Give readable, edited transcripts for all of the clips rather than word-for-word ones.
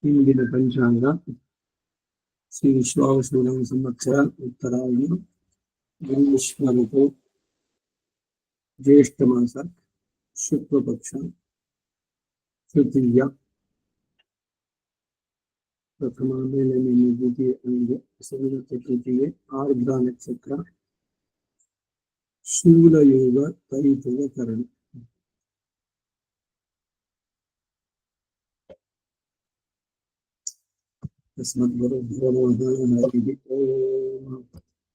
ಇಂದಿನ ಪಂಚಾಂಗ ಶ್ರೀ ವಿಶ್ವಾವಸು ಸಂವತ್ಸರ ಉತ್ತರಾಯಣ ಗ್ರೀಷ್ಮ ಋತು ಜ್ಯೇಷ್ಠ ಮಾಸ ಶುಕ್ಲ ಪಕ್ಷ ತೃತೀಯ ಪ್ರಥಮ ಮೇಲನೆ ದ್ವಿತೀಯ ಅಂಗೆ ತೃತೀಯ ಆರ್ದ್ರ ನಕ್ಷತ್ರ ಶೂಲಯೋಗ ತೈತುವ ಕರಣ तस्मद्गुरुभ्यो नमः ओम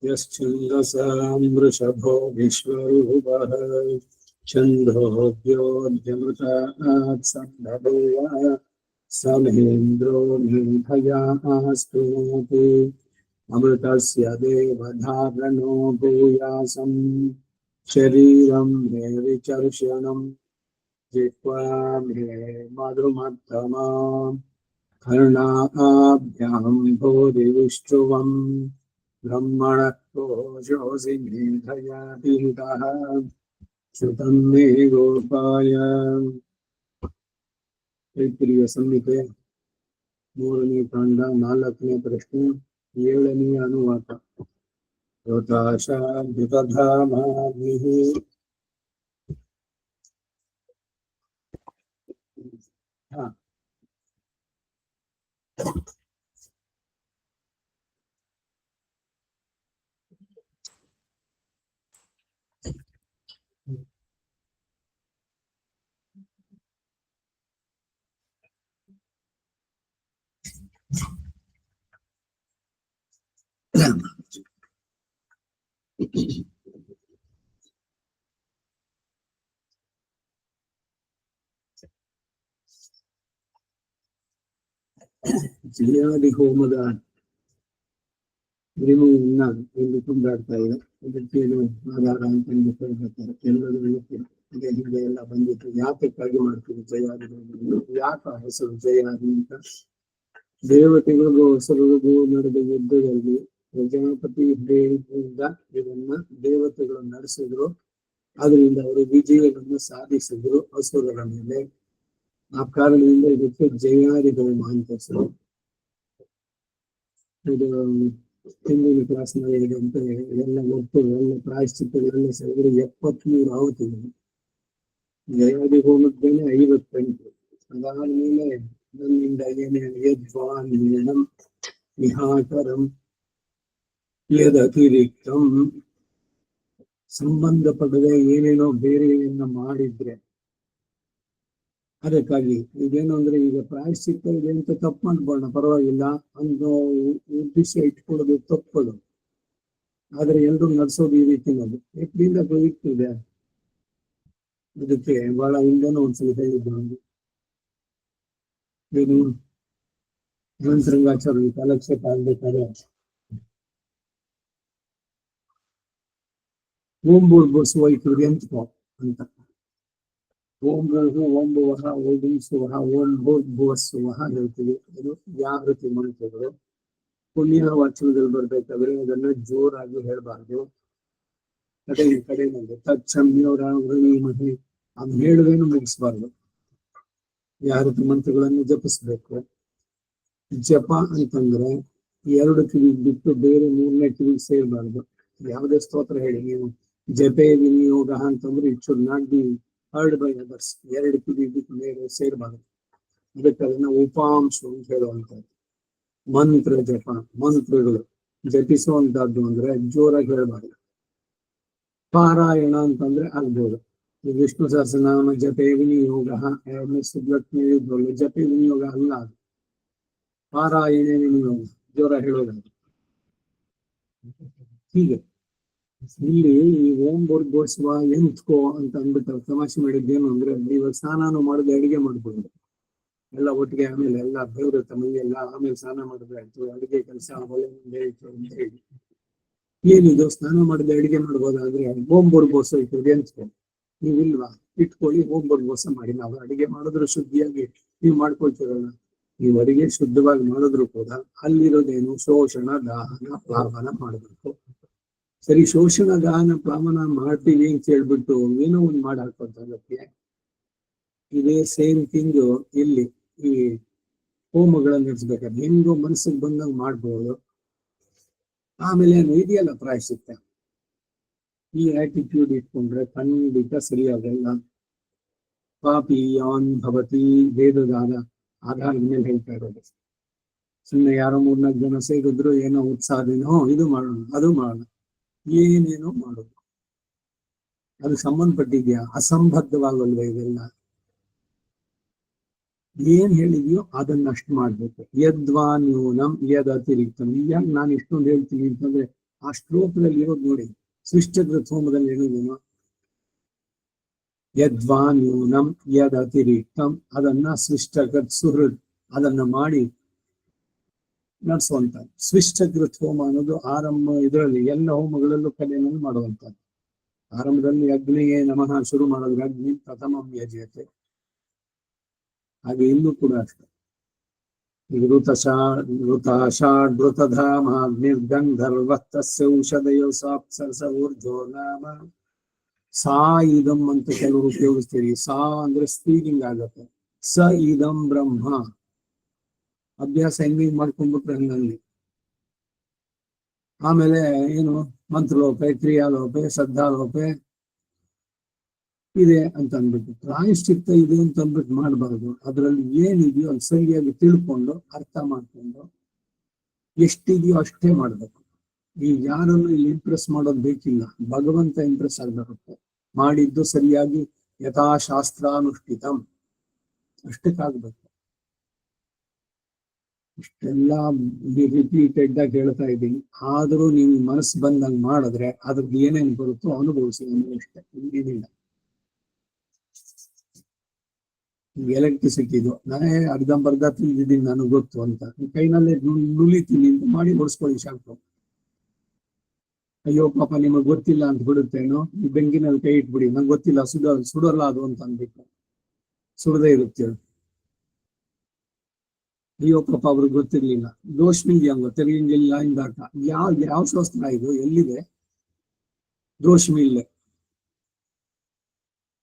यश्चन्द्रसां वृषभो विश्वरूपः चन्द्रोऽद्योऽद्यमृतात् सम्भवेव समेन्द्रो मेधया स्तुनोतु अमृतस्य देवधारणो भूयासं शरीरं मे विचर्षणं जिह्वा मे मधुमत्तमाम् कर्णाभ्यां भूरिविष्टुवं ब्रह्मणः कोशोऽसि मेधया पीतः श्रुतं मे गोपाय तैत्तिरीय संहिते 3ನೇ ಕಾಂಡ 4ನೇ ಪ್ರಶ್ನೆ 7ನೇ ಅನುವಾಕ ರೋತಾಶಾಭಿಧಾಮಾಗ್ನಿಃ ಜಯಾದಿ ಹೋಮದ ವಿಮುವನ್ನ ಇಲ್ಲಿ ಕೊಂಡಾಡ್ತಾ ಇದೆ. ಇದಕ್ಕೇನು ಆಧಾರ ಅಂತ ಹೇಳ್ತಾರೆ. ಎಲ್ಲರೂ ಅದೇ ಹಿಂದೆ ಎಲ್ಲ ಬಂದಿತ್ತು. ಯಾತಕ್ಕಾಗಿ ಮಾಡ್ತೀವಿ ಜಯಾದಿ ಹೋಮವನ್ನು? ಯಾಕ ಹೆಸರು ಜಯಾದಿ ಅಂತ? ದೇವತೆಗಳಿಗೂ ಹೆಸರಿಗೂ ನಡೆದ ಯುದ್ಧದಲ್ಲಿ ಪ್ರಜಾಪತಿ ದೇವರಿಂದ ಇದನ್ನ ದೇವತೆಗಳು ನಡೆಸಿದ್ರು. ಅದರಿಂದ ಅವರು ವಿಜಯವನ್ನು ಸಾಧಿಸಿದ್ರು ಅಸುರರ ಮೇಲೆ. ಆ ಕಾರಣದಿಂದ ಇದಕ್ಕೆ ಜಯಾದಿ ಹೋಮ ಅಂತ ಹೆಸರು. ಇದು ಹಿಂದಿನ ಕ್ಲಾಸ್ ನಲ್ಲಿ ಅಂತ ಎಲ್ಲ ಒಟ್ಟು ಎಲ್ಲ ಪ್ರಾಯಶ್ಚಿತ್ತಗಳೆಲ್ಲ ಸೇರಿದ್ರೆ 73 ಆಹುತಿಗಳು. ಜಯಾದಿ ಹೋಮದ್ದೇನೆ 58. ಅದಾದ್ಮೇಲೆ ನನ್ನಿಂದ ಏನೇನು ಯದ್ವಾನ್ ನಿಹಾಕರಂ ಯದತಿರಿಕ್ತಂ ಸಂಬಂಧಪಡದೆ ಏನೇನೋ ಬೇರೆಯನ್ನ ಮಾಡಿದ್ರೆ ಅದಕ್ಕಾಗಿ ಇದೇನು ಅಂದ್ರೆ ಈಗ ಪ್ರಾಯಶ್ಚಿತ್ತ ಇದೆ ಅಂತ ತಪ್ಪು ಅನ್ಬೋಣ, ಪರವಾಗಿಲ್ಲ ಅನ್ನೋ ಉದ್ದೇಶ ಇಟ್ಕೊಳ್ಳೋದು ತಪ್ಪದು. ಆದ್ರೆ ಎಲ್ರು ನಡ್ಸೋದು ಈ ರೀತಿನದು ಎಪ್ರಿಂದ ಬದುಕ್ತಿದೆ. ಅದಕ್ಕೆ ಬಹಳ ಹಿಂದೆನೂ ಒಂದ್ಸಲ ಹೇಳಿದ್ದು ಏನು ಅನಂತರಂಗಾಚಾರ್ಯ ಕಾಲಕ್ಷೇಪ ಆಗ್ಬೇಕಾದ್ರೆ ಓಂ ಭೂರ್ಭುವಃ ಇಟ್ರಿ ಅಂತ್ಕೋ ಅಂತ. ಓಂ ಓಂಭುವಃ ಓಂ ಓಂ ಭೂರ್ಭುವಃ ಹೇಳ್ತೀವಿ. ಅದು ಜಾಗೃತಿ ಮಂತ್ರಗಳು. ಪುಣ್ಯ ವಾಚನದಲ್ಲಿ ಬರ್ಬೇಕಾದ್ರೆ ಅದನ್ನ ಜೋರಾಗಿ ಹೇಳ್ಬಾರ್ದು. ಕಡೆಯಲ್ಲಿ ತತ್ಸಮ್ಯವರಾಮಹಿ ಅದ್ ಹೇಳದೇನು ಮುಗಿಸ್ಬಾರ್ದು. ಜಾಗೃತಿ ಮಂತ್ರಗಳನ್ನು ಜಪಿಸ್ಬೇಕು. ಜಪ ಅಂತಂದ್ರೆ 2 ಕಿವಿ ಬಿಟ್ಟು ಬೇರೆ 3ನೇ ಕಿವಿಗೆ ಸೇರ್ಬಾರ್ದು. ಯಾವುದೇ ಸ್ತೋತ್ರ ಹೇಳಿ ನೀವು ಜಪೇ ವಿನಿಯೋಗ ಅಂತಂದ್ರೆ it should not be heard by others. 2 ಕಿವಿ ಬಿಟ್ಟು ಬೇರೆ ಸೇರ್ಬಾರ್ದು. ಅದಕ್ಕೆ ಅದನ್ನ ಉಪಾಂಶ ಅಂತ ಹೇಳುವಂಥದ್ದು. ಮಂತ್ರ ಜಪ, ಮಂತ್ರಗಳು ಜಪಿಸುವಂತಹದ್ದು ಅಂದ್ರೆ ಜೋರಾಗಿ ಹೇಳ್ಬಾರ್ದು. ಪಾರಾಯಣ ಅಂತಂದ್ರೆ ಆಗ್ಬೋದು. ವಿಷ್ಣು ಸಹಸ್ರನಾಮ ಜಪೇ ವಿನಿಯೋಗ ಸುಬ್ಲಕ್ಷ್ಮಿ ಇದ್ರಲ್ಲ, ಜಪೇ ವಿನಿಯೋಗ ಅಲ್ಲ, ಅದು ಪಾರಾಯಣ ವಿನಿಯೋಗ, ಜೋರ ಹೇಳೋದು. ಹೀಗೆ ಇಲ್ಲಿ ಈ ಓಂ ಭೂರ್ಭುವಃ ಎಂತ್ಕೋ ಅಂತ ಅಂದ್ಬಿಟ್ಟು ತಮಾಷೆ ಮಾಡಿದ್ದೇನು ಅಂದ್ರೆ, ಇವಾಗ ಸ್ನಾನ ಮಾಡಿದ್ರೆ ಅಡಿಗೆ ಮಾಡ್ಬೋದು ಎಲ್ಲ ಒಟ್ಟಿಗೆ. ಆಮೇಲೆ ಎಲ್ಲ ದೇವ್ರ ತಮಗೆಲ್ಲ ಆಮೇಲೆ ಸ್ನಾನ ಮಾಡಿದ್ರೆ ಆಯ್ತು, ಅಡಿಗೆ ಕೆಲಸ ಒಲೆ ಮುಂದೆ ಇತ್ತು ಅಂತ ಹೇಳಿ ಏನಿದು ಸ್ನಾನ ಮಾಡಿದ್ರೆ ಅಡಿಗೆ ಮಾಡ್ಬೋದಾದ್ರೆ ಓಂ ಭೂರ್ಭುವಃ ಇಟ್ಟು ಎಂತ್ಕೋ. ನೀವಿಲ್ವಾ? ಇಟ್ಕೊಳ್ಳಿ, ಓಂ ಭೂರ್ಭುವಃ ಮಾಡಿ. ನಾವು ಅಡಿಗೆ ಮಾಡಿದ್ರು ಶುದ್ಧಿಯಾಗಿ ನೀವು ಮಾಡ್ಕೊಳ್ತೀರಲ್ಲ, ನೀವು ಅಡಿಗೆ ಶುದ್ಧವಾಗಿ ಮಾಡಿದ್ರು ಕೂಡ ಅಲ್ಲಿರೋದೇನು ಶೋಷಣ ದಾಹನ ಪ್ಲಾವನ ಮಾಡಬೇಕು. ಸರಿ, ಶೋಷಣ ದಾಹನ ಪ್ಲಾವನ ಮಾಡ್ತೀವಿ ಅಂತ ಹೇಳ್ಬಿಟ್ಟು ಏನೋ ಒಂದು ಮಾಡಿ ಹಾಕೋದಕ್ಕೆ ಇದೇ ಸೇಮ್ ಥಿಂಗ್ ಇಲ್ಲಿ ಈ ಹೋಮಗಳನ್ನ ನಡೆಸ್ಬೇಕಾದ್ರೆ ಹೆಂಗೋ ಮನಸ್ಸಿಗೆ ಬಂದಂಗೆ ಮಾಡ್ಬೋದು. ಆಮೇಲೆ ಏನು ಇದೆಯಲ್ಲ ಪ್ರಾಯಶ್ಚಿತ್ತ, ಈ ಆಟಿಟ್ಯೂಡ್ ಇಟ್ಕೊಂಡ್ರೆ ಖಂಡಿತ ಸರಿಯಾಗಲ್ಲ. ಪಾಪಿ ಯಾನ್ ಭವತಿ ವೇದದ ಆಧಾರದ ಮೇಲೆ ಹೇಳ್ತಾ ಇರೋದು. ಸುಮ್ಮನೆ ಯಾರೋ 3-4 ಜನ ಸೇರಿದ್ರು ಏನೋ ಉತ್ಸಾಹದೇನೋ ಇದು ಮಾಡೋಣ ಅದು ಮಾಡೋಣ, ಏನೇನೋ ಮಾಡೋದು. ಅದು ಸಂಬಂಧಪಟ್ಟಿದ್ಯಾ? ಅಸಂಬದ್ಧವಾಗಲ್ವ ಇದೆಲ್ಲ? ಏನ್ ಹೇಳಿದ್ಯೋ ಅದನ್ನ ಅಷ್ಟು ಮಾಡ್ಬೇಕು. ಯದ್ವಾ ನ್ಯೂನಂ ಯದ್ ಅತಿರಿಕ್ತಂ. ಈಗ ನಾನು ಇಷ್ಟೊಂದು ಹೇಳ್ತೀನಿ ಅಂತಂದ್ರೆ ಆ ಶ್ಲೋಕದಲ್ಲಿ ಇರೋದು ನೋಡಿ, ಸೃಷ್ಟಕೃತ್ ಹೋಮದಲ್ಲಿ ಹೇಳೋದೇನು, ಯದ್ವಾ ನ್ಯೂನಂ ಯದ್ ಅತಿರಿಕ್ತಂ, ಅದನ್ನ ಸೃಷ್ಟಕೃತ್ ಸುಹೃತ್ ಅದನ್ನ ಮಾಡಿ ನಡೆಸುವಂತ. ಸೃಷ್ಟಕೃತ್ ಹೋಮ ಅನ್ನೋದು ಆರಂಭ ಇದರಲ್ಲಿ ಎಲ್ಲ ಹೋಮಗಳಲ್ಲೂ ಕಲೆಯನ್ನು ಮಾಡುವಂತದ್ದು. ಆರಂಭದಲ್ಲಿ ಅಗ್ನಿಯೇ ನಮಃ ಶುರು ಮಾಡಿದ್ರೆ ಅಗ್ನಿ ಪ್ರಥಮಂ ಯಜಯತೆ. ಹಾಗೆ ಇಲ್ಲೂ ಕೂಡ ಅಷ್ಟೆ. ಋತಧಾಮಾಗ್ನಿರ್ಗಂಧರ್ವಸ್ತಸ್ಯ ಸಾಪ್ಸರಸ ಊರ್ಧ್ವೋ ನಾಮ. ಸಾ ಇದಂ ಅಂತ ಕೆಲವರು ಉಪಯೋಗಿಸ್ತೀರಿ. ಸಾ ಅಂದ್ರೆ ಸ್ಪೀಕಿಂಗ್ ಆಗತ್ತೆ. ಸ ಇದಂ ಬ್ರಹ್ಮ ಅಭ್ಯಾಸ ಹೆಂಗ್ ಮಾಡ್ಕೊಂಡ್ಬಿಟ್ರೆ ಹಂಗಲ್ಲಿ. ಆಮೇಲೆ ಏನು ಮಂತ್ರಲೋಪೆ, ಕ್ರಿಯಾಲೋಪೆ, ಶ್ರದ್ಧಾಲೋಪೆ ಇದೆ ಅಂತ ಅಂದ್ಬಿಟ್ಟು, ಪ್ರಾಯಶ್ಚಿತ್ತ ಇದೆ ಅಂತ ಅಂದ್ಬಿಟ್ಟು ಮಾಡಬಾರ್ದು. ಅದ್ರಲ್ಲಿ ಏನಿದೆಯೋ ಅದು ಸರಿಯಾಗಿ ತಿಳ್ಕೊಂಡು ಅರ್ಥ ಮಾಡ್ಕೊಂಡು ಎಷ್ಟಿದೆಯೋ ಅಷ್ಟೇ ಮಾಡ್ಬೇಕು. ಈಗ ಯಾರನ್ನು ಇಲ್ಲಿ ಇಂಪ್ರೆಸ್ ಮಾಡೋದು ಬೇಕಿಲ್ಲ, ಭಗವಂತ ಇಂಪ್ರೆಸ್ ಆಗ್ಬೇಕು. ಮಾಡಿದ್ದು ಸರಿಯಾಗಿ ಯಥಾಶಾಸ್ತ್ರಾನುಷ್ಠಿತಂ ಅಷ್ಟಕ್ಕಾಗ್ಬೇಕು. ಇಷ್ಟೆಲ್ಲ ರಿಪೀಟೆಡ್ ಆಗಿ ಹೇಳ್ತಾ ಇದ್ದೀನಿ. ಆದ್ರೂ ನೀವು ಮನಸ್ಸು ಬಂದಂಗೆ ಮಾಡಿದ್ರೆ ಅದ್ರದ್ದು ಏನೇನು ಬರುತ್ತೋ ಅನುಭವಿಸಿ ಅಷ್ಟೇ, ಇನ್ನೇನಿಲ್ಲ. ಎಲೆಕ್ಟ್ರಿಸಿಟಿದು ನಾನೇ ಅರ್ಧಂಬರ್ಧ ತಿಳಿದಿದ್ದೀನಿ, ನನಗೆ ಗೊತ್ತು ಅಂತ ಕೈನಲ್ಲೇ ನುಲಿತೀನಿ ಅಂತ ಮಾಡಿ ಓಡಿಸ್ಕೊಳ್ಳಿ ಶಾಂತು. ಅಯ್ಯೋ ಪಾಪ ನಿಮಗ್ ಗೊತ್ತಿಲ್ಲ ಅಂತ ಬಿಡುತ್ತೇನೋ, ಈ ಬೆಂಕಿನಲ್ಲಿ ಕೈ ಇಟ್ಬಿಡಿ, ನಂಗೆ ಗೊತ್ತಿಲ್ಲ ಸುಡಲ್ಲ ಅದು ಅಂತ ಅಂದ್ಬಿಟ್ಟು ಸುಡದೇ ಇರುತ್ತೆ. ಅಯ್ಯೋ ಪಾಪ ಅವ್ರಿಗೆ ಗೊತ್ತಿರ್ಲಿಲ್ಲ, ದೋಷಮಿಲ್ಯಂಗ ತೆರಿಯಂಗಿಲ್ಲ ಇಂದಾಕ. ಯಾವ ಶಾಸ್ತ್ರ ಇದು? ಎಲ್ಲಿದೆ ದೋಷಮಿಲ್ಲೆ?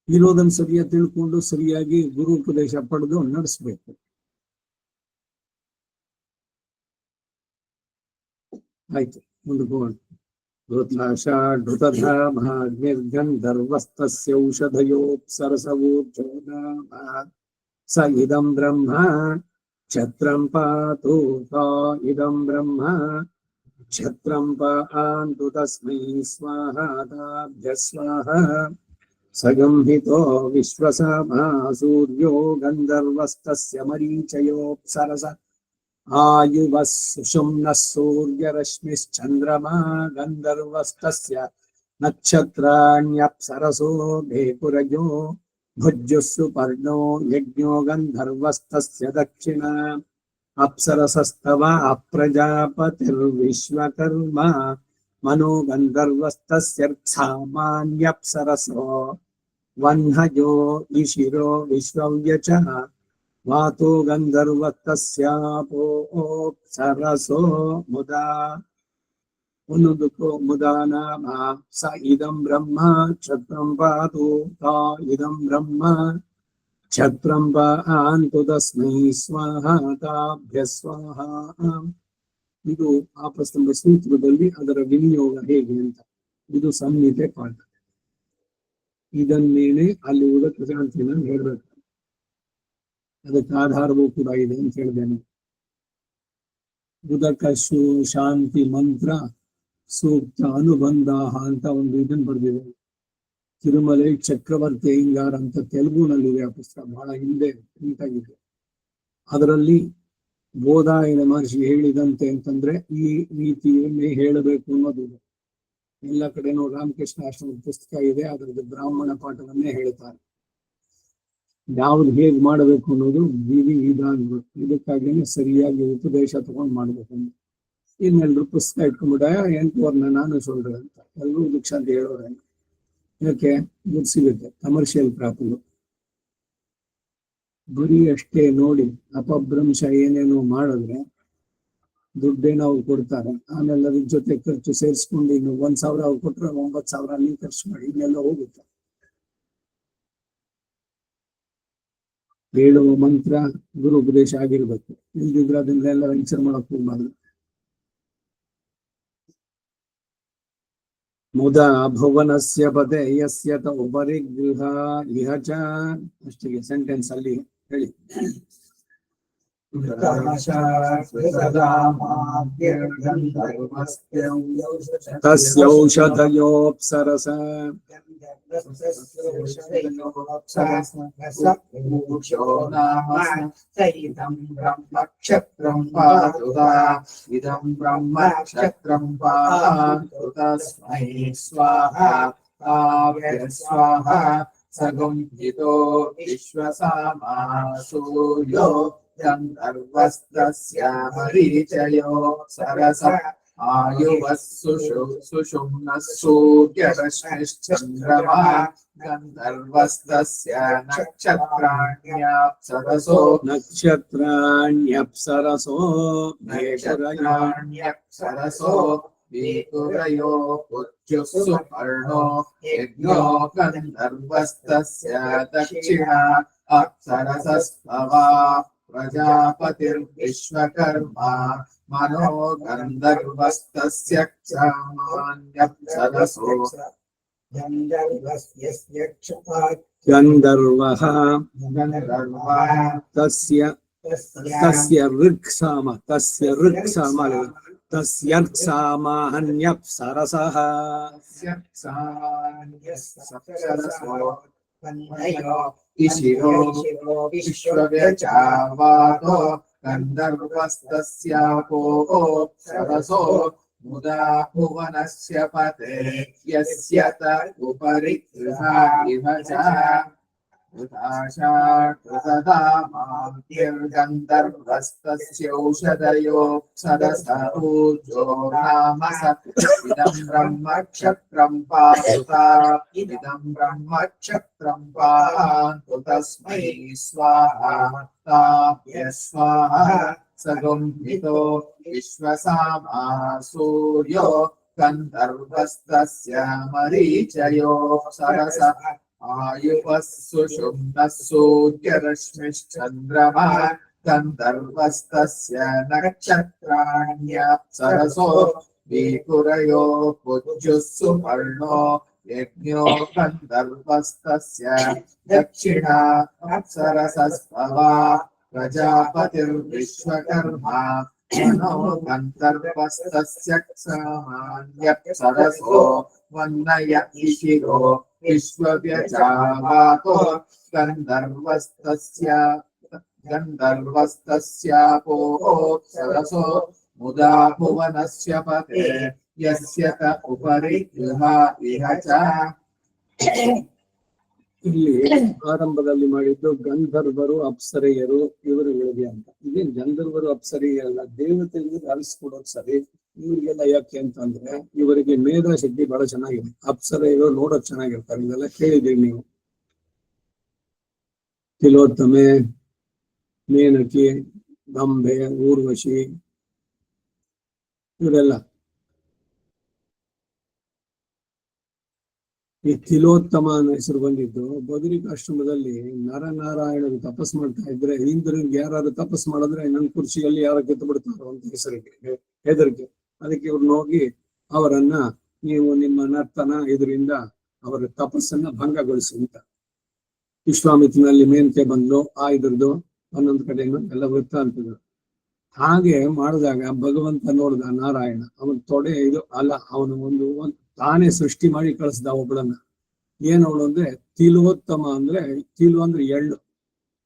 ಇರೋದನ್ನ ಸರಿಯಾಗಿ ತಿಳ್ಕೊಂಡು ಸರಿಯಾಗಿ ಗುರು ಉಪದೇಶ ಪಡೆದು ನಡೆಸ್ಬೇಕು. ಆಯ್ತು, ಮುಂದಕ್ಕೆ ಹೋಗೋಣ. ಔಷಧಯೋಪ್ಸರಸವೂರ್ಜೋ ನಾಮ ಸ ಇದಂ ಬ್ರಹ್ಮ ಛತ್ರಂ ಪಾತು ಇದಂ ಬ್ರಹ್ಮ ಛತ್ರಂ ಪಾಂತು ತಸ್ಮೈ ಸ್ವಾಹಾಭ್ಯ ಸ್ವಾಹ. ಸಗಂಹಿತೋ ವಿಶ್ವಸಮಾ ಸೂರ್ಯೋ ಗಂಧರ್ವಸ್ತಸ್ಯ ಮರೀಚಯೋಪ್ಸರಸ ಆಯುವಃ ಸುಷುಮ್ನಃ ಸೂರ್ಯರಶ್ಮಿಶ್ಚಂದ್ರಮಾ ಗಂಧರ್ವಸ್ತಸ್ಯ ನಕ್ಷತ್ರಾಣ್ಯಪ್ಸರಸೋ ಭೇಪುರಜೋ ಭುಜ್ಯುಸ್ಸು ಪರ್ಣೋ ಯಜ್ಞೋ ಗಂಧರ್ವಸ್ತಸ್ಯ ದಕ್ಷಿಣ ಅಪ್ಸರಸಸ್ತವ ಅಪ್ರಜಾಪತಿರ್ವಿಶ್ವಕರ್ಮ ಮನೋ ಗಂಧರ್ವಸ್ತಸ್ಯರ್ಥಾಮಾನ್ಯಪ್ಸರಸೋ ವಹ್ನಜೋ ಇಶಿರೋ ವಿಶ್ವವ್ಯಚಃ ವಾತೋ ಗಂಧರ್ವಸ್ತಸ್ಯಾಪೋಪ್ಸರಸೋ ಮುದಾ. ಒಂದೊಂದಕ್ಕೂ ಮುದಾ ನಾಮ ಸ ಇದಂ ಬ್ರಹ್ಮ ಛತ್ರಂ ಪಾತು ಇದಂ ಬ್ರಹ್ಮ ಛತ್ರಂ ಪಾಂತು ತಸ್ಮೈ ಸ್ವಾಹ ತಾಭ್ಯ ಸ್ವಾಹ. ಇದು ಆಪಸ್ತಂಭ ಸೂತ್ರದಲ್ಲಿ ಅದರ ವಿನಿಯೋಗ ಹೇಗೆ ಅಂತ, ಇದು ಸಂಹಿತೆ ಪಾಠ. ಇದನ್ನೇನೆ ಅಲ್ಲಿ ಉದಕ ಶಾಂತಿನ ಹೇಳ್ಬೇಕು. ಅದಕ್ಕೆ ಆಧಾರವೂ ಕೂಡ ಇದೆ ಅಂತ ಹೇಳಿದ್ದೇನೆ. ಉದಕ ಶಾಂತಿ ಮಂತ್ರ ಸೂಕ್ತ ಅನುಬಂಧ ಅಂತ ಒಂದು ಇದನ್ನು ಬರೆದಿದೆ. ತಿರುಮಲೆ ಚಕ್ರವರ್ತಿ ಅಯ್ಯಂಗಾರ್ ಅಂತ ತೆಲುಗುನಲ್ಲಿದೆ ಆ ಪುಸ್ತಕ, ಬಹಳ ಹಿಂದೆ ಪ್ರಿಂಟಾಗಿದೆ. ಅದರಲ್ಲಿ ಬೋಧಾಯನ ಮಹರ್ಷಿ ಹೇಳಿದಂತೆ ಅಂತಂದ್ರೆ ಈ ರೀತಿಯನ್ನೇ ಹೇಳಬೇಕು ಅನ್ನೋದಿದೆ. ಎಲ್ಲ ಕಡೆನೂ ರಾಮಕೃಷ್ಣ ಆಶ್ರಮದ ಪುಸ್ತಕ ಇದೆ, ಅದರದ್ದು ಬ್ರಾಹ್ಮಣ ಪಾಠವನ್ನೇ ಹೇಳ್ತಾರೆ. ಯಾವ್ದು ಹೇಗೆ ಮಾಡಬೇಕು ಅನ್ನೋದು ವಿಧಾನಗಳು. ಇದಕ್ಕಾಗಿನೇ ಸರಿಯಾಗಿ ಉಪದೇಶ ತಗೊಂಡು ಮಾಡ್ಬೇಕು. ಇನ್ನೆಲ್ರು ಪುಸ್ತಕ ಇಟ್ಕೊಂಡ್ಬಿಡ 8 ವರ್ಷ ನಾನು ಸೊಲ್ರೆ ಅಂತ ಎಲ್ಲರೂ ದೀಕ್ಷಾ ಅಂತ ಹೇಳೋರೆ. ಯಾಕೆ? ದುಡ್ಡು ಸಿಗುತ್ತೆ, ಕಮರ್ಷಿಯಲ್ ಪ್ರಾಪರು. ಬರೀ ಅಷ್ಟೇ ನೋಡಿ ಅಪಭ್ರಂಶ ಏನೇನೋ ಮಾಡಿದ್ರೆ ದುಡ್ಡೇನೋ ಅವ್ರು ಕೊಡ್ತಾರೆ. ಆಮೇಲೆ ಅದ್ರ ಜೊತೆ ಖರ್ಚು ಸೇರಿಸ್ಕೊಂಡು ಇನ್ನು 1,000 ಅವ್ರು ಕೊಟ್ರೆ 9,000 ನೀವು ಖರ್ಚು ಮಾಡಿ, ಇನ್ನೆಲ್ಲ ಹೋಗುತ್ತೆ. ಹೇಳುವ ಮಂತ್ರ ಗುರು ಉಪದೇಶ ಆಗಿರ್ಬೇಕು. ಇಲ್ದಿದ್ರೆ ಅದನ್ನೆಲ್ಲ ಎಲ್ಲ ವೆಂಚರ್ ಮಾಡಕ್ ಹೋಗ್ಬಾರ್ದು. ಮುದಾ ಭುವನಸ್ಯ ಪದೇ ಯಸ್ಯ ತ ಉಪರಿ ಗೃಹ ಇಹ ಚ. ಅಷ್ಟಿಗೆ ಸೆಂಟೆನ್ಸ್ ಅಲ್ಲಿ ಹೇಳಿ. ತಸ್ಯೌಷಧಯೋಪ್ಸರಸ ಇದಂ ಬ್ರಹ್ಮ ಕ್ಷತ್ರಂ ಪಾತುತಾ ಇದಂ ಬ್ರಹ್ಮ ಕ್ಷತ್ರಂ ಪಾತು ತಸ್ಮೈ ಸ್ವಾಹಾ ಸ್ವಾಹಾ ಸಗುಂಹಿತೋ ವಿಶ್ವಸಾಮಾ ಸೂರ್ಯೋ ಗಂಧರ್ವಸ್ತಸ್ಯ ಮರೀಚಯೋ ಸರಸ ಆಯುವಃ ಸುಷುಮ್ನಃ ಸೂರ್ಯರಶ್ಮಿಶ್ಚಂದ್ರಮಾ ಗಂಧರ್ವಸ್ತಸ್ಯ ನಕ್ಷತ್ರಾಣ್ಯಪ್ಸರಸೋ ವೇಕುರಯೋ ಪುತ್ಯುಃ ಸುಪರ್ಣೋ ಯಜ್ಞೋ ಗಂಧರ್ವಸ್ತಸ್ಯ ದಕ್ಷಿಣಾ ಅಪ್ಸರಸಸ್ತವಾ ಪ್ರಜಾಪತಿರ್ವಿಶ್ವಕರ್ಮಾ ಮನೋ ಗಂಧರ್ವಸ್ತಸ್ಯ ಕ್ಷಮಾನ್ಯಪ್ಸರಸೋ ಗಂಧರ್ವಃ ತಸ್ಯ ಋಕ್ಸಾಮ ತಸ್ಯರ್ಕ್ಸಾಮಾನ್ಯಪ್ಸರಸಃ ಇಶಿರೋ ವಿಶ್ವವ್ಯಚಾವಾತೋ ಗಂಧರ್ವಸ್ತಸ್ಯಾಪೋ ಸರಸೋ ಮುದಾ ಭುವನಸ್ಯ ಪತೆ ಯಸ್ಯ ತ ಉಪರಿ ಗೃಹ ಇಹ ಚ ಗಂಧರ್ವಸ್ತಸ್ಯೌಷಧಯೋಪ್ಸರಸೂರ್ಜೋ ನಾಮ ಸ ಇದಂ ಬ್ರಹ್ಮ ಕ್ಷತ್ರಂ ಪಾತುತಾ ಇದಂ ಬ್ರಹ್ಮ ಕ್ಷತ್ರಂ ಪಾತು ತಸ್ಮೈ ಸ್ವಾಹಾ ತಾಭ್ಯ ಸ್ವಾಹಾ ಸಗುಂಹಿತೋ ವಿಶ್ವಸಾಮಾ ಸೂರ್ಯೋ ಗಂಧರ್ವಸ್ತಸ್ಯ ಮರೀಚಯೋ ಸರಸ ಆಯುವಃ ಸುಷುಮ್ನಃ ಸೂರ್ಯರಶ್ಮಿಶ್ಚಂದ್ರಮಾ ಗಂಧರ್ವಸ್ತಸ್ಯ ನಕ್ಷತ್ರಾಣ್ಯಪ್ಸರಸೋ ವೇಕುರಯೋ ಪುತ್ಯುಃ ಸುಪರ್ಣೋ ಯಜ್ಞೋ ಗಂಧರ್ವಸ್ತಸ್ಯ ದಕ್ಷಿಣಾ ಅಪ್ಸರಸಸ್ತವಾ ಪ್ರಜಾಪತಿರ್ವಿಶ್ವಕರ್ಮಾ ಮನೋ ಗಂಧರ್ವಸ್ತಸ್ಯ ಕ್ಷಮಾನ್ಯಪ್ಸರಸೋ ವನ್ನಯ ಇಶಿರೋ ವಿಶ್ವವ್ಯಚಾವಾತೋ ಗಂಧರ್ವಸ್ತಸ್ಯಾಪೋ ಸರಸೋ ಮುದಾ ಭುವನಸ್ಯ ಪತೆ ಯಸ್ಯ ತ ಉಪರಿ ಗೃಹ ಇಹ ಚ. ಇಲ್ಲಿ ಆರಂಭದಲ್ಲಿ ಮಾಡಿದ್ದು ಗಂಧರ್ವರು ಅಪ್ಸರೆಯರು ಇವರುಗಳಿಗೆ ಅಂತ. ಇದೇನ್ ಗಂಧರ್ವರು ಅಪ್ಸರೆಯಲ್ಲ, ದೇವತೆಗಳಿಗೆ ಅಲಿಸ್ಕೊಡೋದು ಸರಿ. ಇವ್ರಿಗೆಲ್ಲ ಯಾಕೆ ಅಂತಂದ್ರೆ ಇವರಿಗೆ ಮೇಧಾಶಕ್ತಿ ಬಹಳ ಚೆನ್ನಾಗಿದೆ. ಅಪ್ಸರೆಯರು ನೋಡೋಕ್ ಚೆನ್ನಾಗಿರ್ತಾರೆ. ಇದೆಲ್ಲ ಕೇಳಿದೀವಿ ನೀವು. ತಿಲೋತ್ತಮೆ, ಮೇನಕಿ, ದಂಬೆ, ಊರ್ವಶಿ ಇವರೆಲ್ಲ. ಈ ತಿಲೋತ್ತಮ ಅನ್ನೋ ಹೆಸರು ಬಂದಿದ್ದು ಬದರಿಕಾಶ್ರಮದಲ್ಲಿ ನರನಾರಾಯಣರು ತಪಸ್ ಮಾಡ್ತಾ ಇದ್ರೆ ಇಂದ್ರನಿಗೆ ಯಾರು ತಪಸ್ ಮಾಡಿದ್ರೆ ನನ್ನ ಕುರ್ಚಿಯಲ್ಲಿ ಯಾರ ಗೆದ್ದು ಬಿಡ್ತಾರೋ ಅಂತ ಹೆದರಿಕೆ. ಅದಕ್ಕೆ ಇವ್ರನ್ನ ಹೋಗಿ ಅವರನ್ನ ನೀವು ನಿಮ್ಮ ನರ್ತನ ಇದರಿಂದ ಅವರ ತಪಸ್ಸನ್ನ ಭಂಗಗೊಳಿಸಿ ಅಂತ. ವಿಶ್ವಾಮಿತ್ರನಲ್ಲಿ ಮೇನ್ಕೆ ಬಂದ್ಲು, ಇದ್ರದ್ದು ಒಂದೊಂದು ಕಡೆಯನ್ನು ಎಲ್ಲ ವೃತ್ತಾಂತಗಳು. ಹಾಗೆ ಮಾಡಿದಾಗ ಭಗವಂತ ನೋಡ್ದ ನಾರಾಯಣ, ಅವನ ತೊಡೆ ಇದು ಅಲ್ಲ, ಅವನು ಒಂದು ತಾನೇ ಸೃಷ್ಟಿ ಮಾಡಿ ಕಳಿಸ್ದ ಒಬ್ಬಳನ್ನ. ಏನವಳು ಅಂದ್ರೆ ತಿಲೋತ್ತಮ ಅಂದ್ರೆ, ತಿಲು ಅಂದ್ರೆ ಎಳ್ಳು.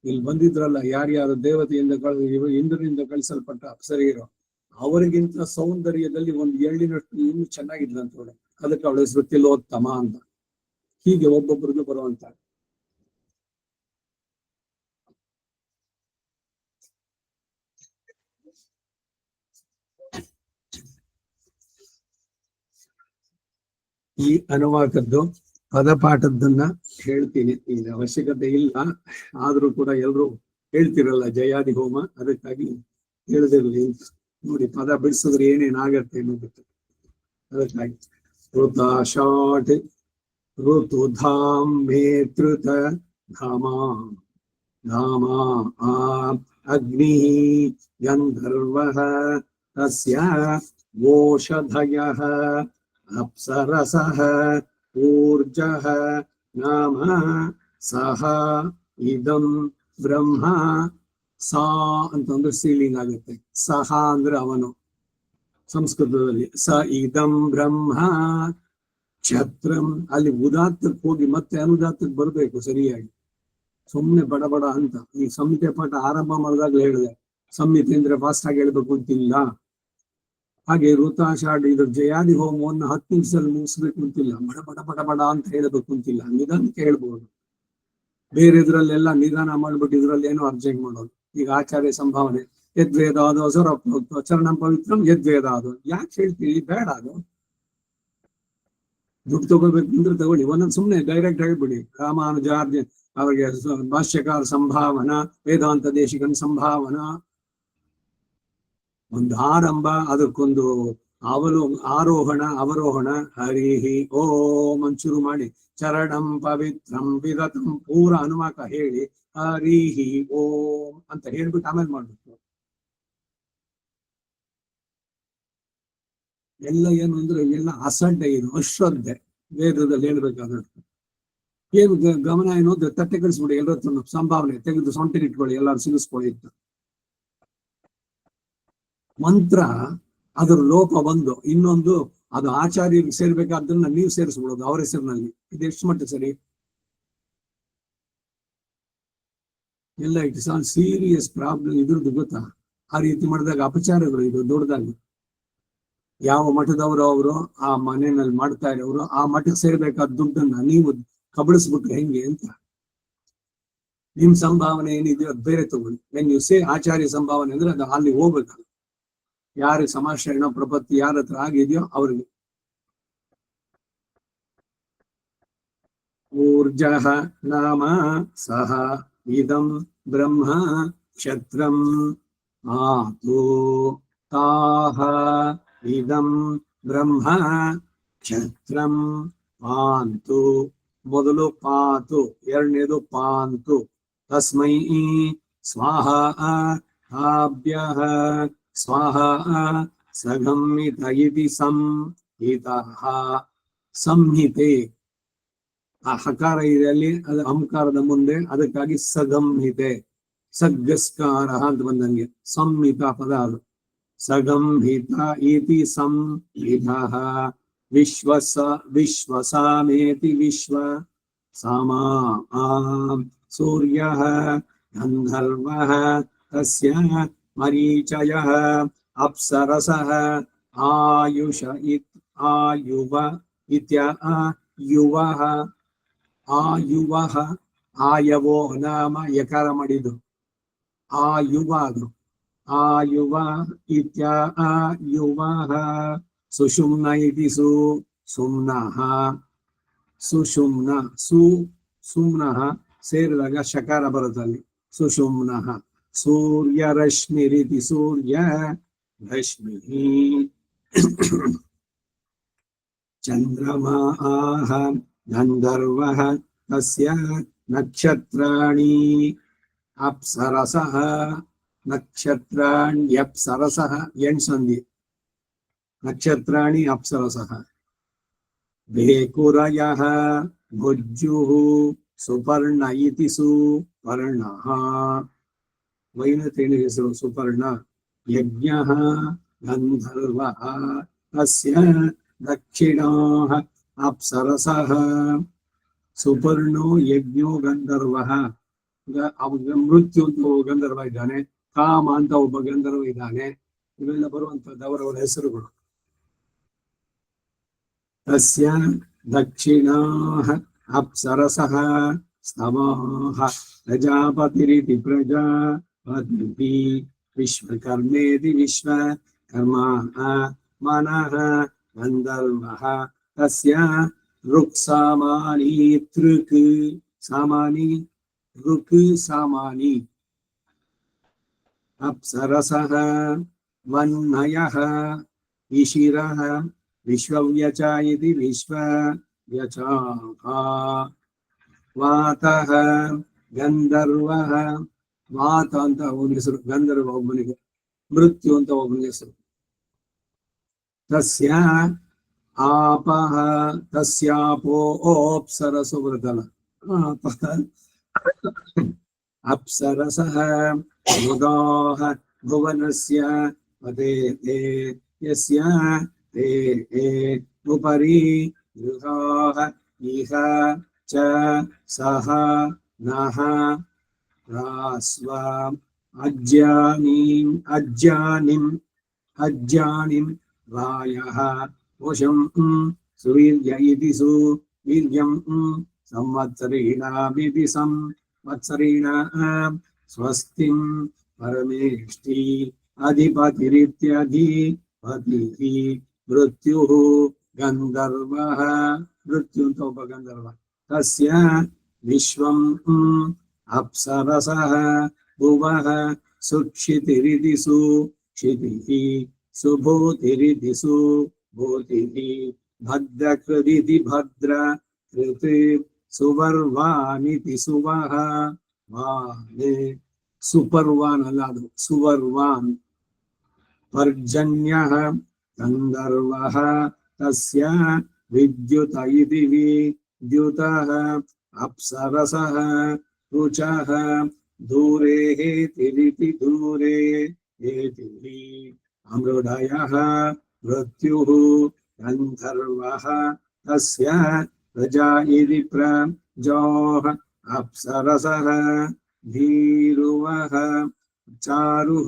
ಇಲ್ಲಿ ಬಂದಿದ್ರಲ್ಲ ಯಾರ್ಯಾರು ದೇವತೆಯಿಂದ ಇಂದ್ರನಿಂದ ಕಳಿಸಲ್ಪಟ್ಟ ಅಪ್ಸರಿಯರು, ಅವರಿಗಿಂತ ಸೌಂದರ್ಯದಲ್ಲಿ ಒಂದು ಎಳ್ಳಿನಷ್ಟು ಇನ್ನೂ ಚೆನ್ನಾಗಿದ್ಲಂತ ಅವಳು. ಅದಕ್ಕೆ ಅವಳ ಹೆಸರು ತಿಲೋತ್ತಮ ಅಂತ. ಹೀಗೆ ಒಬ್ಬೊಬ್ಬರಿಗೂ ಬರುವಂತ. ಈ ಅನುವಾಕದ್ದು ಪದಪಾಠದ್ದನ್ನ ಹೇಳ್ತೀನಿ, ಈಗ ಅವಶ್ಯಕತೆ ಇಲ್ಲ. ಆದ್ರೂ ಕೂಡ ಎಲ್ರು ಹೇಳ್ತಿರಲ್ಲ ಜಯಾದಿ ಹೋಮ, ಅದಕ್ಕಾಗಿ ಹೇಳ್ದಿರ್ಲಿ. ನೋಡಿ ಪದ ಬಿಡಿಸಿದ್ರೆ ಏನೇನಾಗತ್ತೆ ಅನ್ನೋದಕ್ಕೆ. ಅದಕ್ಕಾಗಿ ಋತಾಶಾಟ್ ಋತುಧಾಮ್ ಮೇತೃತ ಧಾಮ ಧಾಮ ಅಗ್ನಿ ಗಂಧರ್ವಃ ತಸ್ಯ ಓಷಧಯಃ ಅಪ್ಸರಸಃ ಊರ್ಜಃ ನಾಮ ಸಹ ಇದಂ ಬ್ರಹ್ಮ. ಸಾ ಅಂತಂದ್ರೆ ಸ್ತ್ರೀಲಿಂಗ ಆಗುತ್ತೆ. ಸಹ ಅಂದ್ರೆ ಅವನು ಸಂಸ್ಕೃತದಲ್ಲಿ. ಸ ಇದಂ ಬ್ರಹ್ಮ ಕ್ಷತ್ರಂ. ಅಲ್ಲಿ ಉದಾತ್ತಕ್ಕೆ ಹೋಗಿ ಮತ್ತೆ ಅನುದಾತ್ತಕ್ಕೆ ಬರ್ಬೇಕು ಸರಿಯಾಗಿ. ಸುಮ್ನೆ ಬಡ ಬಡ ಅಂತ ಈ ಸಂಹಿತೆ ಪಾಠ ಆರಂಭ ಮಾಡಿದಾಗ್ಲೇ ಹೇಳಿದೆ, ಸಂಹಿತೆ ಅಂದ್ರೆ ಫಾಸ್ಟ್ ಆಗಿ ಹೇಳ್ಬೇಕು ಅಂತಿಲ್ಲ. ಹಾಗೆ ಋತಾಷಾಢ ಇದ್ರ ಜಯಾದಿ ಹೋಮವನ್ನು 10 ನಿಮಿಷದಲ್ಲಿ ಮುಗಿಸ್ಬೇಕು ಅಂತಿಲ್ಲ. ಬಡ ಬಡ ಬಡ ಬಡ ಅಂತ ಹೇಳ್ಬೇಕು ಅಂತಿಲ್ಲ, ನಿಧಾನಕ್ಕೆ ಹೇಳ್ಬೋದು. ಬೇರೆ ಇದ್ರಲ್ಲೆಲ್ಲ ನಿಧಾನ ಮಾಡ್ಬಿಟ್ಟು ಇದ್ರಲ್ಲಿ ಏನೋ ಅರ್ಜೆಂಟ್ ಮಾಡೋದು. ಈಗ ಆಚಾರ್ಯ ಸಂಭಾವನೆ ಯದ್ವೇದಾದು ಅಸುರಪ್ರೋಕ್ತ ಚರಣಂ ಪವಿತ್ರಂ ಯದ್ವೇದಾದು. ಯಾಕೆ ಹೇಳ್ತೀವಿ? ಬೇಡ. ಅದು ದುಡ್ಡು ತಗೋಬೇಕು ಅಂದ್ರೆ ತಗೊಳ್ಳಿ, ಒಂದೊಂದು ಸುಮ್ಮನೆ ಡೈರೆಕ್ಟ್ ಹೇಳ್ಬಿಡಿ. ರಾಮಾನುಜಾರ್ಯ ಅವರಿಗೆ ಭಾಷ್ಯಕಾರ ಸಂಭಾವನಾ, ವೇದಾಂತ ದೇಶಿಕನ ಸಂಭಾವನಾ, ಒಂದು ಆರಂಭ, ಅದಕ್ಕೊಂದು ಆರೋಹಣ ಅವರೋಹಣ. ಹರಿಹಿ ಓಂ ಶುರು ಮಾಡಿ ಚರಣಂ ಪವಿತ್ರಂ ವಿರತಂ ಪೂರ ಅನುವಾಕ ಹೇಳಿ ಹರಿಹಿ ಓಂ ಅಂತ ಹೇಳ್ಬಿಟ್ಟು ಆಮೇಲೆ ಮಾಡ್ಬೇಕು. ಎಲ್ಲ ಏನು ಅಂದ್ರೆ ಎಲ್ಲ ಅಸಡ್ಡೆ, ಇದು ಅಶ್ರದ್ಧೆ. ವೇದದಲ್ಲಿ ಹೇಳ್ಬೇಕಾದ್ರೆ ಏನು ಗಮನ ಏನು, ತಟ್ಟೆ ಕಳಿಸ್ಬಿಡಿ ಎಲ್ಲರತ್ರ ಸಂಭಾವನೆ ತೆಗೆದು ಸೊಂಟಿಗೆ ಇಟ್ಕೊಳ್ಳಿ, ಎಲ್ಲರೂ ಸಿಗಿಸ್ಕೊಳ್ಳಿ ಅಂತ. ಮಂತ್ರ ಅದ್ರ ಲೋಪ ಒಂದು. ಇನ್ನೊಂದು, ಅದು ಆಚಾರ್ಯರಿಗೆ ಸೇರ್ಬೇಕಾದ್ದನ್ನ ನೀವು ಸೇರಿಸ್ಬಿಡೋದು ಅವ್ರ ಹೆಸರಿನಲ್ಲಿ. ಇದು ಎಷ್ಟು ಮಟ್ಟ ಸರಿ? ಎಲ್ಲ it is all serious problem. ಇದ್ರದ್ದು ಗೊತ್ತಾ? ಆ ರೀತಿ ಮಾಡಿದಾಗ ಅಪಚಾರಗಳು ಇದು ದೊಡ್ಡದಾಗಿ. ಯಾವ ಮಠದವರು ಅವರು ಆ ಮನೆಯಲ್ಲಿ ಮಾಡ್ತಾ ಇರೋರು ಆ ಮಠಕ್ಕೆ ಸೇರ್ಬೇಕಾದ ದುಡ್ಡನ್ನ ನೀವು ಕಬಳಿಸ್ಬಿಟ್ರೆ ಹೆಂಗೆ ಅಂತ. ನಿಮ್ ಸಂಭಾವನೆ ಏನಿದೆಯೋ ಅದು ಬೇರೆ ತಗೊಳ್ಳಿ. ನೀವು ಆಚಾರ್ಯ ಸಂಭಾವನೆ ಅಂದ್ರೆ ಅದು ಅಲ್ಲಿ ಹೋಗ್ಬೇಕಲ್ಲ. ಯಾರು ಸಮಾಶ್ರಯಣ ಪ್ರಪತ್ತಿ ಯಾರ ಹತ್ರ ಆಗಿದೆಯೋ ಅವ್ರಿಗೆ. ಊರ್ಜಃ ನಾಮ ಸಹ ಇದಂ ಬ್ರಹ್ಮ ಕ್ಷತ್ರಂ ಆತು ತಾಹ ಇದಂ ಬ್ರಹ್ಮ ಕ್ಷತ್ರಂ ಪಾಂತು. ಮೊದಲು ಪಾತು, ಎರಡನೇದು ಪಾಂತು. ತಸ್ಮೈ ಸ್ವಾಹ ತಾಭ್ಯಃ ಸ್ವಾಹ ಸಗಮ್ಮಿತ ಇತಿ ಸಂಹಿತಃ. ಸಂಹಿತೆ ಆ ಹಕಾರ ಇದೆ ಅಲ್ಲಿ, ಅದು ಅಹಂಕಾರದ ಮುಂದೆ, ಅದಕ್ಕಾಗಿ ಸಗಂಹಿತೆ. ಸಗ್ಗಸ್ಕಾರ ಅಂತ ಬಂದಂಗೆ ಸಂಹಿತ ಪದ ಅದು. ಸಗಂಹಿತ ಇತಿ ಸಂಹಿತಃ. ವಿಶ್ವಸಾಮೇತಿ ವಿಶ್ವ ಸಮಾ ಸೂರ್ಯಃ ಗಂಧರ್ವಃ ತಸ್ಯ ಮರೀಚಯಃ ಅಪ್ಸರಸಃ ಆಯುಷ ಆಯುವ ಇತ್ಯ ಯುವಃ. ಆಯುವಃ ಆಯವೋ ನಾಮ ಯಕಾರ ಮಾಡಿದ್ದು ಆಯುವ. ಅದು ಆಯುವ ಇತ್ಯ ಆಯುವಃ. ಸುಷುಮ್ನ ಇತಿ ಸುಮ್ನಃ. ಸುಷುಮ್ನ ಸುಮ್ನಃ ಸೇರಿದಾಗ ಶಕಾರ ಬರುತ್ತಲ್ಲಿ ಸುಷುಮ್ನಃ. ಸೂರ್ಯರಶ್ಮಿ ರೀತಿ ಸೂರ್ಯ ರಶ್ಮಿ. ಚಂದ್ರಮಾಃ ಗಂಧರ್ವಃ ತಸ್ಯ ನಕ್ಷತ್ರಾಣಿ ಅಪ್ಸರಸಃ. ನಕ್ಷತ್ರಾಣ್ಯಪ್ಸರಸಃ ಎಂಟ್ಸಂಧಿ. ನಕ್ಷತ್ರಾಣಿ ಅಪ್ಸರಸಃ. ಬೇಕುರಯಃ ಭುಜ್ಯುಃ ಸುಪರ್ಣ ಇತಿ ಸುಪರ್ಣಃ. ವೈನತೇನ ಹೆಸರು ಸುಪರ್ಣ. ಯಜ್ಞಃ ಗಂಧರ್ವಃ ತಸ್ಯ ದಕ್ಷಿಣಾಃ ಅಪ್ಸರಸಃ. ಸುಪರ್ಣೋ ಯಜ್ಞೋ ಗಂಧರ್ವಃ. ಮೃತ್ಯು ಅಂತ ಗಂಧರ್ವ ಇದ್ದಾನೆ, ಕಾಮ ಅಂತ ಒಬ್ಬ ಗಂಧರ್ವ ಇದ್ದಾನೆ. ಇವೆಲ್ಲ ಬರುವಂತದ್ದವರವರ ಹೆಸರುಗಳು. ತಸ್ಯ ದಕ್ಷಿಣಾಃ ಅಪ್ಸರಸಃ ಸ್ತಮಾಃ ಪ್ರಜಾಪತಿರಿತಿ ಪ್ರಜಾಪತಿ. ವಿಶ್ವಕರ್ಮೇತಿ ವಿಶ್ವಕರ್ಮ ಮನಃ ಗಂಧರ್ವಃ ತಸ್ಯ ಋಕ್ ಸಾಮಾನಿ ತೃಕ್ ಸಾಮಾನಿ ಋಕ್ ಸಾಮಾನಿ. ಅಪ್ಸರಸಃ ವನ್ಮಯಃ ಇಶಿರಃ ವಿಶ್ವವ್ಯಚ ಇತಿ ವಿಶ್ವವ್ಯಚಾಃ. ವಾತಃ ಗಂಧರ್ವಃ. ವಾತ ಅಂತ ಒಂದು ಹೆಸರು ಗಂಧರ್ವ ಒಬ್ಬನಿಗೆ. ಮೃತ್ಯು ಅಂತ ಒಬ್ಬನ ಹೆಸರು. ತಸ್ಯ ಆಪಃ ತಸ್ಯಾಪೋ ಅಪ್ಸರಸು ಬರುತ್ತಲ್ಲ, ಅಪ್ಸರಸಃ ಮೃಗಾಃ ಭುವನಸ್ಯ ಪದೇ ಯಸ್ಯ ತೇ ಉಪರಿ ಗೃಹಾಃ ಇಹ ಚ ಸಹ ನಃ ರಾಸ್ವ ಅಜ್ಜಾನಿಂ ರಾಯಃ ವಶಂ ಸುವೀರ್ಯ ಇತಿ ಸುವೀರ್ಯಂ ಸಂವತ್ಸರೇಣಾಮಿತಿ ಸಂವತ್ಸರೇಣ ಸ್ವಸ್ತಿಂ ಪರಮೇಷ್ಠಿ ಅಧಿಪತಿರಿತ್ಯಧಿಪತಿಃ ಮೃತ್ಯುಃ ಗಂಧರ್ವಃ. ಮೃತ್ಯು ಅಂತ ಒಬ್ಬ ಗಂಧರ್ವ. ತಸ್ಯ ವಿಶ್ವಂ ಅಪ್ಸರಸಃ ಭುವಃ ಸುಕ್ಷಿತಿರಿತಿ ಸುಕ್ಷಿತಿಃ ಸುಭೂತಿರಿತಿ ಸುಭೂತಿಃ ಭದ್ರಕೃದಿತಿ ಭದ್ರಕೃತ್ ಸುವರ್ವಾನಿತಿ ಸುವಹ ವಾನೆ. ಸುಪರ್ವಾನ್ ಅಲ್ಲ, ಅದು ಸುವರ್ವಾನ್. ಪರ್ಜನ್ಯಃ ಗಂಧರ್ವಃ ತಸ್ಯ ವಿದ್ಯುತ ಇತಿ ವಿದ್ಯುತಃ ಅಪ್ಸರಸಃ ರುಚಃ ದೂರೇ ಹೇತಿರಿತಿ ದೂರೇ ಹೇತಿಃ ಅಮೃಡಯಃ ಮೃತ್ಯುಃ ಗಂಧರ್ವಃ ತಸ್ಯ ಪ್ರಜಾ ಇತಿ ಪ್ರಜೋಃ ಅಪ್ಸರಸಃ ಧೀರುವಃ ಚಾರುಃ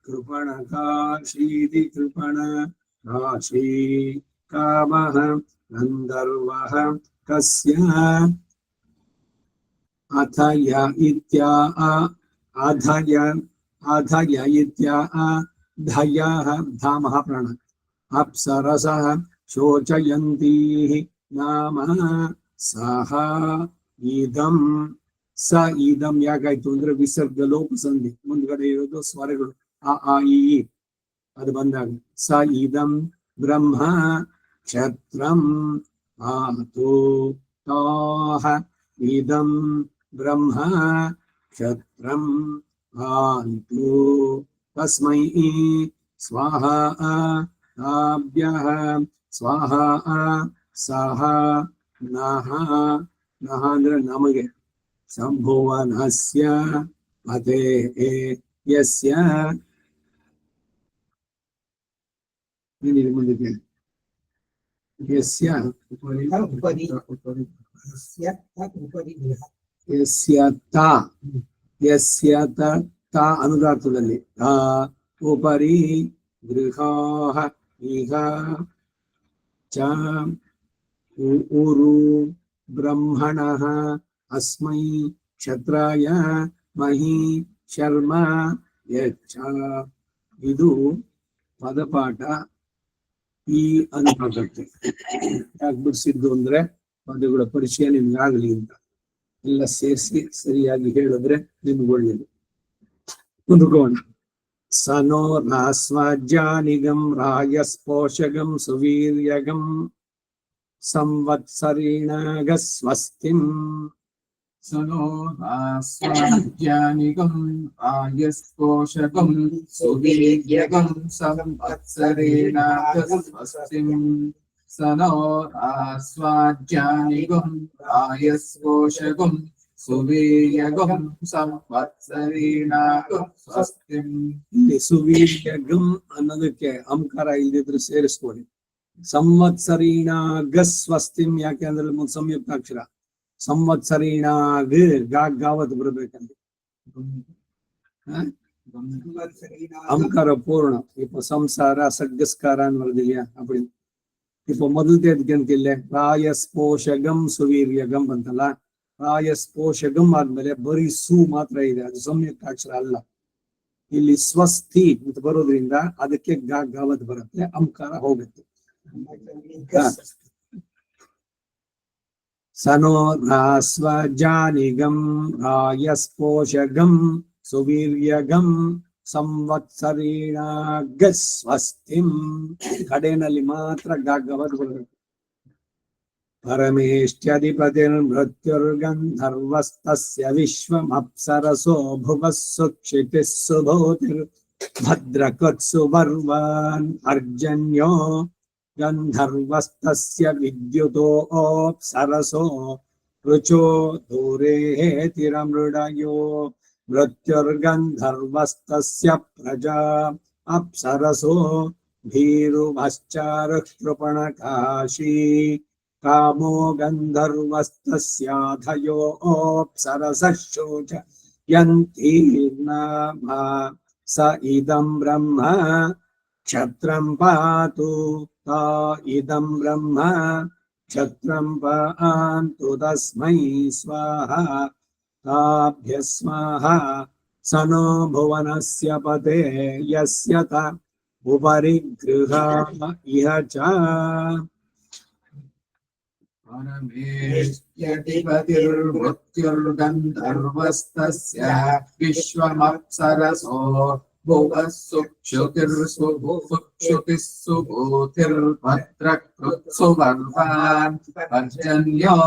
ಕೃಪಣಕಾಶೀತಿ ಕೃಪಣಕಾಶೀ ಕಾಮಃ ಗಂಧರ್ವಃ ಕಸ್ಯ ಅಧಯ ಇತ್ಯಧಯಃ ಧಾಮಃ ಪ್ರಾಣ ಅಪ್ಸರಸಃ ಶೋಚಯಂತೀಃ ನಾಮ ಸಹ ಇದಂ. ಸ ಇದಂ ಯಾಕಾಯ್ತು ಅಂದ್ರೆ ವಿಸರ್ಗ ಲೋಪಸಂಧಿ, ಮುಂದ್ಗಡೆ ಇರೋದು ಸ್ವರಗಳು ಅ ಆ ಇ ಈ. ಅದು ಬಂದಾಗ ಸ ಇದಂ ಬ್ರಹ್ಮ ಕ್ಷತ್ರಂ ಆತು ತಾಹ ಇದಂ ಬ್ರಹ್ಮ ಕ್ಷತ್ರಂ ಆತು ತಸ್ಮೈ ಸ್ವಾಹ ತಾಭ್ಯಃ ಸ್ವಾಹ ಸಹ ನಃ. ನಃ ಅಂದ್ರೆ ನಮಗೆ. ಸಂಭುವನಸ್ಯ ಪದೇ ಯಸ್ಯ ಮುಂದಕ್ಕೆ ಯಸ್ಯ ತ ಅನುದಾತದಲ್ಲಿ ಉಪರಿ ಗೃಹಾಃ ಇಹ ಚ ಉರು ಬ್ರಹ್ಮಣಃ ಅಸ್ಮೈ ಕ್ಷತ್ರಾಯ ಮಹಿ ಶರ್ಮ ಯಚ್ಚ. ಇದು ಪದಪಾಠ ಈ ಅನುಪಾಠಕ್ಕೆ ಯಾಕೆ ಬಿಡಿಸಿದ್ದು ಅಂದ್ರೆ ಪದಗಳ ಪರಿಚಯ ನಿಮ್ಗಾಗ್ಲಿ ಅಂತ. ಎಲ್ಲ ಸೇರಿಸಿ ಸರಿಯಾಗಿ ಹೇಳಿದ್ರೆ ನಿಮ್ಗೆ ಒಳ್ಳೇದು. ಮುಂದುಕೋಣ. ಸನೋ ರಾಸ್ವಾಜ್ಯಾನಿಗಂ ರಾಯಸ್ಪೋಷಗಂ ಸುವೀರ್ಯಗಂ ಸಂವತ್ಸರೇಣ ಸ್ವಸ್ತಿಂ. ಸನೋ ರಾಸ್ವಾಜ್ಯಾನಿಗಂ ಆಯಸ್ಪೋಷಕಂ ಸುವೀರ್ಯಗಂ ಸಂವತ್ಸರೇಣ ಸ್ವಸ್ತಿಂ. ಸನೋ ರಾಸ್ವಾಜ್ಯಾನಿಗಂ ಆಯಸ್ಪೋಷಕಂ ಸುವೀರ್ಯಗಂ ಸಂವತ್ಸರೇಣ ಸ್ವಸ್ತಿಂ. ಇಲ್ಲಿ ಸುವೀರ್ಯಗಂ ಅನ್ನೋದಕ್ಕೆ ಅಂಕಾರ ಇಲ್ದಿದ್ರು ಸೇರಿಸ್ಕೊಳ್ಳಿ. ಸಂವತ್ಸರೀಣ ಸ್ವಸ್ತಿಂ ಯಾಕೆ ಅಂದ್ರೆ ಮುಂದೆ ಸಂಯುಕ್ತಾಕ್ಷರ. ಸಂವತ್ಸರೀಣ ಗಾವತ್ ಬರ್ಬೇಕಂದ್ರೆ ಅಂಕಾರ ಪೂರ್ಣ. ಇಪ್ಪ ಸಂಸಾರ ಸಗ್ಗಸ್ಕಾರ ಅನ್ನೋದಿಲ್ಲ ಅಪ್ಪಡಿ. ಇಪ್ಪ ಮೊದಲത്തേದಕ್ಕೆ ಅಂತಿಲ್ಲ ರಾಯಸ್ಪೋಷಗಂ ಸುವೀರ್ಯಗಂ ಅಂತಲ್ಲ. ರಾಯಸ್ಪೋಷಗಂ ಆದ್ಮೇಲೆ ಬರೀ ಸು ಮಾತ್ರ ಇದೆ, ಅದು ಸಂಯುಕ್ತಾಕ್ಷರ ಅಲ್ಲ. ಇಲ್ಲಿ ಸ್ವಸ್ತಿ ಅಂತ ಬರೋದ್ರಿಂದ ಅದಕ್ಕೆ ಗಾವತ್ ಬರುತ್ತೆ, ಅಂಕಾರ ಹೋಗುತ್ತೆ. ಸನೋ ರಾಸ್ವಜಾನಿಗಂ ರಾಯಸ್ಪೋಷಗಂ ಸುವೀರ್ಯಗಂ ಸಂವತ್ಸರೇಣ ಸ್ವಸ್ತಿಂ. ಕಡೆಯಲ್ಲಿ ಮಾತ್ರ ಗಾಗವತ್ ಬರಬೇಕು. ಪರಮೇಷ್ಟ್ಯಧಿಪತಿರ್ ಮೃತ್ಯುರ್ಗಂಧರ್ವಸ್ತಸ್ಯ ವಿಶ್ವಂ ಅಪ್ಸರಸೋ ಭುವಃ ಸುಕ್ಷಿತಿಃ ಸುಭೂತಿರ್ ಭದ್ರಕತ್ಸು ಬರ್ವಾನ್ ಅರ್ಜನ್ಯೋ ಗಂಧರ್ವಸ್ತಸ್ಯ ವಿದ್ಯುತೋ ಅಪ್ಸರಸೋ ರುಚೋ ದೂರೇ ತಿರಮೃಡಯೋ ಮೃತ್ಯುರ್ಗಂಧರ್ವಸ್ತಸ್ಯ ಪ್ರಜಾ ಅಪ್ಸರಸೋ ಭೀರುಭಶ್ಚಾರುಃ ಕೃಪಣಕಾಶಿ ಕಾಮೋ ಗಂಧರ್ವಸ್ತಸ್ಯಾಧಯೋ ಅಪ್ಸರಸಃ ಶೋಚಯಂತೀರ್ನಾಮಾ ಸ ಇದಂ ಬ್ರಹ್ಮ ಕ್ಷತ್ರಂ ಪಾತು ತಾ ಇದಂ ಬ್ರಹ್ಮ ಕ್ಷತ್ರಂ ಪಾಂತು ತಸ್ಮೈ ಸ್ವಾಹಾ ತಾಭ್ಯ ಸ್ವಾಹಾ ಸ ನೋ ಭುವನಸ್ಯ ಪತೆ ಯಸ್ಯ ತ ಉಪರಿ ಗೃಹ ಇಹ ಚ. परमेष्यतिपतिर्मृत्युर्गन्धर्वस्तस्य विश्वमप्सरसो भुवः सुक्षुतिर्सुभुक्षुतिः सुभूतिर्भद्रकृत्सु वर्वान् पर्जन्यो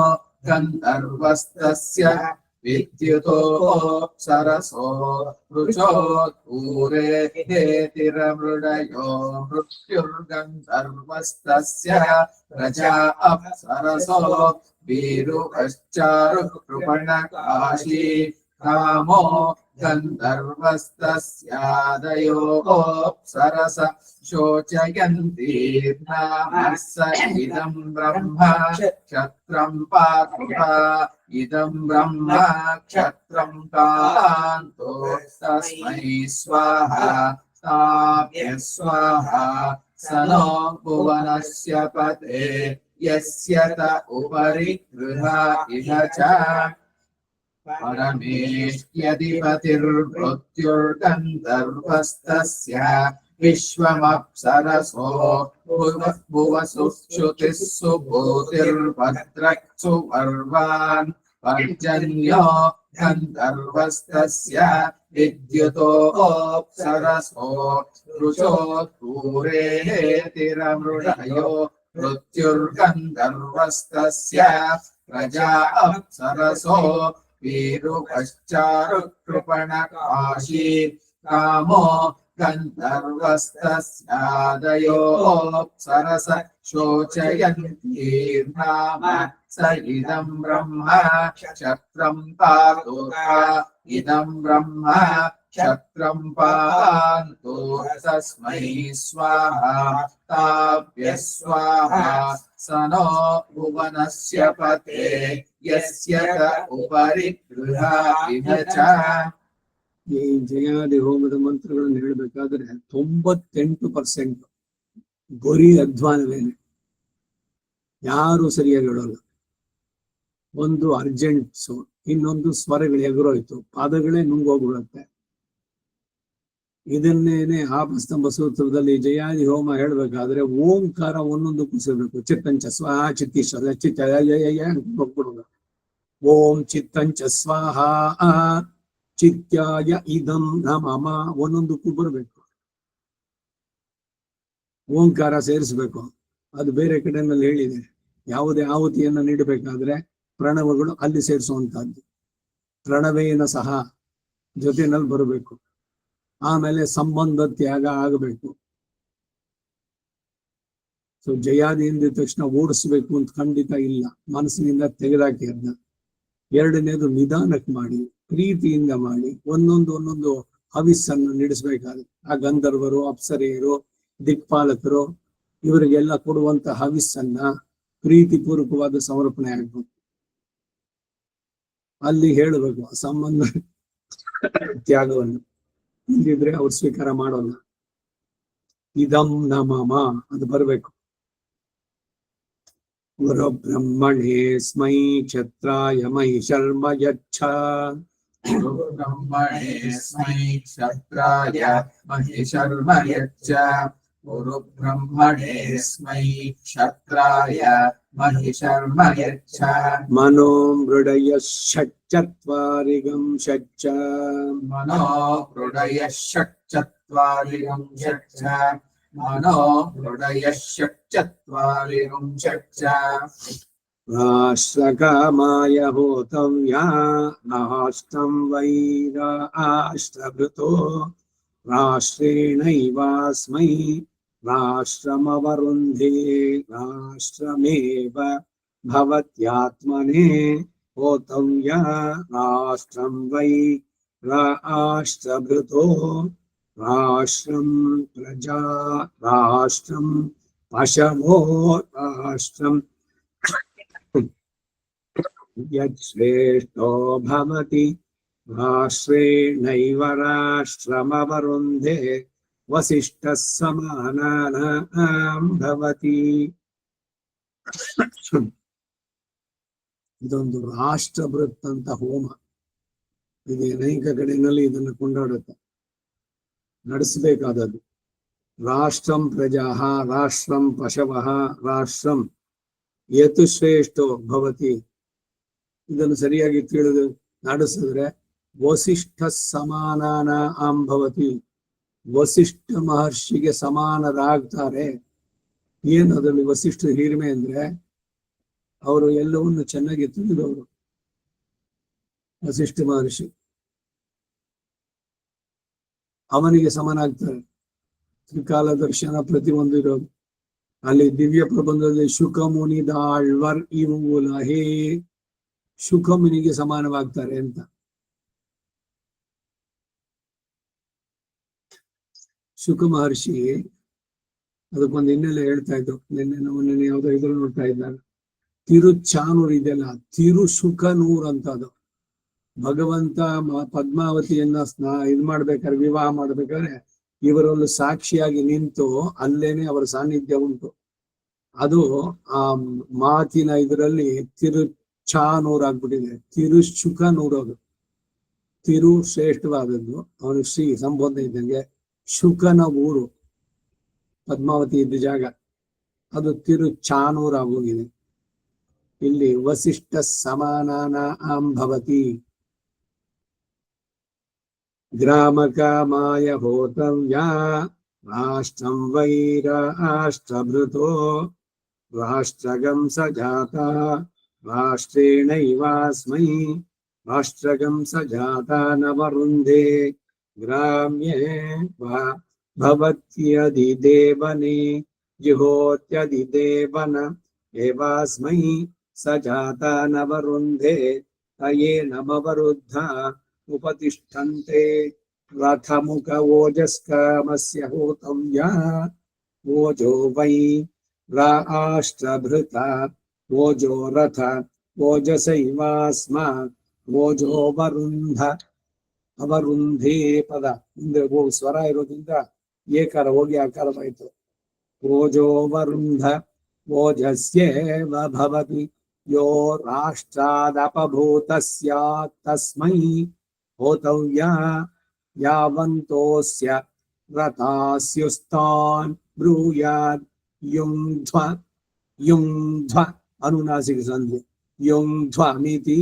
गन्धर्वस्तस्य विद्युतोऽप्सरसो रुचोत्पूरे हेतिरमृडयो मृत्युर्गन्धर्वस्तस्य प्रजा अप्सरसो वीरुश्चारुः कृपणकाशी कामो गन्धर्वस्तस्यादयो अप्सरस शोचयन्तीर्नामः स इदं ब्रह्म क्षत्रं पातुः इदं ब्रह्म क्षत्रं कान्तो तस्मै स्वाहा ताभ्य स्वाहा स नो भुवनस्य पते यस्य त उपरि गृह इह च. परमेष्यधिपतिर्मृत्युर्गन्धर्वस्तस्य विश्वमप्सरसो भुवसुक्षुतिः सुभूतिर्भद्रक्षु वर्वान् पर्जन्यो गन्धर्वस्तस्य विद्युतोऽप्सरसो रुचोत्पूरे तिरमृडयो मृत्युर्गन्धर्वस्तस्य प्रजा अप्सरसो वीरुश्चारुः कृपणकाशी कामो गन्धर्वस्तस्यादयो अप्सरस शोचयन्तीर्नामः स इदं ब्रह्म क्षत्रं पातु इदं ब्रह्म क्षत्रं पान्तु तस्मै स्वाहा ताभ्य स्वाहा स नो भुवनस्य पते यस्य त उपरि गृह इह च. ಈ ಜಯಾದಿ ಹೋಮದ ಮಂತ್ರಗಳನ್ನು ಹೇಳಬೇಕಾದ್ರೆ 98% ಬರೀ ಅಧ್ವಾನವೇನೆ, ಯಾರು ಸರಿಯಾಗಿ ಹೇಳೋಲ್ಲ. ಒಂದು ಅರ್ಜೆಂಟ್ಸು, ಇನ್ನೊಂದು ಸ್ವರಗಳು ಎಗುರೋಯ್ತು, ಪಾದಗಳೇ ನುಂಗೋಗ್ಬಿಡುತ್ತೆ. ಇದನ್ನೇನೆ ಆಪಸ್ತಂಭ ಸೂತ್ರದಲ್ಲಿ ಜಯಾದಿ ಹೋಮ ಹೇಳ್ಬೇಕಾದ್ರೆ ಓಂಕಾರ ಒಂದೊಂದು ಕುಸಿರ್ಬೇಕು. ಚಿತ್ತಂಚ ಸ್ವಾಹ ಚಿತ್ತೀಶ್ವರ ಚಿತ್ತ ಹೋಗ್ಬಿಡೋದು. ಓಂ ಚಿತ್ತಂಚ ಸ್ವಾಹ ಚಿತ್ಯಾಯ ಇದಂ ನಮಃ ಒಂದೊಂದಕ್ಕೂ ಬರಬೇಕು. ಓಂಕಾರ ಸೇರಿಸ್ಬೇಕು. ಅದು ಬೇರೆ ಕಡೆನಲ್ಲಿ ಹೇಳಿದೆ. ಯಾವುದೇ ಆಹುತಿಯನ್ನ ನೀಡಬೇಕಾದ್ರೆ ಪ್ರಣವಗಳು ಅಲ್ಲಿ ಸೇರಿಸುವಂತಹದ್ದು. ಪ್ರಣವೇನ ಸಹ ಜೊತೆನಲ್ಲಿ ಬರಬೇಕು. ಆಮೇಲೆ ಸಂಬಂಧ ತ್ಯಾಗ ಆಗಬೇಕು. ಸೊ ಜಯಾದಿ ಎಂದ ತಕ್ಷಣ ಓಡಿಸ್ಬೇಕು ಅಂತ ಖಂಡಿತ ಇಲ್ಲ. ಮನಸ್ಸಿನಿಂದ ತೆಗೆದಾಕಿ ಅದನ್ನ. ಎರಡನೇದು ನಿಧಾನಕ್ಕೆ ಮಾಡಿ, ಪ್ರೀತಿಯಿಂದ ಮಾಡಿ. ಒಂದೊಂದು ಹವಿಸ್ಸನ್ನು ನಡೆಸಬೇಕಾದ್ರೆ ಆ ಗಂಧರ್ವರು, ಅಪ್ಸರೆಯರು, ದಿಕ್ಪಾಲಕರು ಇವರಿಗೆಲ್ಲ ಕೊಡುವಂತ ಹವಿಸ್ಸನ್ನ ಪ್ರೀತಿಪೂರ್ವಕವಾದ ಸಮರ್ಪಣೆ ಆಗ್ಬೇಕು. ಅಲ್ಲಿ ಹೇಳಬೇಕು ಸಂಬಂಧ ತ್ಯಾಗವನ್ನು. ಇಲ್ಲಿದ್ರೆ ಅವ್ರು ಸ್ವೀಕಾರ ಮಾಡೋಲ್ಲ. ಇದಂ ನಮಃ ಅದು ಬರಬೇಕು. ಗುರು ಬ್ರಹ್ಮಣೇ ಸ್ಮೈ ಕ್ಷತ್ರಾಯ ಮಹಿ ಶರ್ಮ ಯಚ್ಛ. गुरु ब्रह्मणे स्मै क्षत्राय महि शर्म यच्छ. गुरु ब्रह्मणे स्मै क्षत्राय महि शर्म यच्छ. मनो मृडय षट्चत्वारिगं षट्च. मनो मृडय षट्चत्वारिगं षट्च. मनो मृडय षट्चत्वारिगं षट्च. राष्ट्रकामाय होतव्या नाष्टं वैराष्ट्रभृतो ರಾಷ್ಟ್ರೇಣೈವಾಸ್ಮೈ ರಾಷ್ಟ್ರಮವರುಂಧೇ ರಾಷ್ಟ್ರಮೇವ ಭವತ್ಯಾತ್ಮನೇ ಹೋತವ್ಯ ರಾಷ್ಟ್ರಂ ವೈ ರಾಷ್ಟ್ರಭೃತೋ ರಾಷ್ಟ್ರಂ ಪ್ರಜಾ ರಾಷ್ಟ್ರಂ ಪಶವೋ ರಾಷ್ಟ್ರಂ ಯಚ್ಛ್ರೇಷ್ಠೋ ಭವತಿ ರಾಷ್ಟ್ರೇಣೈವ ರಾಷ್ಟ್ರಮವರುಂಧೇ ವಸಿಷ್ಠಃ ಸಮಾನಾನಾಂ ಭವತಿ. ಇದೊಂದು ರಾಷ್ಟ್ರಭೃತ್ ಅಂತ ಹೋಮ. ಇದು ಅನೇಕ ಕಡೆಯಲ್ಲಿ ಇದನ್ನು ಕೊಂಡಾಡುತ್ತೆ, ನಡೆಸಬೇಕಾದದ್ದು. ರಾಷ್ಟ್ರಂ ಪ್ರಜಾಃ ರಾಷ್ಟ್ರಂ ಪಶವಃ ರಾಷ್ಟ್ರಂ ಯತ್ ಶ್ರೇಷ್ಠೋ ಭವತಿ. ಇದನ್ನು ಸರಿಯಾಗಿ ತಿಳಿದು ನಡೆಸಿದ್ರೆ ವಸಿಷ್ಠ ಸಮಾನಾನಾಂ ಭವತಿ, ವಸಿಷ್ಠ ಮಹರ್ಷಿಗೆ ಸಮಾನರಾಗ್ತಾರೆ. ಏನು ಅದರಲ್ಲಿ ವಸಿಷ್ಠ ಹಿರಿಮೆ ಅಂದ್ರೆ ಅವರು ಎಲ್ಲವನ್ನು ಚೆನ್ನಾಗಿ ತಿಳಿದವರು. ವಸಿಷ್ಠ ಮಹರ್ಷಿ ಅವನಿಗೆ ಸಮನಾಗ್ತಾರೆ. ತ್ರಿಕಾಲ ದರ್ಶನ ಪ್ರತಿಯೊಂದು ಇರೋದು. ಅಲ್ಲಿ ದಿವ್ಯ ಪ್ರಬಂಧದಲ್ಲಿ ಶುಕಮುನಿದಾಳ್ವರ್ ಇವುಲಹೇ, ಶುಕಮುನಿಗೆ ಸಮಾನವಾಗ್ತಾರೆ ಅಂತ. ಶುಕ ಮಹರ್ಷಿ ಅದಕ್ಕೊಂದು ಹಿನ್ನೆಲೆ ಹೇಳ್ತಾ ಇದ್ರು. ನಿನ್ನೆ ಯಾವ್ದೋ ಇದ್ರು ನೋಡ್ತಾ ಇದ್ದಾರೆ. ತಿರುಚಾನೂರ್ ಇದೆಯಲ್ಲ, ತಿರುಶುಕನೂರ್ ಅಂತ. ಅದು ಭಗವಂತ ಪದ್ಮಾವತಿಯನ್ನ ಇದ್ ಮಾಡ್ಬೇಕಾದ್ರೆ, ವಿವಾಹ ಮಾಡ್ಬೇಕಾದ್ರೆ ಇವರಲ್ಲೂ ಸಾಕ್ಷಿಯಾಗಿ ನಿಂತು ಅಲ್ಲೇನೆ ಅವರ ಸಾನ್ನಿಧ್ಯ ಉಂಟು. ಅದು ಆ ಮಾತಿನ ಇದರಲ್ಲಿ ತಿರುಚಾನೂರ್ ಆಗ್ಬಿಟ್ಟಿದೆ. ತಿರುಶುಕನೂರ್. ಅದು ತಿರು ಶ್ರೇಷ್ಠವಾದದ್ದು, ಅವನು ಶ್ರೀ ಸಂಬೋಧನೆ ಇದ್ದಂಗೆ. ಶುಕನ ಊರು ಪದ್ಮಾವತಿ ಇದ್ದ ಜಾಗ, ಅದು ತಿರುಚಾನೂರ್ ಆಗೋಗಿದೆ. ಇಲ್ಲಿ ವಸಿಷ್ಠ ಸಮಾನಾನಾಂ ಭವತಿ. ಗ್ರಾಮ ಕಾಮಾಯ ಹೋತವ್ಯ ರಾಷ್ಟ್ರಂ ವೈ ರಾಷ್ಟ್ರಭೃತೋ ರಾಷ್ಟ್ರಗಂ ಸ ಜಾತ ರಾಷ್ಟ್ರೇಣೈವಾಸ್ಮೈ ರಾಷ್ಟ್ರಗಂ ಸ ಜಾತ ನವರುಂಧೇ ಗ್ರಾಮ್ಯೇ ಭವತ್ಯಧಿದೇವನೆ ಜಿಹೋತ್ಯಧಿದೇವನ ಏವಾಸ್ಮೈ ಸ ಜಾತ ನವರುಂಧೇ ತಯೇನ ಮವರುದ್ಧ ಉಪತಿಷ್ಠಂತೆ ರಥಮುಖ ಓಜಸ್ಕಾಮಸ್ಯ ಹೋತವ್ಯ ಓಜೋ ವೈ ರಾಷ್ಟ್ರಭೃತ ಓಜೋ ರಥ ಓಜಸೈವಾಸ್ಮ ಓಜೋ ವರುಂಧ. ಅವರುಂಧೇ ಪದ ಮುಂದೆ ಸ್ವರ ಇರೋದ್ರಿಂದ ಏಕಾರ ಹೋಗಿ ಆಕಾರವಾಯಿತು. ಓಜೋ ವರುಂಧ ಓಜಸ್ಯೇವ ಭವತಿ ಯೋ ರಾಷ್ಟ್ರಾದಪಭೂತ ಸ್ಯಾತ್ ತಸ್ಮೈ ಹೋತವ್ಯ ಯಾವಂತೋಸ್ಯ ರಥಾಸ್ಯುಸ್ತಾನ್ ಬ್ರೂಯಾದ್ ಯುಂಧ್ವ. ಯುಂಧ್ವ ಅನುನಾಸಿಕ ಸಂಧಿ. ಯುಂಧ್ವಮಿತಿ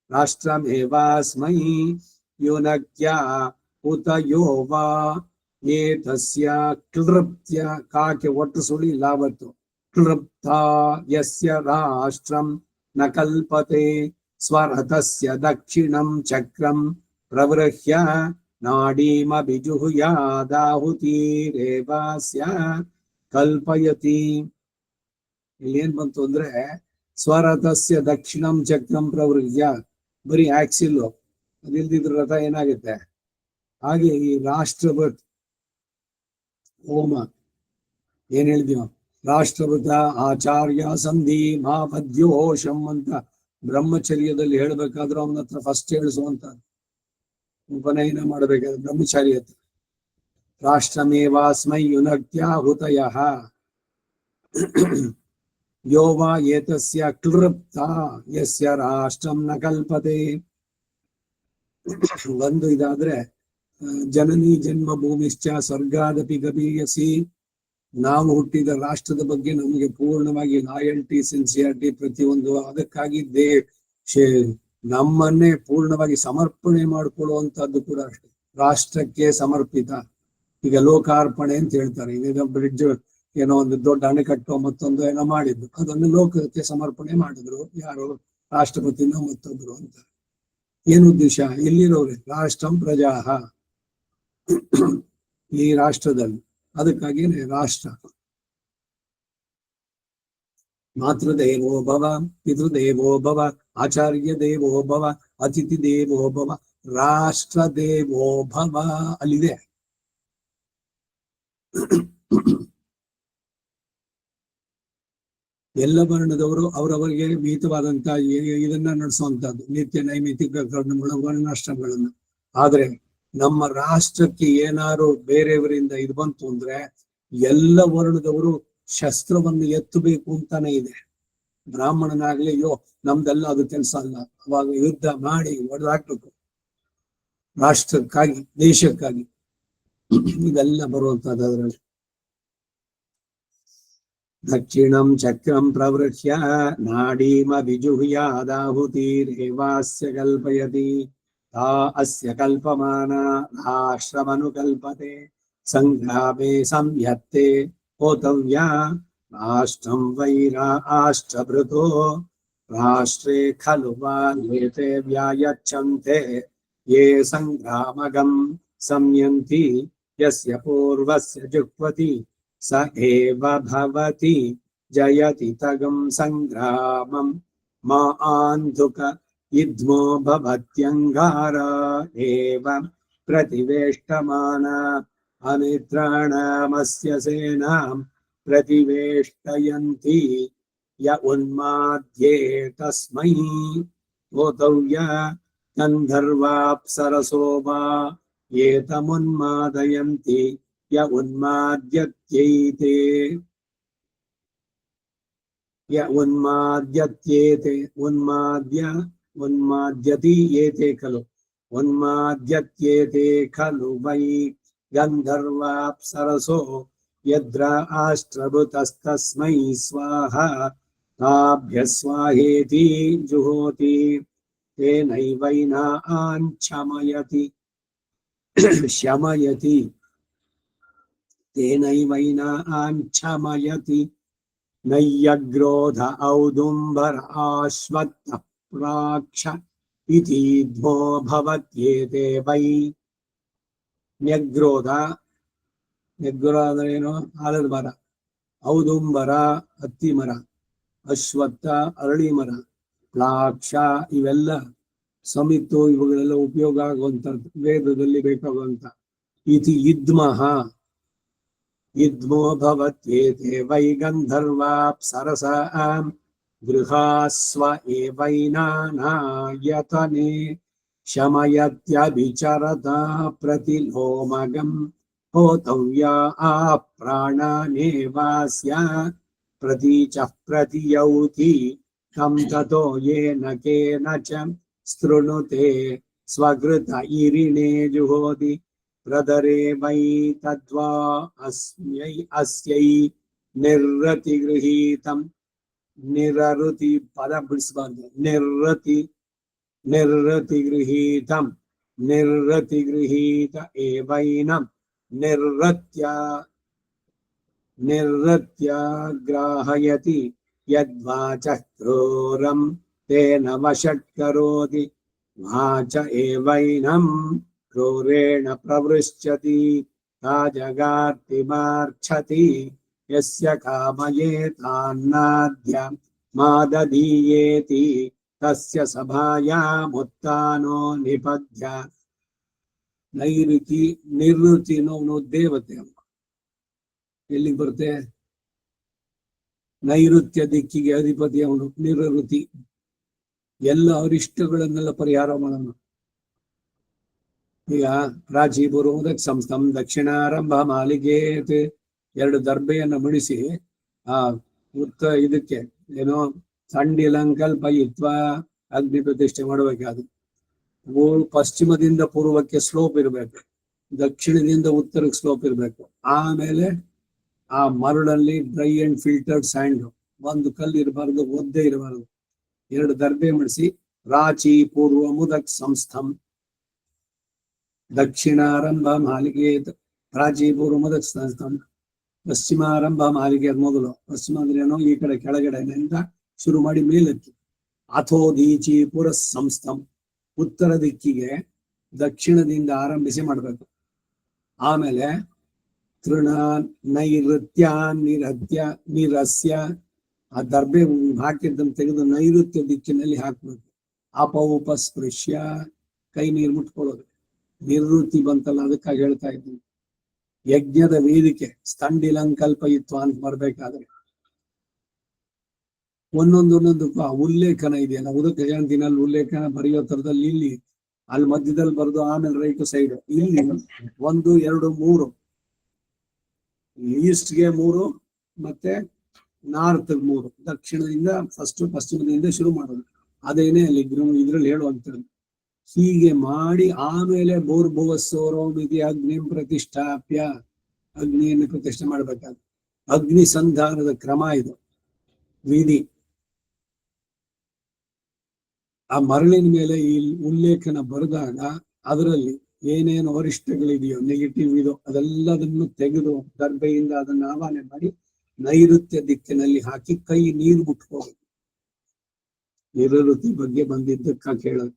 ರಾಷ್ಟ್ರಮೇವಾಸ್ಮೈ ಯುನಕ್ಯ ಉತ ಯೋ ವಾ ಏತಸ್ಯ ಕ್ಲೃಪ್ತ್ಯ. ಕಾಕೆ ಒಟ್ಟು ಸುಳಿ ಲಾವತ್ತು. ಕ್ಲೃಪ್ತ ಯಸ್ಯ ರಾಷ್ಟ್ರಂ ನ ಕಲ್ಪತೆ ಸ್ವರಥಸ್ಯ ದಕ್ಷಿಣಂ ಚಕ್ರಂ ಪ್ರವೃಹ್ಯ ನಾಡೀಮಭಿಜುಹುಯಾದಾಹುತಿರೇವಾಸ್ಯ ಕಲ್ಪಯತಿ. ಇಲ್ಲಿ ಏನ್ ಬಂತು ಅಂದ್ರೆ ಸ್ವರಥಸ್ಯ ದಕ್ಷಿಣಂ ಚಕ್ರಂ ಪ್ರವೃಹ್ಯ, ಬರೀ ಆಕ್ಸಿಲ್ಲು. ಅದಿಲ್ದಿದ್ರ ರಥ ಏನಾಗುತ್ತೆ? ಹಾಗೆ ಈ ರಾಷ್ಟ್ರಭೃತ್ ಹೋಮ ಏನ್ ಹೇಳಿದೀವ, ರಾಷ್ಟ್ರಭೃತ ಆಚಾರ್ಯ ಸಂಧಿ ಮಹಾಪದ್ಯೋಷಂ ಅಂತ ಬ್ರಹ್ಮಚರ್ಯದಲ್ಲಿ ಹೇಳ್ಬೇಕಾದ್ರೂ ಅವನ ಹತ್ರ ಫಸ್ಟ್ ಹೇಳಿಸುವಂತ ಉಪನಯನ ಮಾಡಬೇಕಾದ್ರೆ ಬ್ರಹ್ಮಚಾರಿ ಹತ್ರ. ರಾಷ್ಟ್ರಮೇವಾಸ್ಮೈ ಯುನಕ್ತ್ಯಾಹುತಯ ಯೋ ವಾ ಏತಸ್ಯ ಕ್ಲೃಪ್ತ ಯಸ್ಯ ರಾಷ್ಟ್ರಂ ನ ಕಲ್ಪತೆ. ಒಂದು ಇದಾದ್ರೆ ಜನನಿ ಜನ್ಮ ಭೂಮಿಶ್ಚ ಸ್ವರ್ಗಾದಪಿ ಗಮೀಯಸಿ. ನಾವು ಹುಟ್ಟಿದ ರಾಷ್ಟ್ರದ ಬಗ್ಗೆ ನಮಗೆ ಪೂರ್ಣವಾಗಿ ಲಾಯಲ್ಟಿ, ಸಿನ್ಸಿಯಾರಿಟಿ ಪ್ರತಿಯೊಂದು. ಅದಕ್ಕಾಗಿ ನಮ್ಮನ್ನೇ ಪೂರ್ಣವಾಗಿ ಸಮರ್ಪಣೆ ಮಾಡಿಕೊಳ್ಳುವಂತದ್ದು ಕೂಡ ಅಷ್ಟೇ. ರಾಷ್ಟ್ರಕ್ಕೆ ಸಮರ್ಪಿತ. ಈಗ ಲೋಕಾರ್ಪಣೆ ಅಂತ ಹೇಳ್ತಾರೆ. ಈಗ ಬ್ರಿಡ್ಜ್ ಏನೋ ಒಂದು ದೊಡ್ಡ ಅಣೆಕಟ್ಟು ಮತ್ತೊಂದು ಏನೋ ಮಾಡಿದ್ದು, ಅದನ್ನು ಲೋಕಕ್ಕೆ ಸಮರ್ಪಣೆ ಮಾಡಿದ್ರು. ಯಾರು? ರಾಷ್ಟ್ರಪತಿನ ಮತ್ತೊಬ್ರು ಅಂತ. ಏನು ಉದ್ದೇಶ? ಇಲ್ಲಿರೋರು ರಾಷ್ಟ್ರಂ ಪ್ರಜಾಹ. ಈ ರಾಷ್ಟ್ರದಲ್ಲಿ. ಅದಕ್ಕಾಗಿನೇ ರಾಷ್ಟ್ರ. ಮಾತೃದೇವೋ ಭವ, ಪಿತೃದೇವೋ ಭವ, ಆಚಾರ್ಯ ದೇವೋ ಭವ, ಅತಿಥಿ ದೇವೋ ಭವ, ರಾಷ್ಟ್ರ ದೇವೋ ಭವ ಅಲ್ಲಿದೆ. ಎಲ್ಲ ವರ್ಣದವರು ಅವರವರಿಗೆ ವಿಹಿತವಾದಂತ ಇದನ್ನ ನಡೆಸುವಂತದ್ದು ನಿತ್ಯ ನೈಮಿತಿಕ ಕರ್ಮಗಳು ವರ್ಣಾಶ್ರಮಗಳನ್ನ. ಆದ್ರೆ ನಮ್ಮ ರಾಷ್ಟ್ರಕ್ಕೆ ಏನಾರು ಬೇರೆಯವರಿಂದ ಇದು ಬಂತು ಅಂದ್ರೆ ಎಲ್ಲ ವರ್ಣದವರು ಶಸ್ತ್ರವನ್ನು ಎತ್ತಬೇಕು ಅಂತಾನೆ ಇದೆ. ಬ್ರಾಹ್ಮಣನಾಗ್ಲಿ ಅಯ್ಯೋ ನಮ್ದೆಲ್ಲ ಅದು ಕೆಲಸ ಅಲ್ಲ, ಅವಾಗ ಯುದ್ಧ ಮಾಡಿ ಹೊಡೆದಾಕ್ಬೇಕು ರಾಷ್ಟ್ರಕ್ಕಾಗಿ, ದೇಶಕ್ಕಾಗಿ. ಇದೆಲ್ಲ ಬರುವಂತದ್ದು ಅದರಲ್ಲಿ. ದಕ್ಷಿಣಂ ಚಕ್ರಂ ಪ್ರವೃಹ್ಯ ನಾಡೀಮಭಿಜುಹ್ಯಾದಾಹುತಿರೇವಾಸ್ಯ ಕಲ್ಪಯತಿ ತಾ ಅಸ್ಯ ಕಲ್ಪಮಾನ ರಾಷ್ಟ್ರಮನುಕಲ್ಪತೆ ಸಂಗ್ರಾಮೇ ಸಂಯತ್ತೆ ಹೋತವ್ಯಾ ರಾಷ್ಟ್ರಂ ವೈರಾಷ್ಟ್ರಭೃತೋ ರಾಷ್ಟ್ರೇ ಖಲು ವಾಲ್ಯೇತೆ ವ್ಯಾಯಚ್ಛಂತೆ ಯೇ ಸಂಗ್ರಾಮಗಂ ಸಂಯಂತಿ ಯಸ್ಯ ಪೂರ್ವಸ್ಯ ಜುಹ್ವತಿ ಸ ಏವ ಭವತಿ ಜಯತಿ ತಗಂ ಸಂಗ್ರಾಮಂ ಮಾ ಆಂಧುಕ ಇದ್ಮೋ ಭವತ್ಯಂಗಾರ ಏವ ಪ್ರತಿವೇಷ್ಟಮಾನ ಅಮಿತ್ರಾಣಮಸ್ಯ ಸೇನಾಂ ಪ್ರತಿವೇಷ್ಟಯಂತಿ ಯ ಉನ್ಮಾದ್ಯೇ ತಸ್ಮೈ ಹೋತವ್ಯ ಗಂಧರ್ವಾಪ್ಸರಸೋ ವಾ ಏತಮುನ್ಮಾದಯಂತಿ ಯ ಉನ್ಮಾದ್ಯತ್ಯೈತೆ ಉನ್ಮಾದ್ಯತಿ ಏತೆ ಖಲು ಉನ್ಮಾದ್ಯತ್ಯೇತೆ ಖಲು ವೈ ಗಂಧರ್ವಾಪ್ಸರಸೋ ಯದ್ರ ಆಷ್ಟ್ರಭೃತಸ್ತಸ್ಮೈ ಸ್ವಾಹ ತಾಭ್ಯ ಸ್ವಾಹೇತಿ ಜುಹೋತಿ ತೇನೈವೈನಾ ಆಂಛಮಯತಿ ಶಮಯತಿ ತೇನೈವೈನಾ ಆಂಛಮಯತಿ ನಯ್ಯಗ್ರೋಧ ಔದುಂಬರ ಆಶ್ವತ್ಥ ಪ್ರಾಕ್ಷ ಇತೀಧ್ವೋ ಭವತ್ಯೇತೆ ವೈ. ನ್ಯಗ್ರೋಧ ಅಂದ್ರೆ ಏನು? ಆಲದ ಮರ. ಔದುಂಬರ ಹತ್ತಿ ಮರ, ಅಶ್ವತ್ಥ ಅರಳಿ ಮರ, ಪ್ಲಾಕ್ಷ ಇವೆಲ್ಲ ಸಮಿತ್ತು ಇವುಗಳೆಲ್ಲ ಉಪಯೋಗ ಆಗುವಂಥದ್ದು, ವೇದದಲ್ಲಿ ಬೇಕಾಗುವಂತ. ಇತಿ ಇದ್ಮಃ ಇದ್ಮೋ ಭವತ್ಯೇತೆ ವೈ ಗಂಧರ್ವಾಪ್ಸರಸ ಗೃಹಾಸ್ವ ಏವೈನಾನಾಯತನೆ ಶಮಯತ್ಯಭಿಚರತ ಪ್ರತಿಲೋಮಗಂ ಹೋತವ್ಯ ಪ್ರಾಣಾನೇವಾಸ್ಯ ಪ್ರತೀಚಃ ಪ್ರತಿಯೌತಿ ಕಂ ತತೋ ಯೇನ ಕೇನ ಚ ಸ್ತೃಣುತೆ ಸ್ವಗೃತ ಇರಿಣೇ ಜುಹೋತಿ ಪ್ರದರೇ ವೈ ತದ್ವಾ ಅಸ್ಯೈ ನಿರ್ರತಿಗೃಹೀತಂ. ನಿರರುತಿ ಪದ ಬಿಡಿಸಬಾರ್ದು. ನಿರ್ರತಿಗೃಹೀತಂ ನಿರ್ರತಿಗೃಹೀತ ಏವೈನಂ ನಿರ್ರತ್ಯ ಗ್ರಾಹಯತಿ ಯದ್ವಾಚಃ ಕ್ರೂರಂ ತೇನ ವಷಟ್ಕರೋತಿ ವಾಚ ಏವೈನಂ ಕ್ರೂರೇಣ ಪ್ರವೃಶ್ಯತಿ ರಾಜಗಾರ್ತಿಮಾರ್ಛತಿ ಯಸ್ಯ ಕಾಮಯೇತಾನ್ನಾದ್ಯ ಮಾದದೀಯೇತಿ ತಸ್ಯ ಸಭಾಯಾಮುತ್ತಾನೋ ನಿಪದ್ಯ. ನೈಋತಿ ನಿರ್ಋತಿನೋ ಅವನು ದೇವತೆ ಅಮ್ಮ. ಎಲ್ಲಿಗೆ ಬರುತ್ತೆ? ನೈಋತ್ಯ ದಿಕ್ಕಿಗೆ ಅಧಿಪತಿ ಅವನು ನಿರಋತಿ. ಎಲ್ಲ ಅರಿಷ್ಟಗಳನ್ನೆಲ್ಲ ಪರಿಹಾರ ಮಾಡೋಣ. ಈಗ ಪ್ರಾಚೀಪೂರ್ವದಕ್ ಸಂಸ್ಥಂ ದಕ್ಷಿಣಾರಂಭ ಮಾಲಿಗೆ 2 ದರ್ಬೆಯನ್ನು ಮುಡಿಸಿ ಆ ಇದಕ್ಕೆ ಏನೋ ಸಂಡಿಲಂಕಲ್ಪಯಿತ್ವ ಅಗ್ನಿ ಪ್ರತಿಷ್ಠೆ ಮಾಡಬೇಕಾದ್ರು. ಪಶ್ಚಿಮದಿಂದ ಪೂರ್ವಕ್ಕೆ ಸ್ಲೋಪ್ ಇರಬೇಕು, ದಕ್ಷಿಣದಿಂದ ಉತ್ತರಕ್ಕೆ ಸ್ಲೋಪ್ ಇರಬೇಕು. ಆಮೇಲೆ ಆ ಮರಳಲ್ಲಿ ಡ್ರೈ ಅಂಡ್ ಫಿಲ್ಟರ್ಡ್ ಸ್ಯಾಂಡ್, ಒಂದು ಕಲ್ಲು ಇರಬಾರ್ದು, ಒದ್ದೆ ಇರಬಾರ್ದು. 2 ದರ್ಬೆ ಮಾಡಿಸಿ ರಾಚಿ ಪೂರ್ವ ಮುದಕ್ ಸಂಸ್ಥಂ ದಕ್ಷಿಣಾರಂಭ ಮಾಲಿಗೆ ಪ್ರಾಚಿ ಪೂರ್ವ ಮುದಕ್ ಸಂಸ್ಥಂ ಪಶ್ಚಿಮಾರಂಭ ಮಾಲಿಗೆ ಮೊದಲು. ಪಶ್ಚಿಮ ಅಂದ್ರೇನೋ ಈ ಕಡೆ ಕೆಳಗಡೆಯಿಂದ ಶುರು ಮಾಡಿ ಮೇಲಕ್ಕೆ. ಅಥೋ ದೀಚಿ ಪುರ ಸಂಸ್ಥಂ ಉತ್ತರ ದಿಕ್ಕಿಗೆ ದಕ್ಷಿಣದಿಂದ ಆರಂಭಿಸಿ ಮಾಡಬೇಕು. ಆಮೇಲೆ ತೃಣ ನೈಋತ್ಯ ನಿರಸ್ಯ, ಆ ದರ್ಬೆ ಹಾಕಿದ್ದನ್ನು ತೆಗೆದು ನೈಋತ್ಯ ದಿಕ್ಕಿನಲ್ಲಿ ಹಾಕ್ಬೇಕು. ಅಪೌಪಸ್ಪೃಶ್ಯ, ಕೈ ನೀರು ಮುಟ್ಕೊಳ್ಳೋದು. ನಿವೃತ್ತಿ ಬಂತಲ್ಲ, ಅದಕ್ಕಾಗಿ ಹೇಳ್ತಾ ಇದ್ದೀನಿ. ಯಜ್ಞದ ವೇದಿಕೆ ಸ್ತಂಡಿಲಂಕಲ್ಪಯಿತ್ವ ಅಂತ ಬರ್ಬೇಕಾದ್ರೆ ಒಂದೊಂದು ಉಲ್ಲೇಖನ ಇದೆಯಲ್ಲ, ಉದಕ ಜಯಂತಿನಲ್ಲಿ ಉಲ್ಲೇಖನ ಬರೆಯೋ ತರದಲ್ಲಿ ಇಲ್ಲಿ ಅಲ್ಲಿ ಮಧ್ಯದಲ್ಲಿ ಬರೆದು ಆಮೇಲೆ ರೈಟ್ ಸೈಡ್ ಇಲ್ಲಿ 1, 2, 3 ಈಸ್ಟ್ಗೆ 3 ಮತ್ತೆ ನಾರ್ತ್ 3, ದಕ್ಷಿಣದಿಂದ ಪಶ್ಚಿಮದಿಂದ ಶುರು ಮಾಡೋದು. ಅದೇನೆ ಅಲ್ಲಿ ಇದ್ರಲ್ಲಿ ಹೇಳುವಂಥದ್ದು. ಹೀಗೆ ಮಾಡಿ ಆಮೇಲೆ ಭೂರ್ಭುವಸ್ಸೋರೋಮಿತಿ ಅಗ್ನಿ ಪ್ರತಿಷ್ಠಾಪ್ಯ, ಅಗ್ನಿಯನ್ನು ಪ್ರತಿಷ್ಠೆ ಮಾಡ್ಬೇಕಾದ್ರೆ ಅಗ್ನಿ ಸಂಧಾನದ ಕ್ರಮ ಇದು, ವಿಧಿ. ಆ ಮರಳಿನ ಮೇಲೆ ಈ ಉಲ್ಲೇಖನ ಬರೆದಾಗ ಅದರಲ್ಲಿ ಏನೇನು ವರಿಷ್ಠಗಳಿದೆಯೋ, ನೆಗೆಟಿವ್ ಇದೋ ಅದೆಲ್ಲದನ್ನು ತೆಗೆದು ದರ್ಬೆಯಿಂದ ಅದನ್ನು ಆವಾಹನೆ ಮಾಡಿ ನೈಋತ್ಯ ದಿಕ್ಕಿನಲ್ಲಿ ಹಾಕಿ ಕೈ ನೀರು ಮುಟ್ಕೋಬೇಕು. ನಿವೃತ್ತಿ ಬಗ್ಗೆ ಬಂದಿದ್ದಕ್ಕ ಕೇಳೋದು.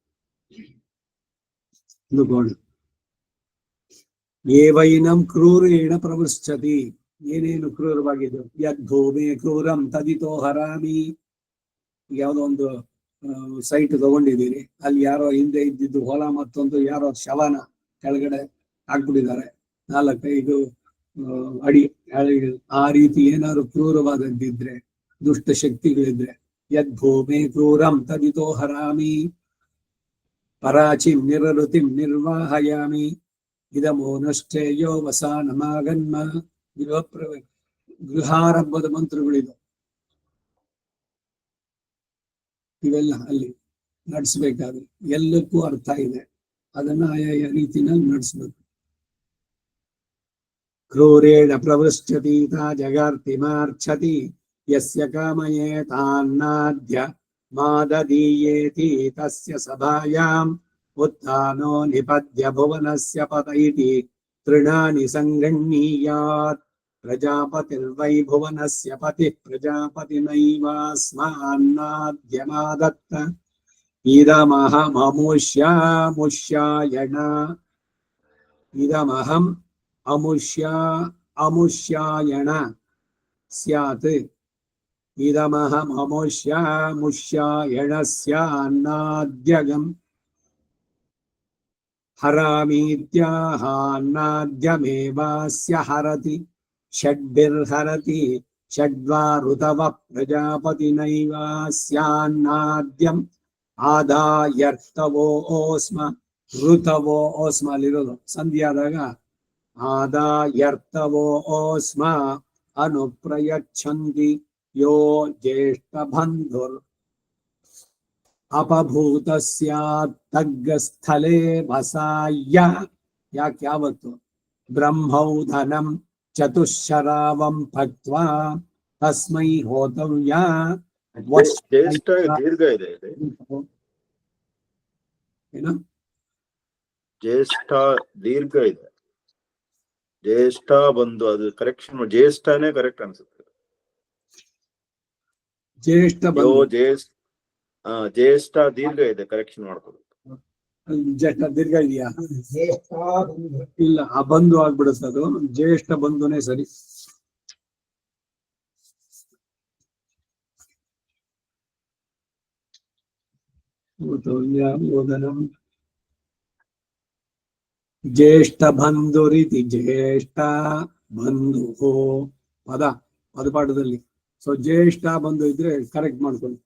ಏವೈನಂ ಕ್ರೂರೇಣ ಪ್ರವೃಶ್ಚತಿ, ಏನೇನು ಕ್ರೂರವಾಗಿದ್ದು, ಯದ್ಭೂಮಿ ಕ್ರೂರಂ ತದಿತೋ ಹರಾಮಿ. ಯಾವುದೋ ಒಂದು ಸೈಟ್ ತಗೊಂಡಿದ್ದೀರಿ, ಅಲ್ಲಿ ಯಾರೋ ಹಿಂದೆ ಇದ್ದಿದ್ದು ಹೊಲ ಮತ್ತೊಂದು ಯಾರೋ ಶವನ ಕೆಳಗಡೆ ಹಾಕ್ಬಿಟ್ಟಿದ್ದಾರೆ 4-5 ಅಡಿ. ಆ ರೀತಿ ಏನಾದ್ರು ಕ್ರೂರವಾದದ್ದಿದ್ರೆ, ದುಷ್ಟ ಶಕ್ತಿಗಳಿದ್ರೆ, ಯದ್ಭೂಮಿ ಕ್ರೂರಂ ತದಿತೋ ಹರಾಮಿ ಪರಾಚಿಂ ನಿರಋತಿಂ ನಿರ್ವಾಹಯಾಮಿ ಇದಮೋನಶ್ಚೇಯೋ ವಸಾನಮಾಗನ್ಮ. ಗೃಹಾರಂಭದ ಮಂತ್ರಗಳಿದು. ಇವೆಲ್ಲ ಅಲ್ಲಿ ನಡೆಸ್ಬೇಕಾದ್ರೆ ಎಲ್ಲಕ್ಕೂ ಅರ್ಥ ಇದೆ, ಅದನ್ನ ಆಯಾಯ ರೀತಿನಲ್ಲಿ ನಡೆಸ್ಬೇಕು. ಕ್ರೂರೇಣ ಪ್ರವೃಶ್ಚತಿ ಜಗಾರ್ತಿಮಾರ್ಛತಿ ಯಸ್ಯ ಕಾಮಯೇ ತಾನ್ನಾದ್ಯ ಮಾದದೀಯೇತಿ ತಸ್ಯ ಸಭಾಯಾಂ ಉತ್ಥಾನೋ ನಿಪದ್ಯ ಭುವನಸ್ಯ ಪತ ಇತಿ ತೃಣಾನಿ ಸಂಗೃಹ್ಣೀಯಾತ್. ಪ್ರಜಾಪತಿರ್ವೈ ಭುವನಸ್ಯ ಪತಿಃ ಪ್ರಜಾಪತಿನೈವಾಸ್ಮಾನ್ನಾದ್ಯಮಾದತ್ತ. ಇದಮಹಮುಷ್ಯಾಯಣ, ಇದಮಹಂ ಅಮುಷ್ಯಾಯಣ ಸ್ಯಾತ್. ಇದಮಹಮುಷ್ಯಾಯಣಸ್ಯಾನ್ನಾದ್ಯಗಂ ಹರಾಮೀತ್ಯಾಹಾನ್ನಾದ್ಯಮೇವಾಸ್ಯ ಹರತಿ. ಷಡ್ಭಿರ್ಹರತಿ ಷಡ್ವಾ ಋತವ ಪ್ರಜಾಪತಿನೈವಾಸ್ಯಾನ್ನಾದ್ಯಂ ಆದಾಯರ್ತವೋ ಓಸ್ಮ. ಋತವೋ ಓಸ್ಮ ಅಲ್ಲಿರೋದು ಸಂಧಿಯಾದಾಗ ಆದಾಯರ್ತವೋ ಓಸ್ಮ ಅನುಪ್ರಯಚ್ಛಂತಿ ಯೋ ಜ್ಯೇಷ್ಠ ಬಂಧುರ್ ಅಪಭೂತಸ್ಯಾತ್ತಗ್ಗಸ್ಥಲೇ ವಸಾಯ. ಯಾಕೆ ಯಾವತ್ತು ಬ್ರಹ್ಮೌಧನಂ ಚತುಶ್ಶರಾವಂ ಭಕ್ತ್ವಾ ತಸ್ಮೈ ಹೋತವ್ಯ. ಜ್ಯೇಷ್ಠ ದೀರ್ಘ ಇದೆ, ಏನು ಜ್ಯೇಷ್ಠ ದೀರ್ಘ ಇದೆ. ಜ್ಯೇಷ್ಠ ಬಂದು ಅದು ಕರೆಕ್ಷನ್, ಜ್ಯೇಷ್ಠನೇ ಕರೆಕ್ಟ್ ಅನ್ಸುತ್ತೆ. ಜ್ಯೇಷ್ಠ ಜ್ಯೇಷ್ಠ ದೀರ್ಘ ಇದೆ, ಕರೆಕ್ಷನ್ ಮಾಡ್ಕೋಬೇಕು. ಜ್ಯೇಷ್ಠ ದೀರ್ಘ ಇದೆಯಾ? ಇಲ್ಲ, ಆ ಬಂಧು ಆಗ್ಬಿಡುತ್ತೆ ಅದು. ಜ್ಯೇಷ್ಠ ಬಂಧುನೇ ಸರಿ. ಜ್ಯೇಷ್ಠ ಬಂಧುರಿತಿ ಜ್ಯೇಷ್ಠ ಬಂಧು ಪದಪಾಠದಲ್ಲಿ. ಸೊ ಜ್ಯೇಷ್ಠ ಬಂಧು ಇದ್ರೆ ಕರೆಕ್ಟ್ ಮಾಡ್ಕೊಳ್ಳಿ,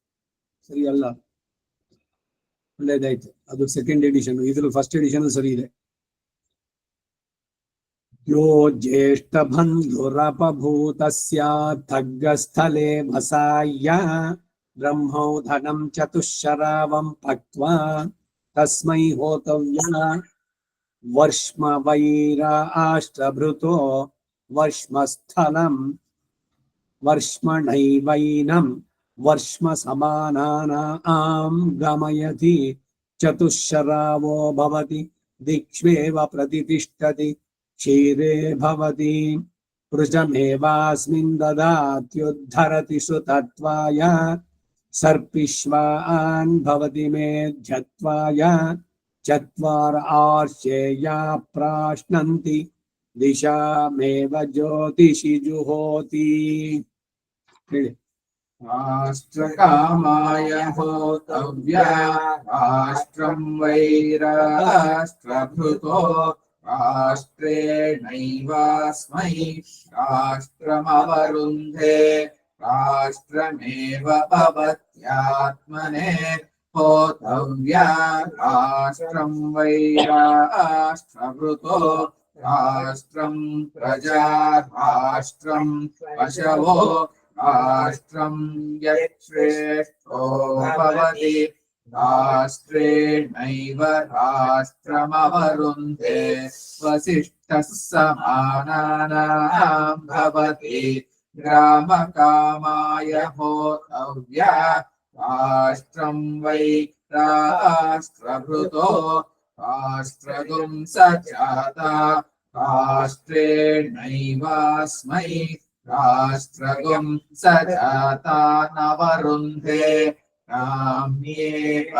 ಸರಿ ಅಲ್ಲ? ಒಳ್ಳೇದಾಯ್ತು. ಅದು ಸೆಕೆಂಡ್ ಎಡಿಷನ್, ಇದ್ರಲ್ಲಿ ಫಸ್ಟ್ ಎಡಿಷನ್ ಸರಿ ಇದೆ. ಯೋ ಜ್ಯೇಷ್ಠ ಬಂಧುರಪಭೂತಸ್ಯಾತ್ತಗ್ಗಸ್ಥಲೇ ವಸಾಯ ಬ್ರಹ್ಮೌಧನಂ ಚತುಶ್ಶರಾವಂ ಭಕ್ತ್ವಾ ತಸ್ಮೈ ಹೋತವ್ಯ. ವರ್ಷ್ಮ ವೈರ ಆಷ್ಟ್ರಭೃತೋ ವರ್ಷ್ಮಸ್ಥಲಂ ವರ್ಷ್ಮಣೈವೈನಂ ವರ್ಷ್ಮ ಸಮಾನಾನಾಂ ಗಮಯತಿ. ಚತುಶ್ಶರಾವೋ ಭವತಿ ದಿಕ್ಷ್ವೇವ ಪ್ರತಿಷ್ಠತಿ ಕ್ಷೀರೇ ಭವತಿ. ಪೃಜಮೇವಾಸ್ಮಿನ್ ದದಾತ್ಯುದ್ಧರತಿ ಸುತತ್ವಾಯ. ಸರ್ಪಿಷ್ವಾನ್ ಭವತಿ ಮೇಧ್ಯತ್ವಾಯ. ಚತ್ವಾರ ಆರ್ಷೇಯ ಪ್ರಾಶ್ನಂತಿ ದಿಶಾಮೇವ ಜ್ಯೋತಿಷಿ ಜುಹೋತಿ. ಹೇಳಿ. ರಾಷ್ಟ್ರಕಾಮಾಯ ಹೋತವ್ಯ ರಾಷ್ಟ್ರಂ ವೈರಾಷ್ಟ್ರಭೃತೋ ರಾಷ್ಟ್ರೇಣೈವಾಸ್ಮೈ ರಾಷ್ಟ್ರಮವರುಂಧೆ ರಾಷ್ಟ್ರಮೇವ ಭವತ್ಯಾತ್ಮನೆ ಹೋತವ್ಯ ರಾಷ್ಟ್ರಂ ವೈರಾಷ್ಟ್ರಭೃತೋ ರಾಷ್ಟ್ರಂ ಪ್ರಜಾ ರಾಷ್ಟ್ರಂ ಪಶವೋ ರಾಷ್ಟ್ರಂ ಯಶ್ರೇಷ್ಠೋ ಭವತಿ ರಾಷ್ಟ್ರೇಣೈವ ರಾಷ್ಟ್ರಮವರುಂಧೆ ವಸಿಷ್ಠಃ ಸಮಾನಾನಾಂ ಭವತಿ ಗ್ರಾಮಕಾಮಾಯ ಹೋತವ್ಯ ರಾಷ್ಟ್ರಂ ವೈ ರಾಷ್ಟ್ರಭೃತೋ ರಾಷ್ಟ್ರಗುಂ ಸ ಜಾತಾ ರಾಷ್ಟ್ರೇಣೈವಾಸ್ಮೈ ರಾಷ್ಟ್ರಗುಂ ಸ ಜಾತಾ ನವರುಂಧೆ ರಾಮ್ಯೇವ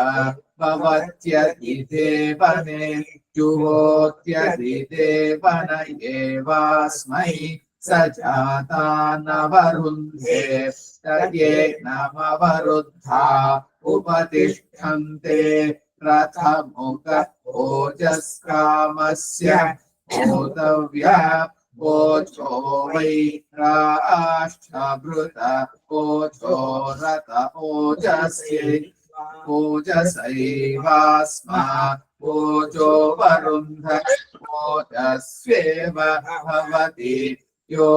ಭವತ್ಯಧಿದೇವನೆ ಜುಹೋತ್ಯಧಿದೇವನ ಏವಾಸ್ಮೈ ಸ ಜಾತಾ ನವರುಂಧೆ ತರ್ಯೇ ನಮವರುದ್ಧಾ ಉಪತಿಷ್ಠಂತೆ ರಥಮುಖ ಓಜಸ್ಕಾಮಸ್ಯ ಹೋತವ್ಯ ಓಚೋ ವೈ ರಾಷ್ಟ್ರಭೃತ ಓಚೋ ರಥ ಓಜಸ್ಯೈ ಓಜಸೈವಾಸ್ಮಾ ಓಜೋ ವರುಂಧ ಓಜಸ್ವೇವ ಭವತಿ ಯೋ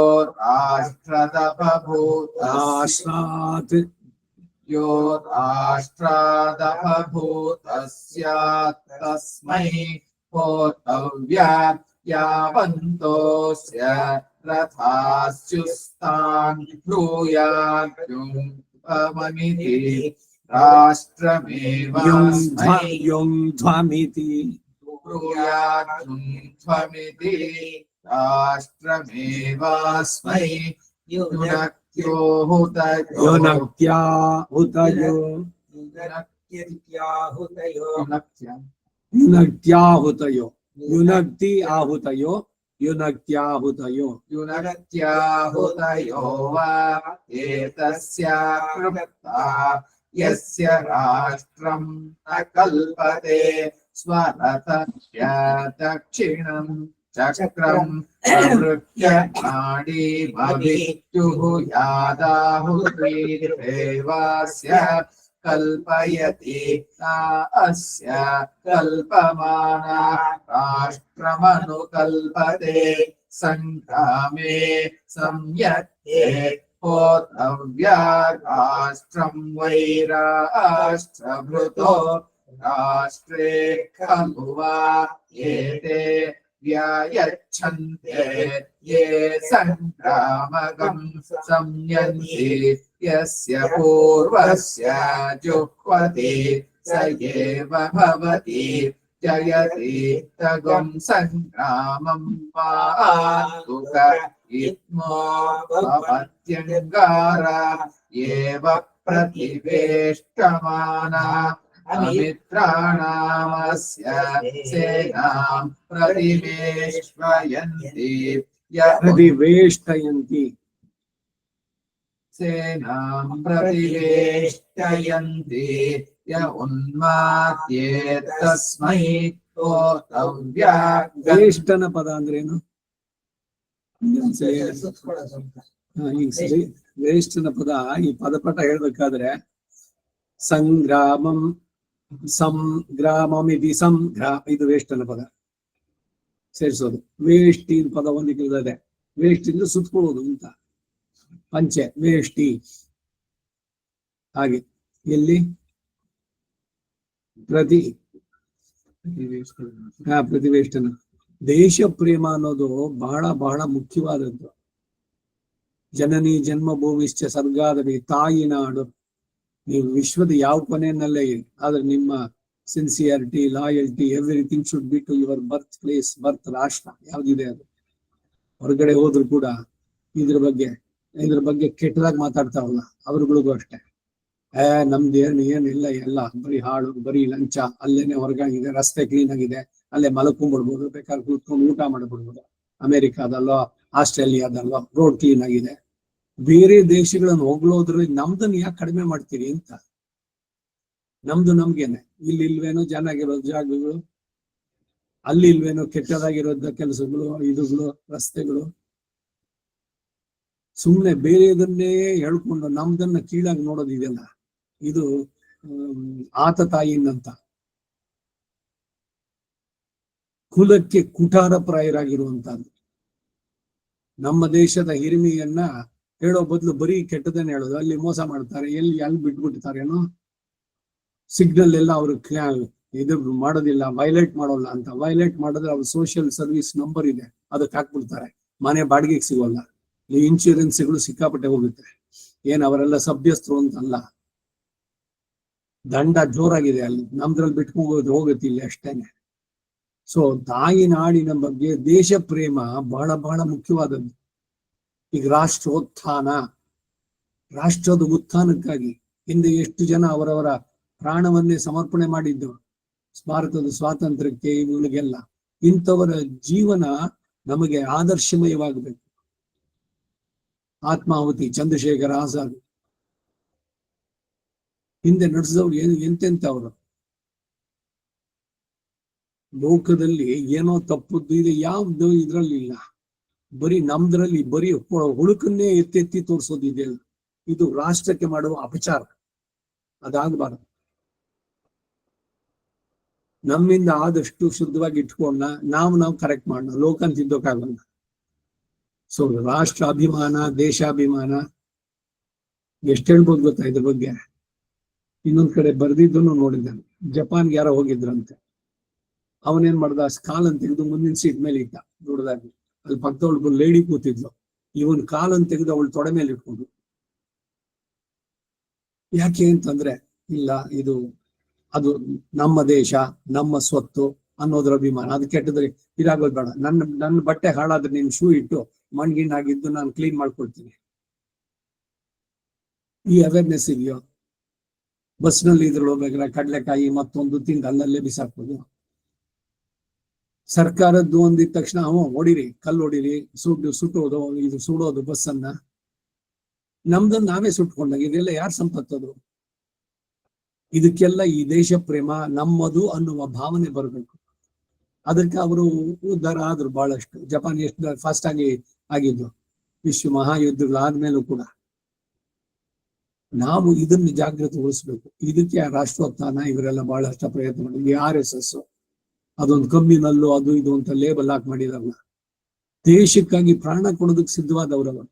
ರಾಷ್ಟ್ರದ ಬಭೂತಾಶ್ರಾತ್ यो राष्ट्रादभूतस्यात् तस्मै होतव्या यावन्तोऽस्य रथास्युस्तान् ब्रूयाद्युम्भवमिति राष्ट्रमेवास्मै युङ्ध्वमिति ब्रूयाद्युम्भवमिति राष्ट्रमेवास्मै योनक्त्या हुतयो युनक्त्याहुतयो युनक्ति आहुतयो युनक्त्याहुतयो युनक्त्याहुतयो वा एतस्या कृता यस्य राष्ट्रं न कल्पते स्वरथस्य दक्षिणम् चक्रं प्रवृत्य नाडीमभित्युः यादाहुर्देवास्य कल्पयति ता अस्य कल्पमाना राष्ट्रमनुकल्पते संग्रामे संयत्ते होतव्या राष्ट्रं वै राष्ट्रभृतो राष्ट्रे खलु वा एते व्यायच्छन्ते ये संग्रामगं संयन्ति यस्य पूर्वस्य जुह्वति स एव भवति जयति तगं संग्रामं पातुक इत्मो भवत्यङ्गारा एव प्रतिवेष्टमाना अमित्राणामस्य सेनां प्रतिवेष्टयन्ति प्रतिवेष्टयन्ति सेनां प्रतिवेष्टयन्ति य उन्माद्ये तस्मै होतव्या ವೇಷ್ಟನ ಪದ ಅಂದ್ರೇನು? ಈಗ ಸರಿ, ವೇಷ್ಟನ ಪದ ಈ ಪದಪಟ ಹೇಳ್ಬೇಕಾದ್ರೆ ಸಂಗ್ರಾಮಂ ಸಂಗ್ರಾಮಂ ಇದು ಇದು ವೇಷ್ಟನ ಪದ ಸೇರಿಸೋದು. ವೇಷ್ಟಿ ಪದ ಒಂದಿದೆ, ವೇಷ್ಟಿಂದ ಸುತ್ಕೊಳ್ಳೋದು ಅಂತ, ಪಂಚೆ ವೇಷ್ಟಿ. ಹಾಗೆ ಎಲ್ಲಿ ಪ್ರತಿವೇಷ್ಟನ. ದೇಶ ಪ್ರೇಮ ಅನ್ನೋದು ಬಹಳ ಬಹಳ ಮುಖ್ಯವಾದದ್ದು. ಜನನಿ ಜನ್ಮಭೂಮಿಶ್ಚ ಸರ್ಗಾದವಿ, ತಾಯಿ ನಾಡು. ನೀವು ವಿಶ್ವದ ಯಾವ ಕೊನೆಯಲ್ಲೇ ಇರಿ, ಆದ್ರೆ ನಿಮ್ಮ sincerity, loyalty, everything should be to your birth place, birth ರಾಷ್ಟ್ರ ಯಾವ್ದಿದೆ ಅದು. ಹೊರಗಡೆ ಹೋದ್ರು ಕೂಡ ಇದ್ರ ಬಗ್ಗೆ ಕೆಟ್ಟದಾಗಿ ಮಾತಾಡ್ತಾವಲ್ಲ ಅವ್ರಗಳಿಗೂ ಅಷ್ಟೇ. ನಮ್ದು ಏನಿಲ್ಲ, ಎಲ್ಲ ಬರೀ ಹಾಳು, ಬರೀ ಲಂಚ, ಅಲ್ಲೇನೆ ಹೊರಗಾಗಿದೆ, ರಸ್ತೆ ಕ್ಲೀನ್ ಆಗಿದೆ, ಅಲ್ಲೇ ಮಲ್ಕೊಂಡ್ಬಿಡ್ಬೋದು, ಬೇಕಾದ್ರೆ ಕೂತ್ಕೊಂಡು ಊಟ ಮಾಡ್ಬಿಡ್ಬೋದು. ಅಮೆರಿಕಾದಲ್ಲೋ ಆಸ್ಟ್ರೇಲಿಯಾದಲ್ಲೋ ರೋಡ್ ಕ್ಲೀನ್ ಆಗಿದೆ. ಬೇರೆ ದೇಶಗಳನ್ನು ಹೊಗಳೋದ್ರಲ್ಲಿ ನಮ್ದನ್ನ ಯಾಕೆ ಕಡಿಮೆ ಮಾಡ್ತೀರಿ ಅಂತ. ನಮ್ದು ನಮ್ಗೇನೆ. ಇಲ್ಲಿ ಇಲ್ವೇನೋ ಚೆನ್ನಾಗಿರೋ ಜಾಗಗಳು, ಅಲ್ಲಿ ಇಲ್ವೇನೋ ಕೆಟ್ಟದಾಗಿರೋ ಕೆಲಸಗಳು, ಇದುಗಳು, ರಸ್ತೆಗಳು. ಸುಮ್ನೆ ಬೇರೆದನ್ನೇ ಹೇಳ್ಕೊಂಡು ನಮ್ದನ್ನ ಕೀಳಾಗಿ ನೋಡೋದಿದೆಯಲ್ಲ, ಇದು ಆತ ತಾಯಿನಂತ ಕುಲಕ್ಕೆ ಕುಠಾರಪ್ರಾಯರಾಗಿರುವಂತಹದ್ದು. ನಮ್ಮ ದೇಶದ ಹಿರಿಮೆಯನ್ನ ಹೇಳೋ ಬದಲು ಬರೀ ಕೆಟ್ಟದನ್ನ ಹೇಳೋದು. ಅಲ್ಲಿ ಮೋಸ ಮಾಡ್ತಾರೆ, ಎಲ್ಲಿ ಬಿಟ್ಬಿಡ್ತಾರೇನೋ, ಸಿಗ್ನಲ್ ಎಲ್ಲ ಅವರು ಇದು ಮಾಡೋದಿಲ್ಲ, ವೈಲೇಟ್ ಮಾಡೋಲ್ಲ ಅಂತ. ವೈಲೇಟ್ ಮಾಡಿದ್ರೆ ಅವ್ರ ಸೋಷಿಯಲ್ ಸರ್ವಿಸ್ ನಂಬರ್ ಇದೆ, ಅದಕ್ಕೆ ಹಾಕ್ಬಿಡ್ತಾರೆ. ಮನೆ ಬಾಡಿಗೆಗೆ ಸಿಗೋಲ್ಲ, ಈ ಇನ್ಶೂರೆನ್ಸ್ಗಳು ಸಿಕ್ಕಾಪಟ್ಟೆ ಹೋಗುತ್ತೆ. ಅವರೆಲ್ಲ ಸಭ್ಯಸ್ಥರು ಅಂತಲ್ಲ, ದಂಡ ಜೋರಾಗಿದೆ ಅಲ್ಲಿ. ನಮ್ದ್ರಲ್ಲಿ ಬಿಟ್ಕೊಂಡು ಹೋಗುತ್ತೆ ಇಲ್ಲಿ ಅಷ್ಟೇನೆ. ಸೊ ತಾಯಿ ನಾಡಿನ ಬಗ್ಗೆ ದೇಶ ಪ್ರೇಮ ಬಹಳ ಬಹಳ ಮುಖ್ಯವಾದದ್ದು. ಈಗ ರಾಷ್ಟ್ರೋತ್ಥಾನ, ರಾಷ್ಟ್ರದ ಉತ್ಥಾನಕ್ಕಾಗಿ ಹಿಂದೆ ಎಷ್ಟು ಜನ ಅವರವರ ಪ್ರಾಣವನ್ನೇ ಸಮರ್ಪಣೆ ಮಾಡಿದ್ದು ಭಾರತದ ಸ್ವಾತಂತ್ರ್ಯಕ್ಕೆ, ಇವುಗಳಿಗೆಲ್ಲ. ಇಂಥವರ ಜೀವನ ನಮಗೆ ಆದರ್ಶಮಯವಾಗಬೇಕು. ಆತ್ಮಾಹುತಿ, ಚಂದ್ರಶೇಖರ್ ಆಜಾದ್ ಹಿಂದೆ ನಡೆಸಿದವ್ರು ಎಂತೆಂಥವ್ರು. ಲೋಕದಲ್ಲಿ ಏನೋ ತಪ್ಪುದ್ದು ಇದೆ, ಯಾವ್ದು ಇದ್ರಲ್ಲಿ ಇಲ್ಲ. ಬರೀ ನಮ್ದ್ರಲ್ಲಿ ಬರೀ ಹುಳುಕನ್ನೇ ಎತ್ತೆತ್ತಿ ತೋರಿಸೋದಿದೆ. ಇದು ರಾಷ್ಟ್ರಕ್ಕೆ ಮಾಡುವ ಅಪಚಾರ, ಅದಾಗಬಾರದು. ನಮ್ಮಿಂದ ಆದಷ್ಟು ಶುದ್ಧವಾಗಿ ಇಟ್ಕೊಂಡ ನಾವು ಕರೆಕ್ಟ್ ಮಾಡೋಣ, ಲೋಕನ್ ತಿದ್ದೋಕ್ಕಾಗಲ್ಲ. ಸೊ ರಾಷ್ಟ್ರ ಅಭಿಮಾನ, ದೇಶಾಭಿಮಾನ ಎಷ್ಟು ಹೇಳ್ಬೋದು ಗೊತ್ತಾ ಇದ್ರ ಬಗ್ಗೆ. ಇನ್ನೊಂದ್ ಕಡೆ ಬರ್ದಿದ್ದನ್ನು ನೋಡಿದ್ದಾನೆ. ಜಪಾನ್ಗೆ ಯಾರೋ ಹೋಗಿದ್ರಂತೆ. ಅವನೇನ್ ಮಾಡ್ದ, ಕಾಲನ್ ತೆಗೆದು ಮುಂದಿನ ಸೀಟ್ ಮೇಲೆ ಇಟ್ಟ. ನೋಡಿದಾಗ ಅಲ್ಲಿ ಪಕ್ಕದವಳು ಲೇಡಿ ಕೂತಿದ್ಲು. ಇವನ್ ಕಾಲನ್ ತೆಗೆದು ಅವಳು ತೊಡೆ ಮೇಲೆ ಇಟ್ಕೊಂಡು. ಯಾಕೆ ಅಂತಂದ್ರೆ, ಇಲ್ಲ ಅದು ನಮ್ಮ ದೇಶ, ನಮ್ಮ ಸ್ವತ್ತು ಅನ್ನೋದ್ರ ಅಭಿಮಾನ. ಅದು ಕೆಟ್ಟದ್ರೆ ಇದಾಗೋದು ಬೇಡ. ನನ್ನ ಬಟ್ಟೆ ಹಾಳಾದ್ರೆ ನೀನ್ ಶೂ ಇಟ್ಟು ಮಣ್ಗಿಣ್ಣಾಗಿದ್ದು ನಾನು ಕ್ಲೀನ್ ಮಾಡ್ಕೊಳ್ತೀನಿ. ಈ ಅವೇರ್ನೆಸ್ ಇದೆಯೋ? ಬಸ್ನಲ್ಲಿ ಇದ್ರಲ್ಲಿ ಹೋಗ್ಬೇಕಾದ್ರೆ ಕಡ್ಲೆಕಾಯಿ ಮತ್ತೊಂದು ತಿಂದು ಅಲ್ಲಲ್ಲೇ ಬಿಸಾಕೋದು. ಸರ್ಕಾರದ್ದು ಒಂದಿದ ತಕ್ಷಣ ಹೊಡಿರಿ, ಕಲ್ಲು ಹೊಡಿರಿ, ಸುಟ್ಟೋದು, ಇದು ಸುಡೋದು ಬಸ್ಸನ್ನ. ನಮ್ದನ್ನ ನಾವೇ ಸುಟ್ಕೊಂಡಾಗ ಇದೆಲ್ಲ ಯಾರ ಸಂಪತ್ತದು? ಇದಕ್ಕೆಲ್ಲ ಈ ದೇಶ ಪ್ರೇಮ ನಮ್ಮದು ಅನ್ನುವ ಭಾವನೆ ಬರಬೇಕು. ಅದಕ್ಕೆ ಅವರು ಉದ್ಧಾರ ಆದ್ರು ಬಹಳಷ್ಟು. ಜಪಾನ್ ಎಷ್ಟು ಫಾಸ್ಟ್ ಆಗಿದ್ದು ವಿಶ್ವ ಮಹಾಯುದ್ಧಗಳಾದ್ಮೇಲೂ ಕೂಡ. ನಾವು ಇದನ್ನು ಜಾಗೃತಗೊಳಿಸ್ಬೇಕು. ಇದಕ್ಕೆ ರಾಷ್ಟ್ರೋತ್ಥಾನ ಇವರೆಲ್ಲ ಬಹಳಷ್ಟು ಪ್ರಯತ್ನ ಮಾಡಿದ್ವಿ. RSS ಅದೊಂದು ಕಮ್ಯುನಲ್ಲು ಅದು ಇದು ಅಂತ ಲೇಬಲ್ ಹಾಕಿ ಮಾಡಿದಾರಲ್ಲ. ದೇಶಕ್ಕಾಗಿ ಪ್ರಾಣ ಕೊಡೋದಕ್ಕೆ ಸಿದ್ಧವಾದವರವರು.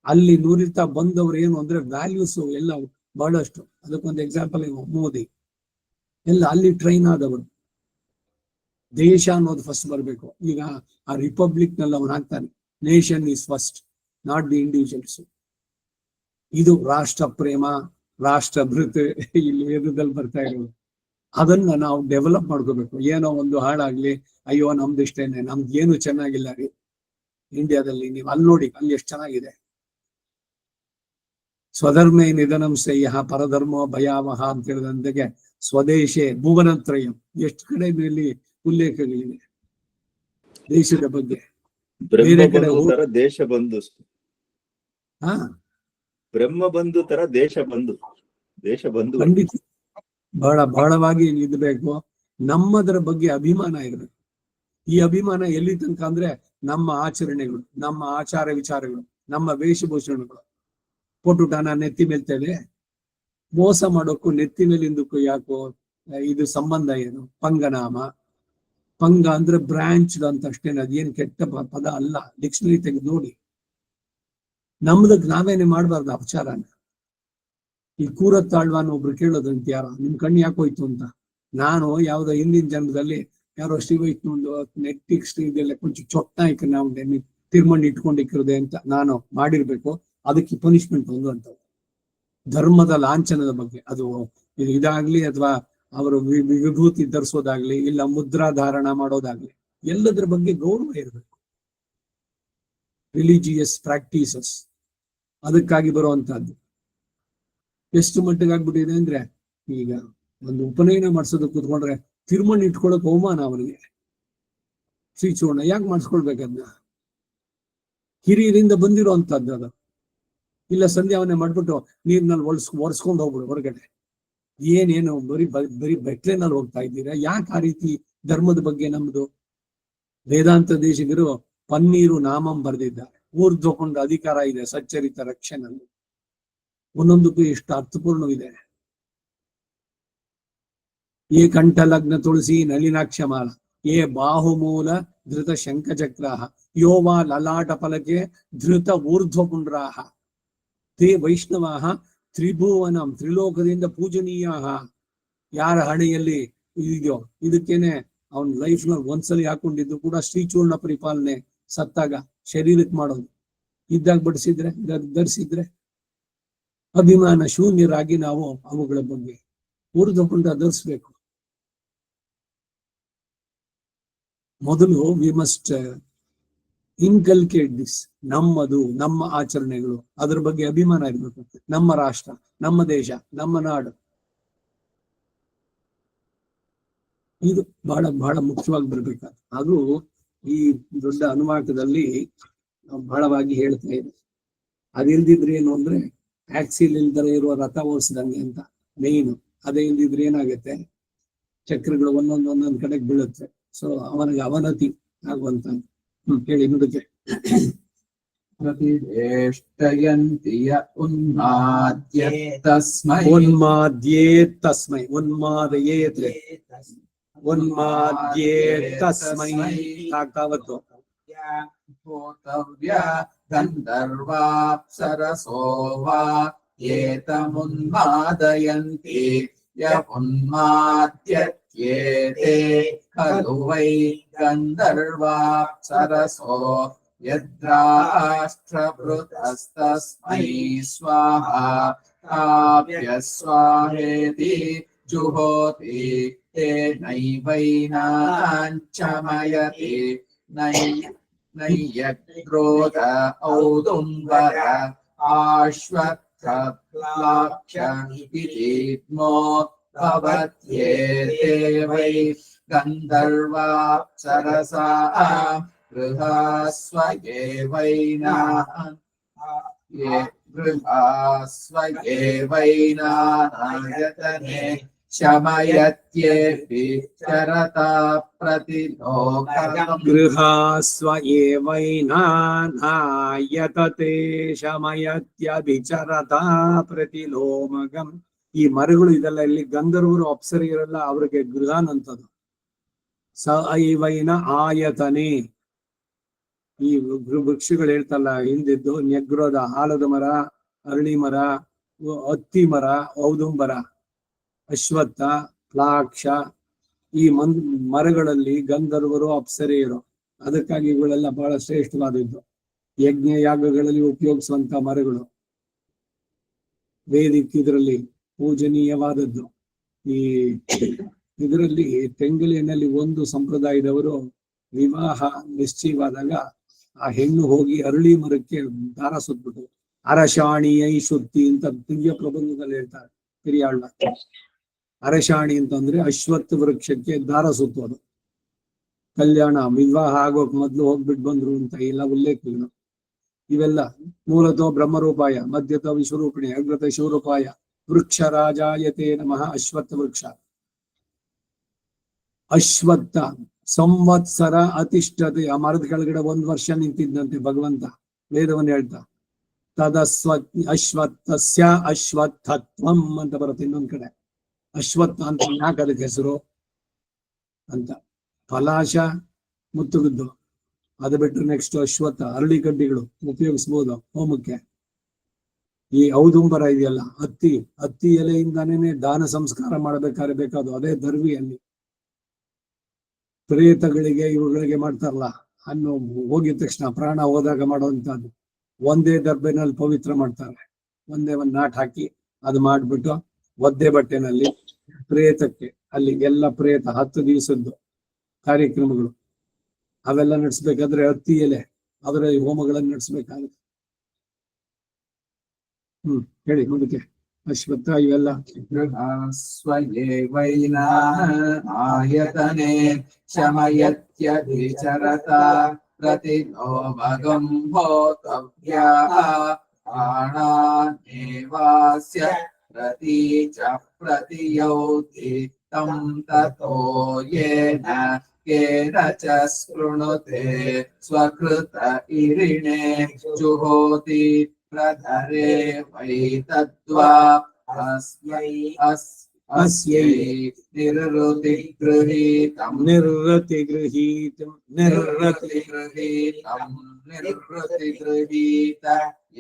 ಅಲ್ಲಿ ನುರಿತಾ ಬಂದವರು ಏನು ಅಂದ್ರೆ ವ್ಯಾಲ್ಯೂಸ್ ಎಲ್ಲ ಬಹಳಷ್ಟು. ಅದಕ್ಕೊಂದು ಎಕ್ಸಾಂಪಲ್ ಮೋದಿ ಎಲ್ಲ ಅಲ್ಲಿ ಟ್ರೈನ್ ಆದವರು. ದೇಶ ಅನ್ನೋದು ಫಸ್ಟ್ ಬರಬೇಕು. ಈಗ ಆ ರಿಪಬ್ಲಿಕ್ ನಲ್ಲಿ ಅವನು ಹಾಕ್ತಾನೆ, nation is first, not the individuals. ಇದು ರಾಷ್ಟ್ರ ಪ್ರೇಮ, ರಾಷ್ಟ್ರ ಭೃತ್ ಇಲ್ಲಿ ವೇದದಲ್ಲಿ ಬರ್ತಾ ಇರೋದು. ಅದನ್ನ ನಾವು ಡೆವಲಪ್ ಮಾಡ್ಕೋಬೇಕು. ಏನೋ ಒಂದು ಹಾಳಾಗ್ಲಿ, ಅಯ್ಯೋ ನಮ್ದಿಷ್ಟೇನೆ, ನಮ್ದು ಏನು ಚೆನ್ನಾಗಿಲ್ಲ ರೀ ಇಂಡಿಯಾದಲ್ಲಿ. ನೀವು ಅಲ್ಲಿ ನೋಡಿ, ಅಲ್ಲಿ ಎಷ್ಟು ಚೆನ್ನಾಗಿದೆ. ಸ್ವಧರ್ಮೇ ನಿಧನಂ ಶ್ರೇಯ ಪರಧರ್ಮೋ ಭಯಾವಹ ಅಂತ ಹೇಳಿದಂತೆಗೆ ಸ್ವದೇಶೇ ಭುವನತ್ರಯಂ. ಎಷ್ಟು ಕಡೆ ಇಲ್ಲಿ ಉಲ್ಲೇಖಗಳಿವೆ ದೇಶದ ಬಗ್ಗೆ. ಬೇರೆ ಕಡೆ ದೇಶ ಬಂಧು, ಬ್ರಹ್ಮ ಬಂಧು ತರ ದೇಶ ಬಂಧು ಖಂಡಿತ ಬಹಳವಾಗಿ ಇದ್ಬೇಕು. ನಮ್ಮದರ ಬಗ್ಗೆ ಅಭಿಮಾನ ಇರಬೇಕು. ಈ ಅಭಿಮಾನ ಎಲ್ಲಿ ತನಕ ಅಂದ್ರೆ ನಮ್ಮ ಆಚರಣೆಗಳು, ನಮ್ಮ ಆಚಾರ ವಿಚಾರಗಳು, ನಮ್ಮ ವೇಷಭೂಷಣಗಳು. ಪೊಟುಟಾನ ನೆತ್ತಿ ಮೇಲ್ತೇವೆ, ಮೋಸ ಮಾಡೋಕ್ಕೂ ನೆತ್ತಿ ಮೇಲಿಂದಕ್ಕೂ ಯಾಕೋ ಇದು ಸಂಬಂಧ ಏನು? ಪಂಗನಾಮ, ಪಂಗ ಅಂದ್ರೆ ಬ್ರಾಂಚ್ ಅಂತ ಅಷ್ಟೇನೆ, ಅದೇನು ಕೆಟ್ಟ ಪದ ಅಲ್ಲ. ಡಿಕ್ಷನರಿ ತೆಗೆದು ನೋಡಿ. ನಮ್ದಕ್ ನಾವೇನೆ ಮಾಡಬಾರ್ದು ಅಪಚಾರನ. ಈ ಕೂರತ್ತಾಳ್ವಾನ ಒಬ್ರು ಕೇಳೋದಂತ, ಯಾರ ನಿಮ್ ಕಣ್ಣು ಯಾಕೋಯ್ತು ಅಂತ. ನಾನು ಯಾವ್ದೋ ಹಿಂದಿನ ಜನ್ಮದಲ್ಲಿ ಯಾರೋ ಶ್ರೀವೈಷ್ಣು ನೆಟ್ಟಿಗೆ ಶ್ರೀದೆಲ್ಲ ಕೊಂಚ ಚೊಟ್ಟ ನಾವು ತಿರ್ಮಂಡ್ ಇಟ್ಕೊಂಡಿಕ್ಕಿರೋದೆ ಅಂತ ನಾನು ಮಾಡಿರ್ಬೇಕು. ಅದಕ್ಕೆ ಪನಿಷ್ಮೆಂಟ್ ಒಂದು ಅಂತ. ಧರ್ಮದ ಲಾಂಛನದ ಬಗ್ಗೆ ಅದು ಇದಾಗ್ಲಿ ಅಥವಾ ಅವರು ವಿಭೂತಿ ಧರಿಸೋದಾಗ್ಲಿ, ಇಲ್ಲ ಮುದ್ರಾಧಾರಣ ಮಾಡೋದಾಗ್ಲಿ, ಎಲ್ಲದ್ರ ಬಗ್ಗೆ ಗೌರವ ಇರಬೇಕು. ರಿಲಿಜಿಯಸ್ ಪ್ರಾಕ್ಟೀಸಸ್ ಅದಕ್ಕಾಗಿ ಬರುವಂತಹದ್ದು. ಎಷ್ಟು ಮಟ್ಟಿಗೆ ಆಗ್ಬಿಟ್ಟಿದೆ ಅಂದ್ರೆ, ಈಗ ಒಂದು ಉಪನಯನ ಮಾಡಿಸೋದಕ್ಕೆ ಕೂತ್ಕೊಂಡ್ರೆ ತಿರುಮಣಿ ಇಟ್ಕೊಳ್ಳೋಕೆ ಅವಮಾನ ಅವನಿಗೆ. ಶ್ರೀಚೂರ್ಣ ಯಾಕೆ ಮಾಡಿಸ್ಕೊಳ್ಬೇಕದ್ನ? ಹಿರಿಯರಿಂದ ಬಂದಿರೋಂಥದ್ದು ಅದು. ಇಲ್ಲ ಸಂಧ್ಯಾವನೆ ಮಾಡ್ಬಿಟ್ಟು ನೀರ್ನಲ್ಲಿ ಒರೆಸ್ಕೊಂಡು ಹೋಗ್ಬಿಡು ಹೊರಗಡೆ. ಏನೇನು ಬರೀ ಬೆಟ್ಲೆನಲ್ಲಿ ಹೋಗ್ತಾ ಇದ್ದೀರಾ? ಯಾಕೆ ಆ ರೀತಿ ಧರ್ಮದ ಬಗ್ಗೆ ನಮ್ದು? ವೇದಾಂತ ದೇಶಿಗರು ಪನ್ನೀರು ನಾಮಂ ಬರೆದಿದ್ದಾರೆ. ಊರ್ಧ್ವಕೊಂಡ ಅಧಿಕಾರ ಇದೆ ಸಚ್ಚರಿತ ರಕ್ಷಣೆಯಲ್ಲಿ. ಒಂದೊಂದಕ್ಕೂ ಎಷ್ಟು ಅರ್ಥಪೂರ್ಣವಿದೆ. ಏ ಕಂಠಲಗ್ನ ತುಳಸಿ ನಳಿನಾಕ್ಷಮಾಲ, ಏ ಬಾಹುಮೂಲ ಧೃತ ಶಂಖಚಕ್ರಾಹ, ಯೋವಾ ಲಲಾಟ ಫಲಕೆ ಧೃತ ಊರ್ಧ್ವಪುಂಡ್ರಾಹ, ತೇ ವೈಷ್ಣವಾಹ ತ್ರಿಭುವನಂ, ತ್ರಿಲೋಕದಿಂದ ಪೂಜನೀಯಾಹ. ಯಾರ ಹಣೆಯಲ್ಲಿ ಇದೆಯೋ ಇದಕ್ಕೇನೆ ಅವನ್ ಲೈಫ್ ನಲ್ಲಿ ಒಂದ್ಸಲಿ ಹಾಕೊಂಡಿದ್ದು ಕೂಡ ಶ್ರೀಚೂರ್ಣ ಪರಿಪಾಲನೆ. ಸತ್ತಾಗ ಶರೀರಕ್ಕೆ ಮಾಡೋದು, ಇದ್ದಾಗ ಬಡಿಸಿದ್ರೆ ಧರಿಸಿದ್ರೆ ಅಭಿಮಾನ ಶೂನ್ಯರಾಗಿ ನಾವು ಅವುಗಳ ಬಗ್ಗೆ ಊರ್ಧ್ವಪುಂಡ ಧರಿಸ್ಬೇಕು. ಮೊದಲು ವಿ ಮಸ್ಟ್ ಇನ್ಕಲ್ಕೇಟ್ ದಿಸ್. ನಮ್ಮದು, ನಮ್ಮ ಆಚರಣೆಗಳು, ಅದ್ರ ಬಗ್ಗೆ ಅಭಿಮಾನ ಇರಬೇಕು. ನಮ್ಮ ರಾಷ್ಟ್ರ, ನಮ್ಮ ದೇಶ, ನಮ್ಮ ನಾಡು, ಇದು ಬಹಳ ಬಹಳ ಮುಖ್ಯವಾಗಿ ಬರ್ಬೇಕಾದ. ಅದು ಈ ದೊಡ್ಡ ಅನುವಾಕದಲ್ಲಿ ಬಹಳವಾಗಿ ಹೇಳ್ತಾ ಇದೆ. ಅದಿಲ್ದಿದ್ರೆ ಏನು ಅಂದ್ರೆ ಆಕ್ಸಿಲ್ ಇಲ್ದರೆ ಇರುವ ರಥ ಓಡಿಸಿದಂಗೆ ಅಂತ. ಮೇಯ್ನು ಅದೇ ಇಲ್ದಿದ್ರೆ ಏನಾಗುತ್ತೆ, ಚಕ್ರಗಳು ಒಂದೊಂದ್ ಕಡೆಗೆ ಬೀಳುತ್ತೆ. ಸೊ ಅವನಿಗೆ ಅವನತಿ ಆಗುವಂತ. ಹೇಳಿ ಮುಂದಕ್ಕೆ. प्रतिवेष्टयन्ति य उन्माद्येत्तस्मै ಉನ್ಮಾದ್ಯೇತ್ತಸ್ಮೈ, ಉನ್ಮಾದಯೇತ್, ಉನ್ಮಾದ್ಯೇತ್ತಸ್ಮೈ ತಾವತ್ತು ಭೂತವ್ಯ ಗಂಧರ್ವಾಪ್ಸರಸೋ ವಾ ಏತಮುನ್ಮಾದಯಂತಿ ಯ ಉನ್ಮಾದ್ಯತ್ಯೇತೆ ಖಲು ವೈ ಗಂಧರ್ವಾಪ್ಸರಸೋ ಯದ್ರಾಷ್ಟ್ರಭೃತಸ್ತಸ್ಮೈ ಸ್ವಾಹಾ ಕಾವ್ಯ ಸ್ವಾಹೇತಿ ಜುಹೋತಿ ತೇನೈವೈನಾಂಚಮಯತಿ ನಯ್ಯಕ್ರೋಧ ಔದುಂಬರ ಆಶ್ವತ್ಥಪ್ಲಾಕ್ಷ ಇತೀತ್ಮೋ ಭವತ್ಯೇತೆ ವೈ ಗಂಧರ್ವಾಪ್ಸರಸಾ ಗೃಹಾಸ್ವಯೇವೈನಾಯತನೆ ಶಮಯತ್ಯೇಪಿ ಚರತಾ ಪ್ರತಿಲೋಕಂ. ಗೃಹಾಸ್ವಯೇವೈನಾಯತತೆ ಶಮಯತ್ಯಭಿಚರತಾ ಪ್ರತಿಲೋಮಗಂ. ಈ ಮರಗಳು ಇದೆಲ್ಲ ಇಲ್ಲಿ ಗಂಧರ್ವರು ಅಪ್ಸರಿಯರೆಲ್ಲ ಅವ್ರಿಗೆ ಗೃಹಾನಂತದ್ದು. ಸ ಐವೈನ ಆಯತನೆ. ಈ ವೃಕ್ಷಗಳು ಹೇಳ್ತಲ್ಲ ಹಿಂದಿದ್ದು, ನೆಗ್ರೋದ, ಆಲದ ಮರ, ಅರಳಿ ಮರ, ಹತ್ತಿ ಮರ, ಔದುಂಬರ, ಅಶ್ವತ್ಥ, ಪ್ಲಾಕ್ಷ, ಈ ಮರಗಳಲ್ಲಿ ಗಂಧರ್ವರು ಅಪ್ಸರೆಯರು. ಅದಕ್ಕಾಗಿ ಇವುಗಳೆಲ್ಲ ಬಹಳ ಶ್ರೇಷ್ಠವಾದದ್ದು. ಯಜ್ಞ ಯಾಗಗಳಲ್ಲಿ ಉಪಯೋಗಿಸುವಂತ ಮರಗಳು, ವೇದಿಕ್ ಇದರಲ್ಲಿ ಪೂಜನೀಯವಾದದ್ದು. ಈ ಇದರಲ್ಲಿ ತೆಂಗಿಲಿನಲ್ಲಿ ಒಂದು ಸಂಪ್ರದಾಯದವರು ವಿವಾಹ ನಿಶ್ಚಯವಾದಾಗ ಆ ಹೆಣ್ಣು ಹೋಗಿ ಅರಳಿ ಮರಕ್ಕೆ ದಾರ ಸುತ್ಬಿಟ್ಟು ಅರಶಾಣಿ ಐಶುತ್ತಿ ಅಂತ ದಿವ್ಯ ಪ್ರಬಂಧದಲ್ಲಿ ಹೇಳ್ತಾರೆ ಕಿರಿಯಾಳ. ಅರಶಾಣಿ ಅಂತಂದ್ರೆ ಅಶ್ವತ್ಥ ವೃಕ್ಷಕ್ಕೆ ದಾರ ಸುತ್ತೋದು. ಕಲ್ಯಾಣ ವಿವಾಹ ಆಗೋಕ್ ಮೊದ್ಲು ಹೋಗ್ಬಿಟ್ಟು ಬಂದ್ರು ಅಂತ ಎಲ್ಲ ಉಲ್ಲೇಖಗಳು. ಇವೆಲ್ಲ ಮೂಲತೋ ಬ್ರಹ್ಮರೂಪಾಯ, ಮಧ್ಯತೋ ವಿಶ್ವರೂಪಿಣಿ, ಅಗ್ರತ ಶಿವರೂಪಾಯ, ವೃಕ್ಷ ರಾಜಾಯತೆ ನಮಃ. ಅಶ್ವತ್ಥ ವೃಕ್ಷ. ಅಶ್ವತ್ಥ ಸಂವತ್ಸರ ಅತಿಷ್ಠತೆ. ಆ ಮರದ ಕೆಳಗಡೆ 1 ವರ್ಷ ನಿಂತಿದ್ದಂತೆ ಭಗವಂತ ವೇದವನ್ನು ಹೇಳ್ತಾ. ಅಶ್ವತ್ಥಸ್ಯ ಅಶ್ವತ್ಥತ್ವಂ ಅಂತ ಬರುತ್ತೆ ಇನ್ನೊಂದ್ ಕಡೆ. ಅಶ್ವತ್ಥ ಅಂತ ಯಾಕೆ ಅದಕ್ಕೆ ಹೆಸರು ಅಂತ. ಪಲಾಶ ಮುತ್ತುಗುದ್ದು, ಅದು ಬಿಟ್ಟರೆ ನೆಕ್ಸ್ಟ್ ಅಶ್ವತ್ಥ ಅರಳಿ ಕಡ್ಡಿಗಳು ಉಪಯೋಗಿಸ್ಬೋದು ಹೋಮಕ್ಕೆ. ಈ ಔದುಂಬರ ಇದೆಯಲ್ಲ, ಹತ್ತಿ ಎಲೆಯಿಂದಾನೇ ದಾನ ಸಂಸ್ಕಾರ ಮಾಡಬೇಕಾದ್ರೆ ಬೇಕಾದ್ರು ಅದೇ ದರ್ವಿಯಲ್ಲಿ. ಪ್ರೇತಗಳಿಗೆ ಇವುಗಳಿಗೆ ಮಾಡ್ತಾರಲ್ಲ ಅನ್ನು ಹೋಗಿದ ತಕ್ಷಣ ಪ್ರಾಣ ಹೋದಾಗ ಮಾಡುವಂತದ್ದು. ಒಂದೇ ದರ್ಬೆನಲ್ಲಿ ಪವಿತ್ರ ಮಾಡ್ತಾರೆ. ಒಂದೇ ಒಂದು ನಾಟ್ ಹಾಕಿ ಅದು ಮಾಡ್ಬಿಟ್ಟು ಒದ್ದೆ ಬಟ್ಟೆನಲ್ಲಿ ಪ್ರೇತಕ್ಕೆ, ಅಲ್ಲಿ ಎಲ್ಲ ಪ್ರೇತ 10 ದಿವಸದ್ದು ಕಾರ್ಯಕ್ರಮಗಳು ಅವೆಲ್ಲ ನಡೆಸ್ಬೇಕಾದ್ರೆ ಹತ್ತಿ ಎಲೆ ಅದರ ಹೋಮಗಳನ್ನು ನಡೆಸ್ಬೇಕಾಗುತ್ತೆ. ಹೇಳಿ ಮುಂದಕ್ಕೆ. ಅಶ್ವತ್ಥ ಇವೆಲ್ಲ ಸ್ವಯೇವೈನ ಆಯತನೆ ಶಮಯತ್ಯಭಿಚರತ ಪ್ರತಿಲೋಮಗಂ ಹೋತವ್ಯಾ ಪ್ರಾಣಾನೇವಾಸ್ಯ ಪ್ರತೀಚ ಪ್ರತಿಯೌತಿ ತಂ ತತೋ ಯೇನ ಕೇನ ಚ ಸ್ಪೃಣುತೆ ಸ್ವಕೃತ ಇರಿಣೆ ಜುಹೋತಿ ಪ್ರಧರೆ ವೈ ತದ್ವಾ अस्यै निर्वृतिगृहीतं निर्वृतिगृहीत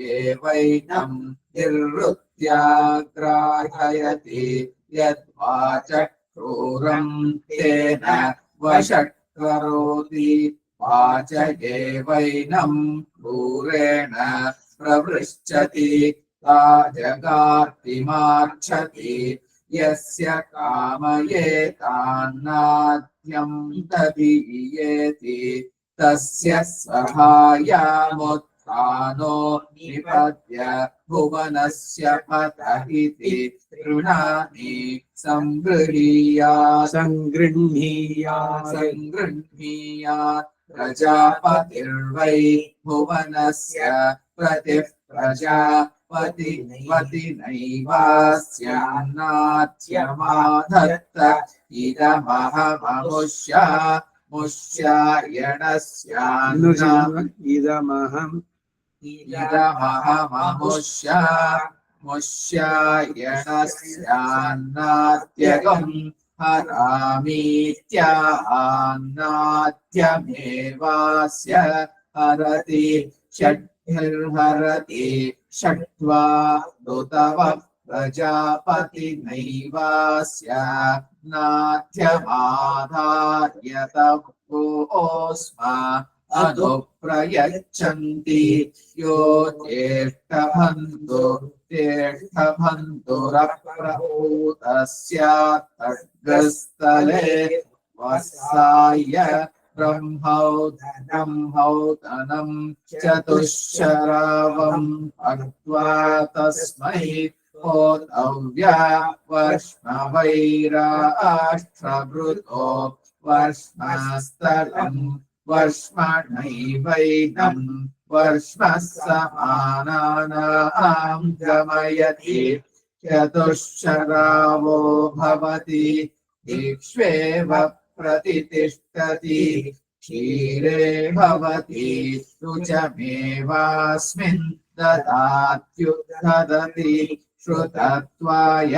एवैनं निर्वृत्याग्राहयति यद्वाचक्रूरं तेन वशट्करोति वाचयेवैनं क्रूरेण प्रवृच्छति जगार्तिमार्च्छति यस्य कामयेतान्नाद्यं ददीयेति तस्य सहायामुत्थानो निपत्य भुवनस्य पतः इति तृणानि सङ्गृह्णीयात् प्रजापतिर्वै भुवनस्य प्रतिः प्रजापतिनैवास्यान्नाद्यमाधत्त इदमहममुष्यायणस्यान्नाद्यगम् हरामीत्यान्नाद्यमेवास्य हरति षड्भिर्हरति षट्वा ऋतव प्रजापतिनैवास्य नाद्यमाधार्यतपोऽस्म अनुप्रयच्छन्ति यो ज्येष्ठबन्धुरप्रभूतस्य तद्गस्थले वसाय ब्रह्मौधनं चतुश्शरावं भक्त्वा तस्मै होतव्या वर्ष्मवैराष्ट्रभृतो वर्ष्मस्थलं वर्ष्मणैवैनं वर्ष्मसमानानां गमयति चतुश्शरावो भवति इक्ष्वेव प्रतितिष्ठति क्षीरे भवति रुचमेवास्मिन् ददात्युद्धदति श्रुतत्वाय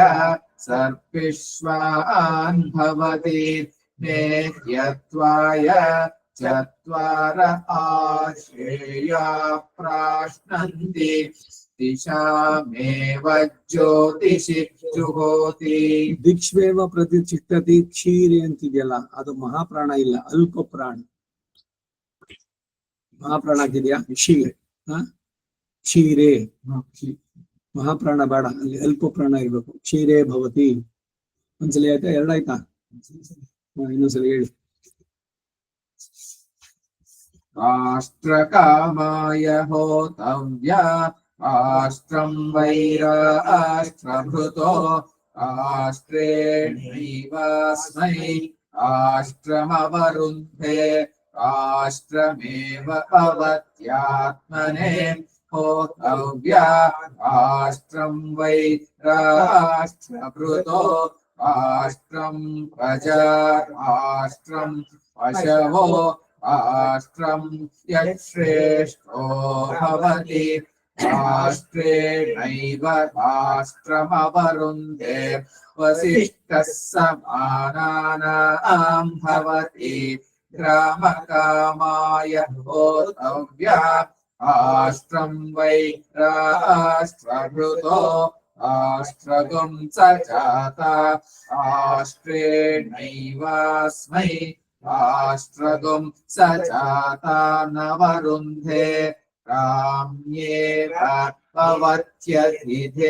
सर्पिष्वान् भवति मेह्यत्वाय चत्वार आश्रेया प्राश्नन्ति दिशामेव ज्योतिषि जुहोति ದಿಕ್ಷ್ವೇವ ಪ್ರತಿಷ್ಠತಿ ಕ್ಷೀರೆ ಅಂತಿದೆಯಲ್ಲ ಅದು ಮಹಾಪ್ರಾಣ ಇಲ್ಲ, ಅಲ್ಪ ಪ್ರಾಣ. ಮಹಾಪ್ರಾಣ ಆಗಿದೆಯಾ? ಕ್ಷೀರೆ. ಕ್ಷೀರೆ ಮಹಾಪ್ರಾಣ ಬೇಡ, ಅಲ್ಲಿ ಅಲ್ಪ ಪ್ರಾಣ ಇರ್ಬೇಕು. ಕ್ಷೀರೆ ಭವತಿ. ಒಂದ್ಸಲ ಆಯ್ತಾ? ಎರಡಾಯ್ತಾ? ಇನ್ನೊಂದ್ಸಲ ಹೇಳಿ. ರಾಷ್ಟ್ರಕಾಮಾಯ ಹೋತವ್ಯ ರಾಷ್ಟ್ರಂ ವೈರಾಷ್ಟ್ರಭೃತೋ ರಾಷ್ಟ್ರೇಣೈವಾಸ್ಮೈ ರಾಷ್ಟ್ರಮವರುದ್ಧೆ ರಾಷ್ಟ್ರಮೇವ ಅವತ್ಯಾತ್ಮನೆ ಹೋತವ್ಯ ರಾಷ್ಟ್ರಂ ವೈ ರಾಷ್ಟ್ರಭೃತೋ ರಾಷ್ಟ್ರಂ ಪ್ರಜಾ ರಾಷ್ಟ್ರಂ ಪಶವೋ राष्ट्रं यश्रेष्ठो भवति राष्ट्रेणैव राष्ट्रमवरुन्धे वसिष्ठः समानानां भवति ग्रामकामाय होतव्या राष्ट्रं वै राष्ट्रभृतो राष्ट्रगुं स जाता राष्ट्रेणैवास्मै राष्ट्रगुं स जाता नवरुन्धे राम्येव भवत्यधिदेवने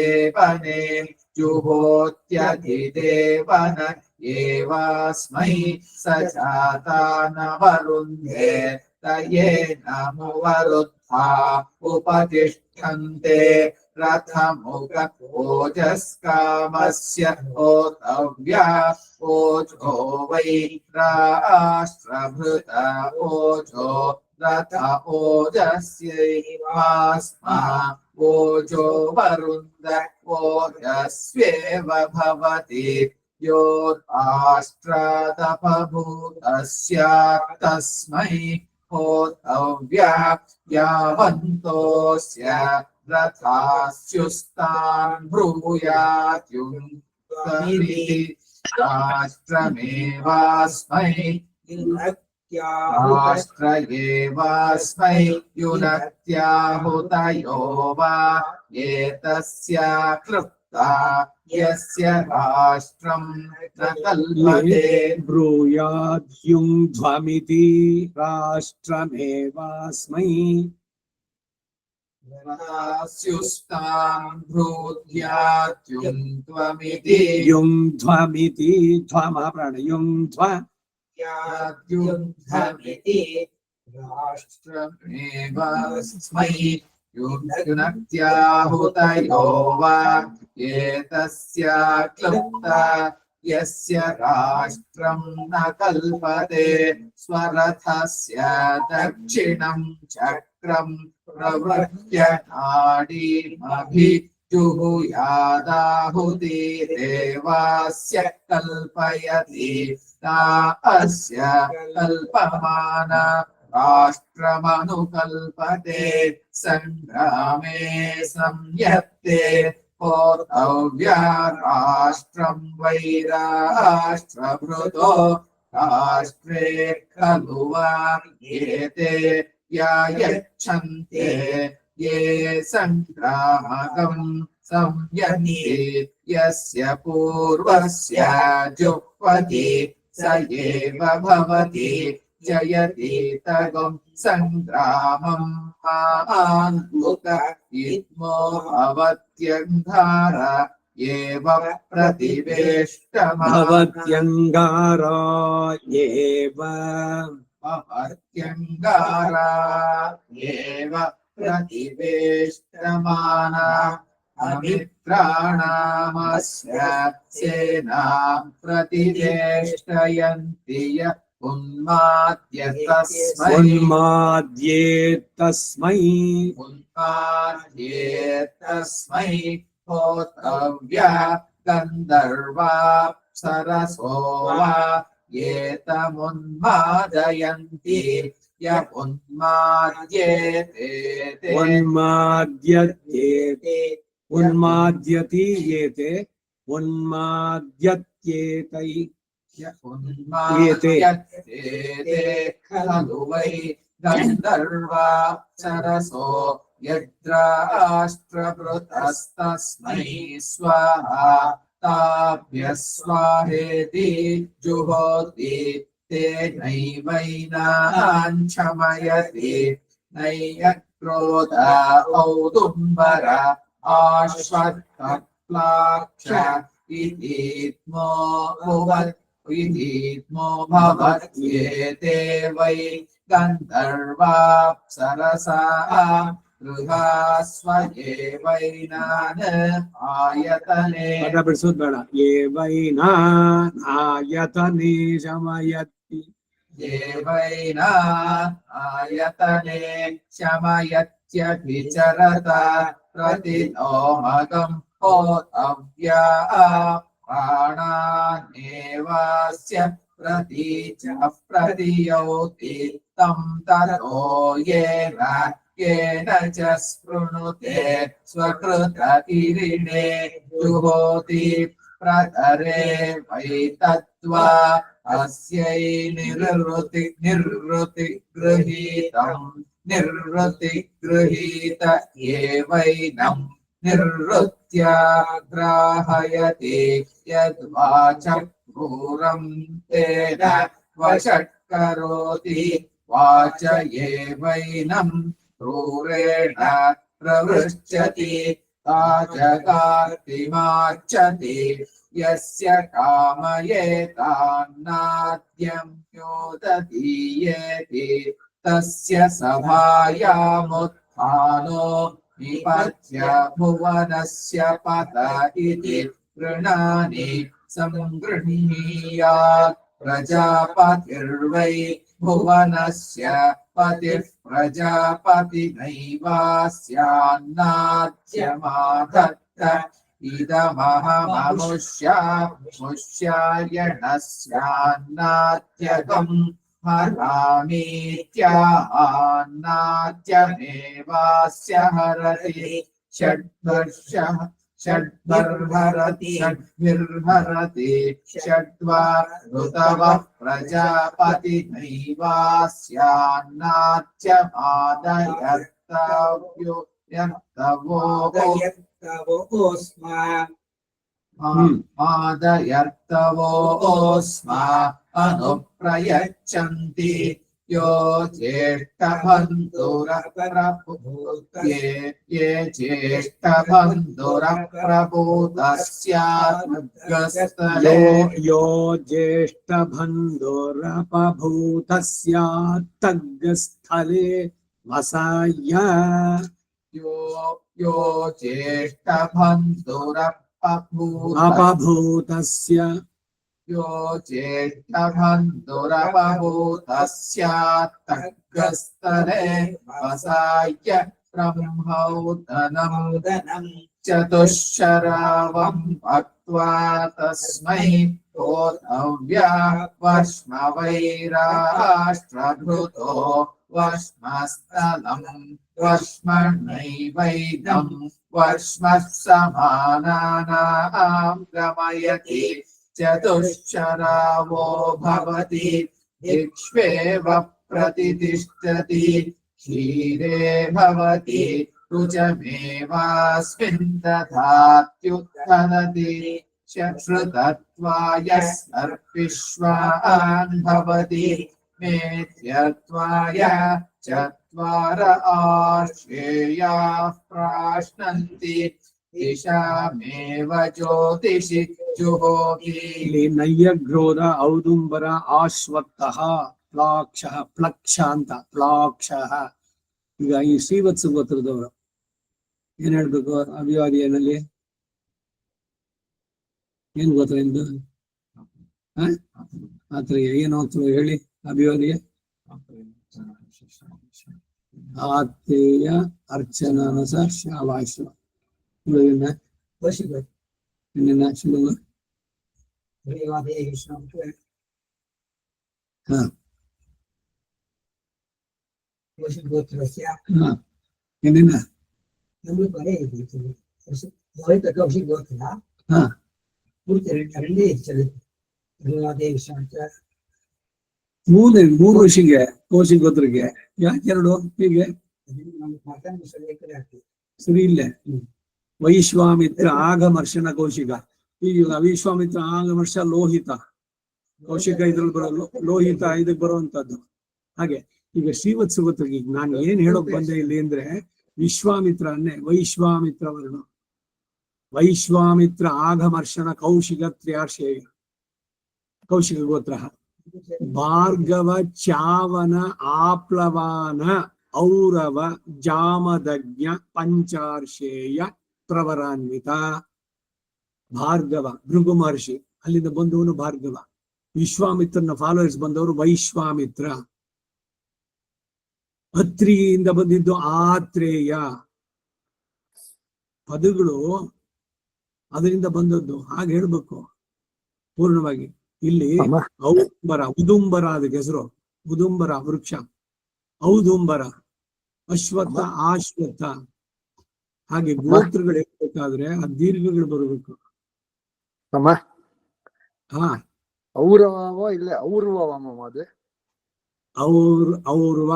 जुहोत्यधिदेवन एवास्मै स जाता नवरुन्धे तयेन मुवरुद्धा उपतिष्ठ खन्ते रथमुख ओजस्कामस्य होतव्या ओजो वै राष्ट्रभृत ओजो रथ ओजस्यैवास्मा ओजो वरुन्द ओजस्वेव भवति यो राष्ट्रादपभूतस्यात्तस्मै होतव्या यावन्तोऽस्य रथास्युस्तान् ब्रूयात्युक्तमिति राष्ट्रयेवास्मै युनक्त्याहुतयो वा एतस्य क्लृप्ता यस्य राष्ट्रं न कल्पते ब्रूयाद्युङ्ध्वमिति राष्ट्रमेवास्मै स्युस्तान् भ्रूत्यात्युङ्त्वमिति युङ्ध्वमिति युङ्ध्वमिति राष्ट्रमेवास्मै युनक्त्याहुतयो वा एतस्य क्लृप्ता यस्य राष्ट्रं न कल्पते स्वरथस्य दक्षिणं चक्रं प्रवृत्य नाडीमभिजुहुयादाहुतिरेवास्य कल्पयति ता अस्य कल्पमाना राष्ट्रमनुकल्पते संग्रामे संयत्ते होतव्या राष्ट्रं वै राष्ट्रभृतो राष्ट्रे खलु वा एते यायच्छन्ते ये संग्रामकं संयन्ति यस्य पूर्वस्य जुह्वति स एव भवति जयति तगुं संग्रामं मान्मुख इत्मो भवत्यङ्गार एव प्रतिवेष्टमाना भवत्यङ्गारा एव भवत्यङ्गारा एव प्रतिवेष्टमाना अमित्राणामस्य सेनां प्रतिवेष्टयन्ति य उन्माद्येतस्मै होतव्या गन्धर्वा सरसो वा एतमुन्मादयन्ति य उन्माद्यति येते उन्माद्यत्येतै खलु वै गन्धर्वा सरसो यद्राष्ट्रभृतस्तस्मै स्वाहा ताभ्यः स्वाहेति जुहोति तेनैवैनाञ्छमयति नैय क्रोध औदुम्बर आश्वत्थप्लाक्ष इतीत्मो भवत्येते वै गन्धर्वाप्सरसा गृहास्वयेवैनान् आयतने आयतने शमयति येवैनान् आयतने शमयत्यभिचरत प्रतिलोमगं होतव्या प्राणानेवास्य प्रतीचः प्रतियोति तं ततो येन च स्पृणुते स्वकृतकिरिणे जुहोति प्रतरे वै तत्त्वा अस्यै निर्वृति गृहीत एवैनं निर्वृत्याग्राहयति यद्वाचं क्रूरं तेन वषट्करोति वाच एवैनं क्रूरेण प्रवृच्छति ताजगार्तिमार्चति यस्य कामयेतान्नाद्यं योदधीयेति तस्य सभायामुत्थानो निपत्य भुवनस्य पत इति गृणानि संगृह्णीयात् प्रजापतिर्वै भुवनस्य पतिः प्रजापतिनैवास्यान्नाद्यमादत्त इदमहममुष्यायणस्यान्नाद्यगम् हरामीत्यान्नाद्यमेवास्य हरति षड्भिर्हरति षड्वा ऋतवः प्रजापतिनैवास्यान्नाद्यमादयर्तव्यो मादयर्तवोऽस्मा अनुप्रयच्छन्ति यो ज्येष्ठबन्धुरप्रभूतस्याद्गस्तले यो ज्येष्ठबन्धुरपभूतस्यात्तग्गस्थले वसाय यो अपभूतस्य यो ज्येष्ठबन्धुरपभूतस्यात्तग्गस्थले वसाय ब्रह्मौदनं चतुश्शरावं भक्त्वा तस्मै होतव्या वश्मवैराष्ट्रभृतो वश्मस्थलं वश्मणैवैदं वश्मः समानानां गमयति चतुश्चरावो भवति दिक्ष्वेव प्रतितिष्ठति क्षीरे भवति रुचमेवास्मिन् दधात्युत्थनति श्रुतत्वाय सर्पिष्वान् भवति मेध्यत्वाय चत्वार आश्रेयाः प्राश्नन्ति दिशामेव ज्योतिषि जुहोति नय्यग्रोध ಔದುಂಬರ ಆಶ್ವತ್ಥಃ ಪ್ಲಾಕ್ಷಃ ಪ್ಲಕ್ಷ ಅಂತ ಪ್ಲಾಕ್ಷಃ. ಈಗ ಈ ಶ್ರೀವತ್ಸ ಗೋತ್ರದವರು ಏನ್ ಹೇಳ್ಬೇಕು ಅಭಿವಾದಿ ಏನಲ್ಲಿ ಏನ್ ಗೋತ್ರ ಎಂದು ಆತರ ಏನು ಅಂತ ಹೇಳಿ ಅಭಿವಾದಿಗೆ ಆತ್ರೇಯ ಅರ್ಚನಾನಸ ಶಾವಾಶ್ವ என்ன சொல்லுங்க. என்னென்ன ಮೂರು ಋಷಿಗೆ ಕೋಶಿ ಗೋತ್ರಕ್ಕೆ ಯಾಕೆ ಎರಡು ಹೀಗೆ ಸರಿ ಇಲ್ಲ. ವೈಶ್ವಾಮಿತ್ರ ಆಗಮರ್ಷಣ ಕೌಶಿಕ, ಈಗ ವಿಶ್ವಾಮಿತ್ರ ಆಗಮರ್ಷ ಲೋಹಿತ, ಕೌಶಿಕ ಇದ್ರಲ್ಲಿ ಬರೋ ಲೋಹಿತ ಇದಕ್ಕೆ ಬರುವಂತದ್ದು. ಹಾಗೆ ಈಗ ಶ್ರೀವತ್ಸ ಗೋತ್ರಕ್ಕೆ ನಾನು ಏನ್ ಹೇಳೋಕ್ ಬಂದೆ ಇಲ್ಲಿ ಅಂದ್ರೆ ವಿಶ್ವಾಮಿತ್ರನ್ನೇ ವೈಶ್ವಾಮಿತ್ರ ವರ್ಣ, ವೈಶ್ವಾಮಿತ್ರ ಆಗಮರ್ಷಣ ಕೌಶಿಕ ತ್ರ್ಯಾಶೇಯ ಕೌಶಿಕ ಗೋತ್ರ. ಭಾರ್ಗವ ಚಾವನ ಆಪ್ಲವಾನ ಔರವ ಜಾಮದಜ್ಞ ಪಂಚಾರ್ಷೇಯ ಪ್ರವರಾನ್ವಿತ. ಭಾರ್ಗವ ಭೃಗು ಮಹರ್ಷಿ ಅಲ್ಲಿಂದ ಬಂದವನು ಭಾರ್ಗವ. ವಿಶ್ವಾಮಿತ್ರನ ಫಾಲೋವರ್ಸ್ ಬಂದವರು ವೈಶ್ವಾಮಿತ್ರ. ಅತ್ರಿಯಿಂದ ಬಂದಿದ್ದು ಆತ್ರೇಯ. ಪದಗಳು ಅದರಿಂದ ಬಂದದ್ದು, ಹಾಗೆ ಹೇಳ್ಬೇಕು ಪೂರ್ಣವಾಗಿ. ಇಲ್ಲಿ ಔದುಂಬರ, ಉದುಂಬರ ಅದಕ್ಕೆ ಹೆಸರು, ಉದುಂಬರ ವೃಕ್ಷ, ಔದುಂಬರ. ಅಶ್ವತ್ಥ ಆಶ್ವತ್ಥ. ಹಾಗೆ ಗೋತ್ರಗಳು ಹೇಳ್ಬೇಕಾದ್ರೆ ಆ ದೀರ್ಘಗಳು ಬರಬೇಕು. ಹಾ ಔರವ ಇಲ್ಲ ಔರ್ವ ಅದೇ ಔರ್ವ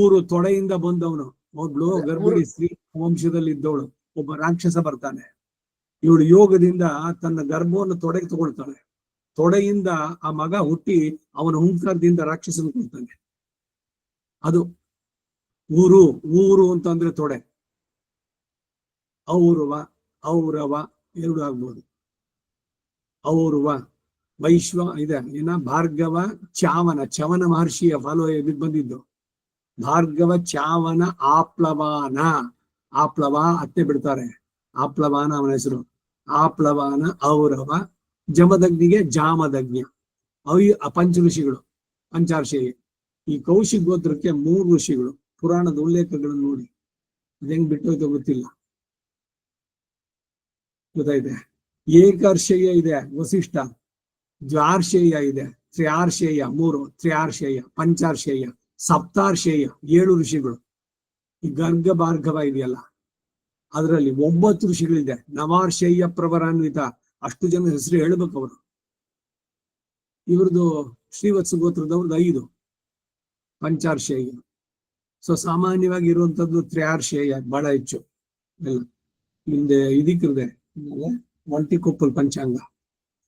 ಊರು ತೊಡೆಯಿಂದ ಬಂದವನು. ಒಬ್ಳು ಗರ್ಭಿಣಿ ಸ್ತ್ರೀ ವಂಶದಲ್ಲಿ ಇದ್ದವಳು, ಒಬ್ಬ ರಾಕ್ಷಸ ಬರ್ತಾನೆ. ಇವಳು ಯೋಗದಿಂದ ತನ್ನ ಗರ್ಭವನ್ನು ತೊಡೆಗೆ ತಗೊಳ್ತಾಳೆ. ತೊಡೆಯಿಂದ ಆ ಮಗ ಹುಟ್ಟಿ ಅವನ ಹುಂಕಾರದಿಂದ ರಾಕ್ಷಸನ ಕೊಡ್ತಾನೆ. ಅದು ಊರು ಅಂತಂದ್ರೆ ತೊಡೆ. ಔರವ ಔರವ ಎರಡು ಆಗ್ಬೋದು. ಔರ್ವ ವೈಶ್ವ ಇದೆ ಏನ ಭಾರ್ಗವ ಚಾವನ, ಚವನ ಮಹರ್ಷಿಯ ಫಾಲೋ ಇದಕ್ಕೆ ಬಂದಿದ್ದು. ಭಾರ್ಗವ ಚಾವನ ಆಪ್ಲವಾನ ಆಪ್ಲವ ಅತ್ತೆ ಬಿಡ್ತಾರೆ, ಆಪ್ಲವಾನ ಅವನ ಹೆಸರು, ಆಪ್ಲವಾನ ಔರವ, ಜಮದಗ್ನಿಗೆ ಜಾಮದಗ್ನ್ಯ, ಪಂಚ ಋಷಿಗಳು, ಪಂಚಾರ್ಷೇಯ. ಈ ಕೌಶಿಕ್ ಗೋತ್ರಕ್ಕೆ 3 ಋಷಿಗಳು. ಪುರಾಣದ ಉಲ್ಲೇಖಗಳನ್ನು ನೋಡಿ, ಅದೇಂಗ್ ಬಿಟ್ಟೋಯ್ತೋ ಗೊತ್ತಿಲ್ಲ. ಗೊತ್ತಾಯ್ತೆ? ಏಕಾರ್ಷೇಯ ಇದೆ ವಸಿಷ್ಠ, ದ್ವಾರ್ಷೇಯ ಇದೆ, ತ್ರಿಯಾರ್ಷೇಯ 3, ತ್ರಿಯಾರ್ಷೇಯ, ಪಂಚಾರ್ಷೇಯ, ಸಪ್ತಾರ್ಷೇಯ 7 ಋಷಿಗಳು. ಈ ಗರ್ಗ ಭಾರ್ಗವ ಇದೆಯಲ್ಲ, ಅದರಲ್ಲಿ 9 ಋಷಿಗಳಿದೆ. ನವಾರ್ಷೇಯ ಪ್ರವರಾನ್ವಿತ, ಅಷ್ಟು ಜನ ಹೆಸರು ಹೇಳ್ಬೇಕು ಅವರು. ಇವ್ರದ್ದು ಶ್ರೀವತ್ಸ ಗೋತ್ರದವ್ರದ್ದು 5 ಪಂಚಾರ್ಷೇಯ. ಸೊ ಸಾಮಾನ್ಯವಾಗಿ ಇರುವಂತದ್ದು ತ್ರಿಯಾರ್ಷೇಯ ಬಹಳ ಹೆಚ್ಚು ಎಲ್ಲ. ಹಿಂದೆ ಇದಕ್ಕಿದೆ ಒಂಟಿಕೊಪ್ಪಲ್ ಪಂಚಾಂಗ,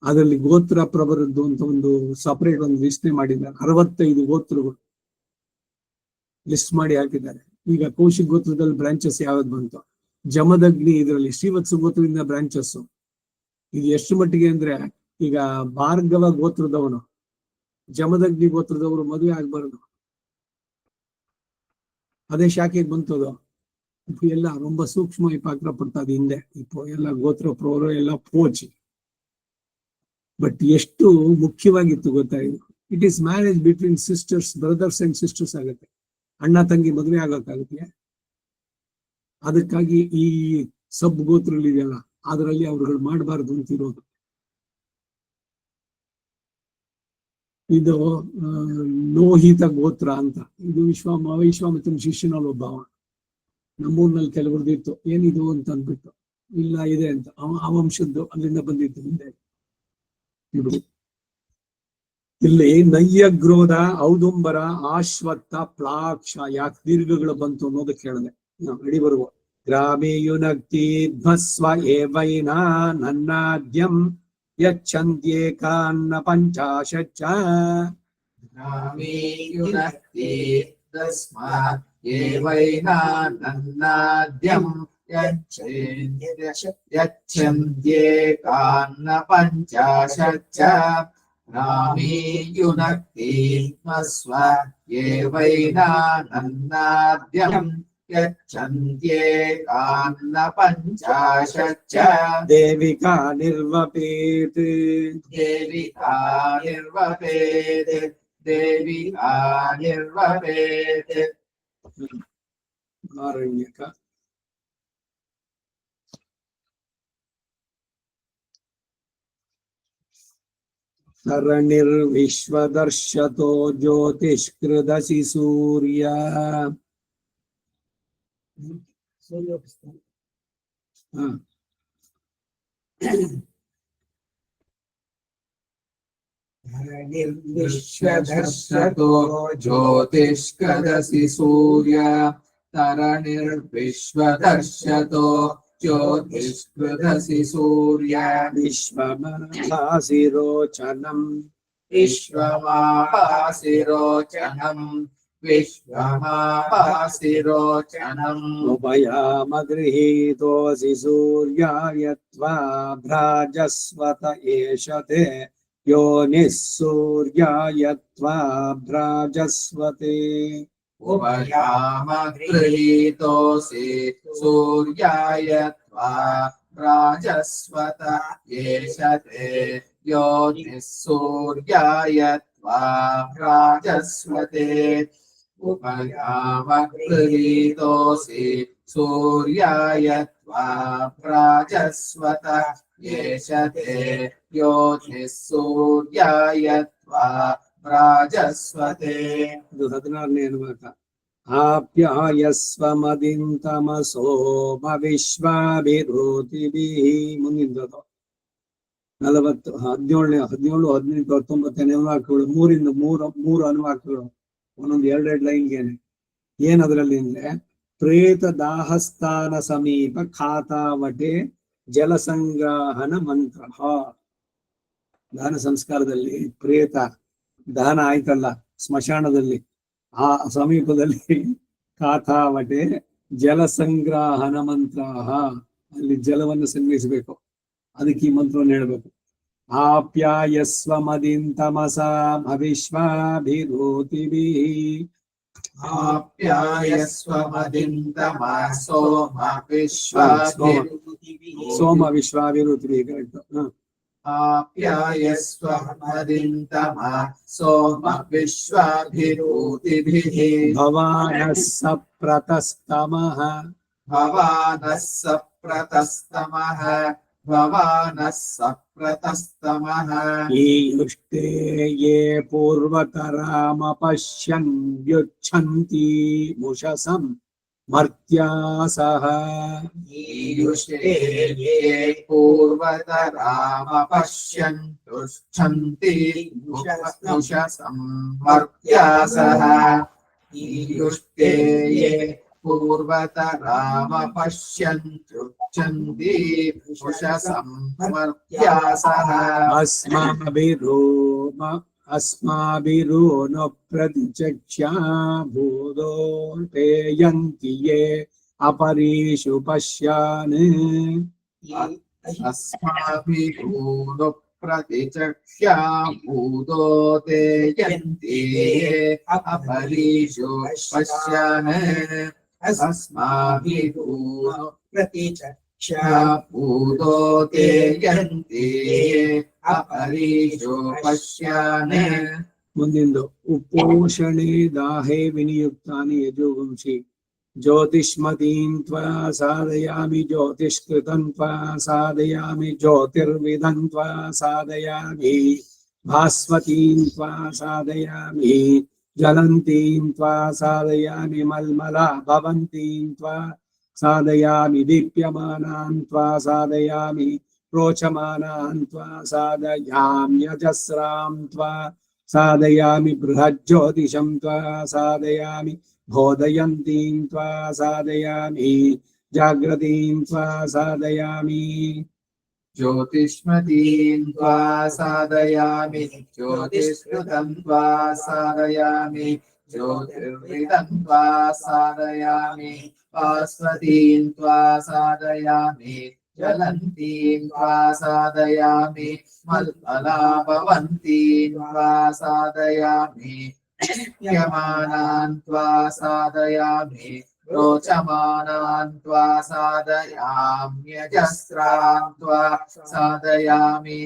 ಅದರಲ್ಲಿ ಗೋತ್ರ ಪ್ರವರದ್ದು ಅಂತ ಒಂದು ಸಪರೇಟ್ ಒಂದು ಲಿಸ್ಟ್ ಮಾಡಿದ್ದಾರೆ. 65 ಗೋತ್ರಗಳು ಲಿಸ್ಟ್ ಮಾಡಿ ಹಾಕಿದ್ದಾರೆ. ಈಗ ಕೌಶಿಕ್ ಗೋತ್ರದಲ್ಲಿ ಬ್ರಾಂಚಸ್ ಯಾವ್ದು ಬಂತು? ಜಮದಗ್ನಿ ಇದರಲ್ಲಿ ಶ್ರೀವತ್ಸ ಗೋತ್ರದಿಂದ ಬ್ರಾಂಚಸ್. ಇದು ಎಷ್ಟು ಮಟ್ಟಿಗೆ ಅಂದ್ರೆ, ಈಗ ಭಾರ್ಗವ ಗೋತ್ರದವನು ಜಮದಗ್ನಿ ಗೋತ್ರದವರು ಮದುವೆ ಆಗ್ಬಾರ್ದು, ಅದೇ ಶಾಖೆಗೆ ಬಂತದು. ಎಲ್ಲ ரொம்ப ಸೂಕ್ಷ್ಮ ಪಾತ್ರ ಪಡ್ತದೆ ಹಿಂದೆ. ಇಪ್ಪ ಎಲ್ಲ ಗೋತ್ರ ಪ್ರೋರು ಎಲ್ಲ ಪೋಚಿ. ಬಟ್ ಎಷ್ಟು ಮುಖ್ಯವಾಗಿತ್ತು ಗೊತ್ತಾ ಇದು? It is marriage between sisters, brothers and sisters ಆಗುತ್ತೆ. ಅಣ್ಣ ತಂಗಿ ಮದುವೆ ಆಗೋಕ್ಕಾಗುತ್ತೆ. ಅದಕ್ಕಾಗಿ ಈ ಸಬ್ ಗೋತ್ರಗಳಿದೆಯಲ್ಲ, ಅದರಲ್ಲಿ ಅವ್ರುಗಳು ಮಾಡಬಾರ್ದು ಅಂತಿರೋದು. ಇದು ಲೋಹಿತ ಗೋತ್ರ ಅಂತ. ಇದು ವೈಶ್ವಾಮಿತ್ರನ ಶಿಷ್ಯನಲ್ಲಿ ಒಬ್ಬ. ನಮ್ಮೂರ್ನಲ್ಲಿ ಕೆಲವ್ರದ್ದು ಇತ್ತು, ಏನಿದು ಅಂತ ಅಂದ್ಬಿಟ್ಟು, ಇಲ್ಲ ಇದೆ ಅಂತ. ಆ ವಂಶದ್ದು ಅಲ್ಲಿಂದ ಬಂದಿತ್ತು ಹಿಂದೆ. ಇಲ್ಲಿ ನಯ್ಯಗ್ರೋಧ, ಔದುಂಬರ, ಆಶ್ವತ್ಥ, ಪ್ಲಾಕ್ಷ ಯಾಕೆ ದೀರ್ಘಗಳು ಬಂತು ಅನ್ನೋದು ಕೇಳಿದೆ. ಅಡಿ ಬರುವ ಗ್ರಾಮೇಯುನಕ್ತಿ ಭಸ್ವ ಏವೈನಾ ನನ್ನಾದ್ಯಂ ಯಚ್ಛಂತ್ಯೇಕಾನ್ನ ಪಂಚಾಶಚ್ಚ. ಗ್ರಾಮೇಯುನಕ್ತಿ ತಸ್ಮಾತ್ ಏವೈನಾ ನನ್ನಾದ್ಯಂ ಯಚ್ಛಂತ್ಯೇಕಾನ್ನ ಪಂಚಾಶಚ್ಚ. ಗ್ರಾಮೇಯುನಕ್ತಿ ತಸ್ಮಾತ್ ಏವೈನಾ ನನ್ನಾದ್ಯಂ ಯಚ್ಛಂತ್ಯೇಕಾನ್ನ ಪಂಚಾಶಚ್ಚ. ದೇವಿಕಾ ನಿರ್ವಪೇತ್, ದೇವಿಕಾ ನಿರ್ವಪೇತ್, ದೇವಿಕಾ ನಿರ್ವಪೇತ್. ಆರಣ್ಯಕ. ತರಣಿರ್ವಿಶ್ವದರ್ಶತೋ ಜ್ಯೋತಿಷ್ಕೃದಸಿ ಸೂರ್ಯ. ವಿಶ್ವದರ್ಶತೋ ಜ್ಯೋತಿಷ್ಕೃದಸಿ ಸೂರ್ಯ. ತರಣಿರ್ವಿಶ್ವದರ್ಶತೋ ಜ್ಯೋತಿಷ್ಕೃದಸಿ ಸೂರ್ಯ. ವಿಶ್ವಮಹಾಸಿರೋಚನಂ, ವಿಶ್ವಮಾಹಾಸಿರೋಚನಂ, ವಿಶ್ವಮಾಹಾಸಿರೋಚನಂ. ಉಭಯಾಮಗೃಹೀತೋಸಿ ಸೂರ್ಯಾಯ ತ್ವಾ ಭ್ರಾಜಸ್ವತ ಏಷತೆ ಯೋನಿಃ ಸೂರ್ಯಾಯ ತ್ವಾ ಭ್ರಾಜಸ್ವತೆ. ಉಭಯಾಮಗೃಹೀತೋಸಿ ಸೂರ್ಯಾಯ ತ್ವಾ ಭ್ರಾಜಸ್ವತ ಏಷತೆ ಯೋನಿಃ ಸೂರ್ಯಾಯ ತ್ವಾ ಭ್ರಾಜಸ್ವತೆ. ಉಭಯಾಮಗೃಹೀತೋಸಿ ಸೂರ್ಯಾಯ ತ್ವಾ ಭ್ರಾಜಸ್ವತ ಏಷತೆ ಯೋನಿಃ ಸೂರ್ಯಾಯ ತ್ವಾ ಭ್ರಾಜಸ್ವತೆ. ಇದು 16ನೇ ಅನುವಾಕ. ಆಪ್ಯಾಯಸ್ವಮದಿಂತಮಸೋ ಭವಿಶ್ವಾಭಿರೋತಿಭಿಃ. ಮುಂದಿನದು 40, 17, 18, 19 ಅನುವಾಕಗಳು. 3 ಅನುವಾಕಗಳು, ಒಂದೊಂದು 2 ಲೈನ್ಗೇನೆ. ಏನದ್ರಲ್ಲಿ ಅಂದ್ರೆ, ಪ್ರೇತ ದಾಹಸ್ಥಾನ ಸಮೀಪ ಖಾತಾವಟೆ ಜಲಸಂಗ್ರಹಣ ಮಂತ್ರ. ದಾನ ಸಂಸ್ಕಾರದಲ್ಲಿ ಪ್ರೇತ ದಹನ ಆಯ್ತಲ್ಲ ಸ್ಮಶಾನದಲ್ಲಿ, ಆ ಸಮೀಪದಲ್ಲಿ ಖಾತಾವಟೆ ಜಲಸಂಗ್ರಹಣ ಮಂತ್ರ. ಅಲ್ಲಿ ಜಲವನ್ನು ಸಂಗ್ರಹಿಸಬೇಕು, ಅದಕ್ಕೆ ಈ ಮಂತ್ರವನ್ನು ಹೇಳ್ಬೇಕು. ಆಪ್ಯಾಯಸ್ವ ಮದಿಂ ತಮಸಾ ಭವಿಶ್ವಾಭಿರೋತಿಭಿಃ आप्यायस्वमदिन्तमः सोम विश्वाभिरुतिभिः सोम विश्वाभिरुतिभिः करेक्ट आप्यायस्वमदिन्तमः सोम विश्वाभिरुतिभिः भवानः सप्रतस्तमः भवानः सप्रतस्तमः भवानः सप्रतस्तमः ईयुष्टे ये पूर्वतरामपश्यन् युच्छन्ति मुषसं मर्त्यासः ईयुष्टे ये पूर्वतरामपश्यन् तुच्छन्ति मुषसं मर्त्यासः ईयुष्टे ये पूर्वतरामपश्यन् तुच्छन्ति मुषसं मर्त्यासः अस्माभिरो न प्रतिचक्ष्या भूदोपेयन्ति ये अपरीषु पश्यान् अस्माभिरूढ प्रतिचक्ष्या भूदोतेयन्ति ये अपरीषु पश्यान् अस्माभिरूढ प्रतिचक्ष्या भूदोतेयन्ति ये अपरीषु पश्यान् ಮುಂದಿಂದು ಉಪೋಷಣೆ ದಾಹೇ ವಿನಿಯುಕ್ತಾನಿ ಯಜೋಗುಂಷಿ ज्योतिष्मतीं त्वा साधयामि ज्योतिष्कृतं त्वा साधयामि ज्योतिर्विदं त्वा साधयामि भास्वतीं त्वा साधयामि ज्वलन्तीं त्वा साधयामि मल्मला भवन्तीं त्वा साधयामि दीप्यमानां त्वा साधयामि रोचमानां त्वा साधयामि अजस्रां त्वा साधयामि बृहज्ज्योतिषं त्वा साधयामि बोधयन्तीं त्वा साधयामि जाग्रतीं त्वा साधयामि ज्योतिष्मतीं त्वा साधयामि ज्योतिष्कृतं त्वा साधयामि ज्योतिर्विदं त्वा साधयामि भास्वतीं त्वा साधयामि ज्वलन्तीं त्वा साधयामि मल्मला भवन्तीं त्वा साधयामि दीप्यमानान् त्वा साधयामि रोचमानान् त्वा साधयाम्यजस्रान् त्वा साधयामि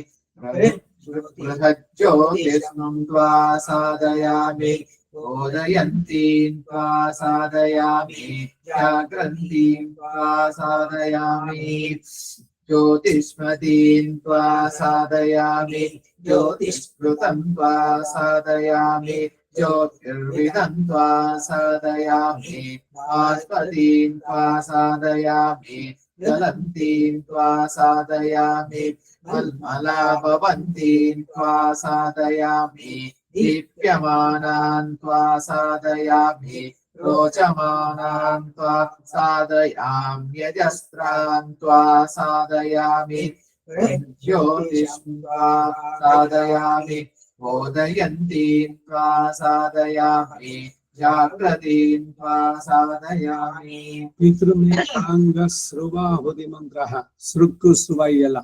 बृहज्ज्योतिष्मं त्वा साधयामि बोधयन्तीं त्वा साधयामि जाग्रन्तीं त्वा साधयामि ज्योतिष्मतीं त्वा साधयामि ज्योतिष्कृतं त्वा साधयामि ज्योतिर्विदं त्वा साधयामि भास्वतीं त्वा साधयामि ज्वलन्तीं त्वा साधयामि मल्मला भवन्तीं त्वा साधयामि दीप्यमानान् त्वा साधयामि रोचमानान् त्वा साधयाम्यजस्रान् त्वा साधयामि ज्योतिष्ं त्वा साधयामि बोधयन्तीं त्वा साधयामि जाग्रतीं त्वा साधयामि ಪಿತೃಮೇಧಾಂಗಸ್ರುವಾಹುತಿ ಮಂತ್ರ ಸೃಕ್ಕು ಸ್ರುವಯ್ಯಲ್ಲ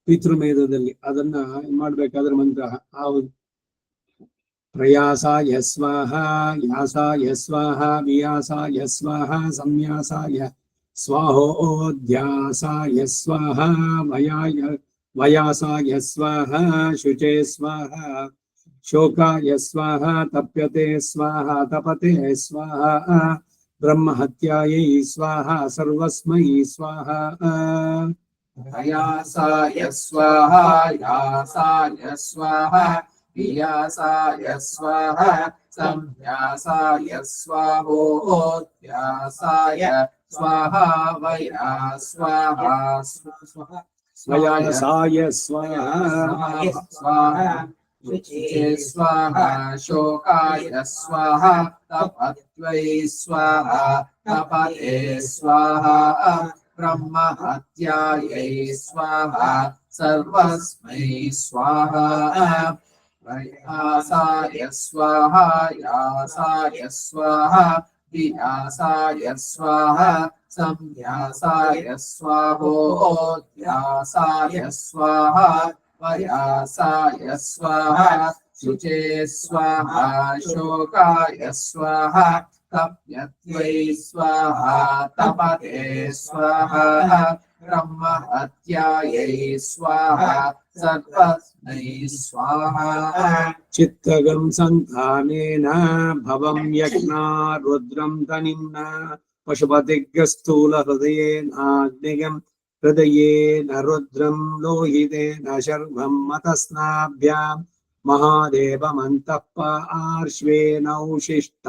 ಪಿತೃಮೇಧದಲ್ಲಿ ಅದನ್ನ ಮಾಡ್ಬೇಕಾದ್ರೆ ಮಂತ್ರ ಆಹುತಿ ಪ್ರಯಾಸಾಯ ಸ್ವಾಹ ಯಾಸಾಯ ಸ್ವಾಹ ವಿಯಾಸಾಯ ಸ್ವಾಹ ಸಂಯಾಸಾಯ स्वाहोऽध्यासाय स्वाहा वयासाय स्वाहा शुचे स्वाहा शोकाय स्वाहा तप्यते स्वाहा तपते स्वाहा ब्रह्महत्यायै स्वाहा सर्वस्मै स्वाहा प्रयासाय स्वाहा यासाय स्वाहा वियासाय स्वाहा संयासाय स्वाहोऽध्यासाय स्वाहा वया स्वाहा वयासाय स्वाहा स्वाहा शुचे स्वाहा शोकाय स्वाहा तपत्वै स्वाहा तपते स्वाहा ब्रह्महत्यायै स्वाहा सर्वस्मै स्वाहा प्रयासाय स्वाहा यासाय स्वाहा वियासाय स्वाहा संयासाय स्वाहोऽध्यासाय स्वाहा वयासाय स्वाहा शुचे स्वाहा शोकाय स्वाहा तप्यत्वै स्वाहा तपते स्वाहा ब्रह्म हत्यायै स्वाहा सर्वस्मै स्वाहा चित्तगं संधानेन भवं यज्ञा रुद्रं तनिम्ना पशुपतिग्रस्थूल हृदयेनाग्निगं हृदयेन रुद्रं लोहितेन शर्वं मतस्नाभ्यां महादेवमन्तः पार्श्वेनौशिष्ट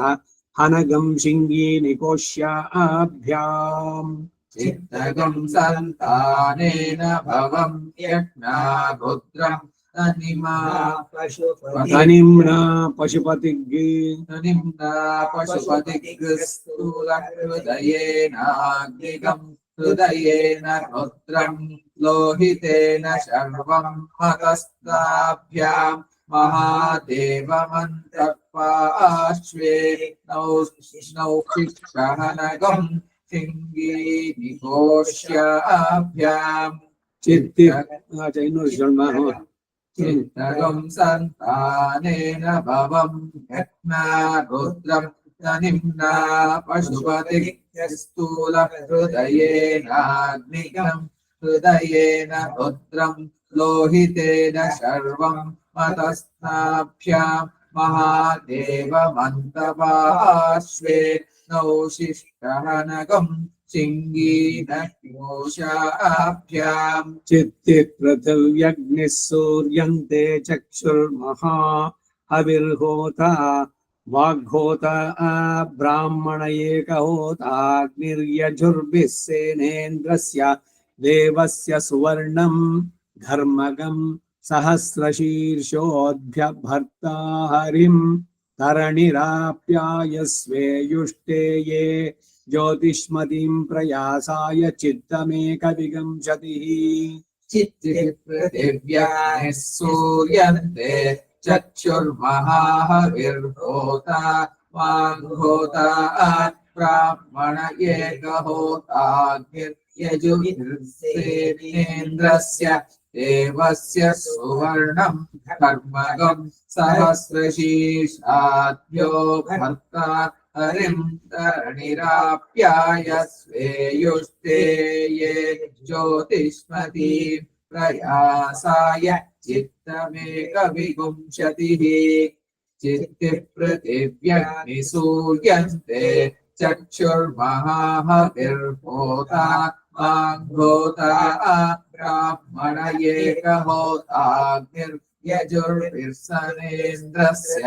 हनगं शिङ्गीनिकोश्याभ्याम् चित्तगं संतानेन भवं यज्ञा रुद्रं तनिमा तनिम्ना पशुपतिग् निम्ना पशुपतिग्रस्थूलहृदयेनाग्निगं हृदयेन रुद्रं लोहितेन शर्वं मतस्ताभ्यां महादेवमन्तः पार्श्वे नौशिष्टहनगं शिङ्गीनिकोश्याभ्याम् चित्तगं संतानेन भवं यज्ञा रुद्रं तनिम्ना पशुपतिग्रस्थूलहृदयेनाग्निगं हृदयेन रुद्रं लोहितेन शर्वं मतस्नाभ्यां महादेवमन्तः पार्श्वे नौशिष्टहनगं शिङ्गीनिकोश्याभ्याम् चित्ते पृथिव्यग्निः सूर्यन्ते चक्षुर्महा हविर्होता वाग्होता ब्राह्मण एकहोताग्निर्यजुर्भिः सेनेन्द्रस्य देवस्य सुवर्णं धर्मगं सहस्रशीर्षोऽभ्यभर्ता हरिं तरणिराप्यायस्वे युष्टे ये ज्योतिष्मतीं प्रयासाय चित्तमेकविंशतिः चित्ते पृथिव्याः सूर्यन्ते चक्षुर्महाहविर्होता वाग्होता ब्राह्मण एकहोताग्निर्यजुर्सेनेन्द्रस्य देवस्य सुवर्णं कर्मगं सहस्रशीर्षाभ्यो भर्ता हरिं तरणिराप्यायस्वे युष्टे ये ज्योतिष्मती प्रयासाय चित्तमेकविंशतिः चित्ते पृथिव्यग्निः सूर्यन्ते चक्षुर्महाहविर्होता वाग्होता ब्राह्मण एकहोताग्निर्यजुर्भिर्सेनेन्द्रस्य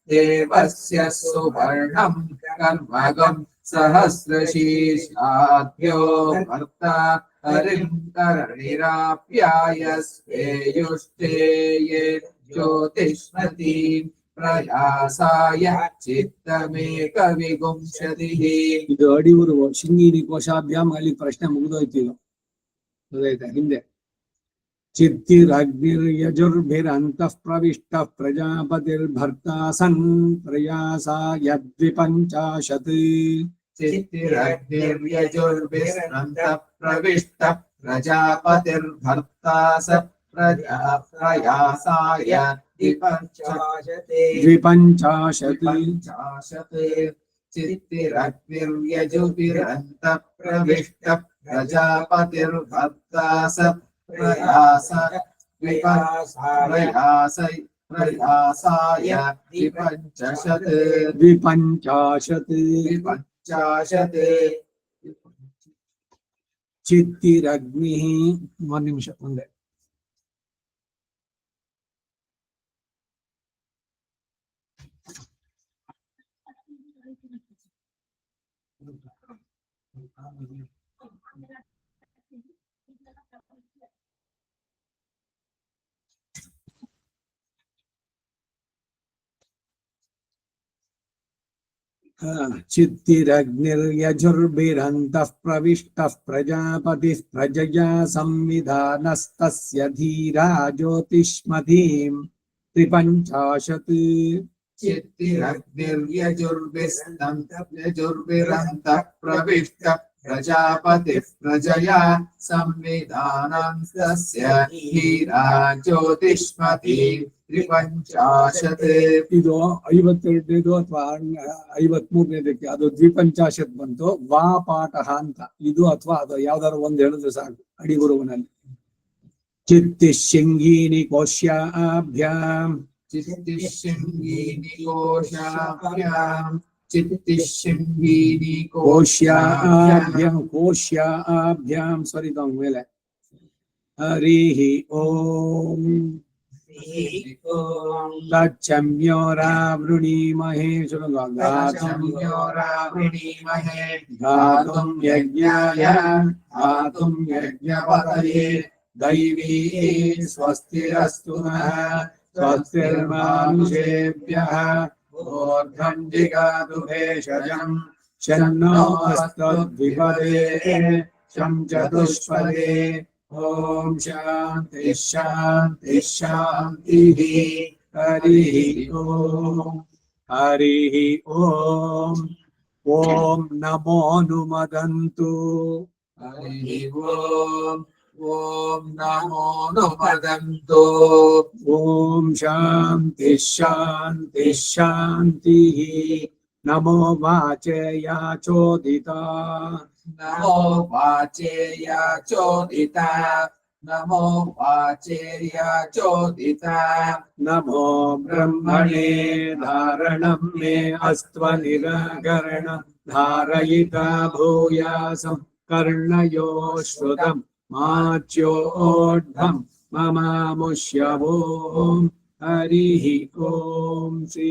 देवस्य सुवर्णं कर्मगं सहस्रशीर्षाभ्यो भर्ता हरिं तरणिराप्यायस्वे युष्टे ये ज्योतिष्मती प्रयासाय चित्तमेकविंशतिः ಇದು ಅಡಿಯೂರು ಶಿಂಗೀನಿ ಕೋಶಾಭ್ಯಾಮ್ ಅಲ್ಲಿ ಪ್ರಶ್ನೆ ಮುಗಿದೋಯ್ತು ಈಗ ಗೊತ್ತಾಯ್ತಾ ಹಿಂದೆ चित्तिरग्निर्यजुर्भिरन्तः प्रविष्टः प्रजापतिर्भर्ता सन् प्रयासाय द्विपञ्चाशत् चित्तिरग्निर्यजुर्भिरन्तः प्रविष्टः प्रजापतिर्भर्ता स प्रयासाय द्विपञ्चाशत् चित्तिरग्निर्यजुर्भिरन्तः प्रविष्टः प्रजापतिर्भर्ता स प्रयासाय द्विपञ्चाशत् चित्तिरग्निः ಒಂದು ನಿಮಿಷ ಮುಂದೆ चित्तिरग्निर्यजुर्भिरन्तः प्रविष्टः प्रजापतिः प्रजया संविधानस्तस्य धीरा ज्योतिष्मतीं त्रिपञ्चाशत् चित्तिरग्निर्यजुर्भिरन्तः प्रविष्टः प्रजापतिः प्रजया संविधानस्तस्य धीरा ज्योतिष्मतीं ದ್ವಿಪಂಚಾಶತ್ ಇದು 52 ಅಥವಾ 53 ಅದು ದ್ವಿಪಂಚಾಶತ್ ಬಂತು. ವಾ ಪಾಠ ಅಂತ ಇದು ಅಥವಾ ಅದು ಯಾವ್ದಾದ್ರು ಒಂದ್ ಹೇಳಿದ್ರೆ ಸಾಕು ಅಡಿಗುರುವಿನಲ್ಲಿ. ಚಿತ್ತಿಶೃಂಗೀನಿ ಕೋಶ್ಯಾಭ್ಯಾಂ ಚಿತ್ತಿಶೃಂಗೀನಿ ಕೋಶಾಭ್ಯಾಂ ಚಿತ್ತಿಶೃಂಗೀನಿ ಕೋಶ್ಯಾಭ್ಯಾಂ ಕೋಶ್ಯಾಭ್ಯಾಂ ಸ್ವರಿತ ಮೇಲೆ ಹರಿಹಿ ಓಂ ತಚ್ಚಮ್ಯೋರಾವೃಣೀಮಹೇ ಸಂಯೋರಾವೃಣೀಮಹೇ ಗಾತುಂ ಯಜ್ಞಾಯ ಗಾತುಂ ಯಜ್ಞಪತಯೇ ದೈವೀ ಸ್ವಸ್ತಿರಸ್ತು ನಃ ಸ್ವಸ್ತಿರ್ಮಾನುಷೇಭ್ಯಃ ಊರ್ಧ್ವಂ ಜಿಗಾತು ಭೇಷಜಂ ಶನ್ನೋ ಅಸ್ತದ್ವಿಪದೇ ಶಂ ಚತುಷ್ಪದೇ. ಓಂ ಶಾಂತಿ ಶಾಂತಿ ಶಾಂತಿಃ. ಹರಿಃ ಓಂ ಹರಿಃ ಓಂ. ಓಂ ನಮೋ ನುಮದಂತು. ಹರಿಃ ಓಂ ಓಂ ನಮೋ ನುಮದಂತು. ಓಂ ಶಾಂತಿ ಶಾಂತಿ ಶಾಂತಿಃ. ನಮೋ ವಾಚೇಯ ಚೋದಿತ. ನಮೋ ವಾಚೇಯ ಚೋದಿತ ನಮೋ ವಾಚೇಯ ಚೋದಿತ ನಮೋ ಬ್ರಹ್ಮಣೇ ಧಾರಣಂ ಮೇ ಅಸ್ತ್ವನಿರಾಕರಣ ಧಾರಯಿತ ಭೂಯಾಸಂ ಕರ್ಣಯೋ ಶ್ರುತಂ ಮಾಚ್ಯೋಢ್ವಂ ಮಮಾಮುಷ್ಯವೋಂ. ಹರಿಃ ಓಂ. ಶ್ರೀ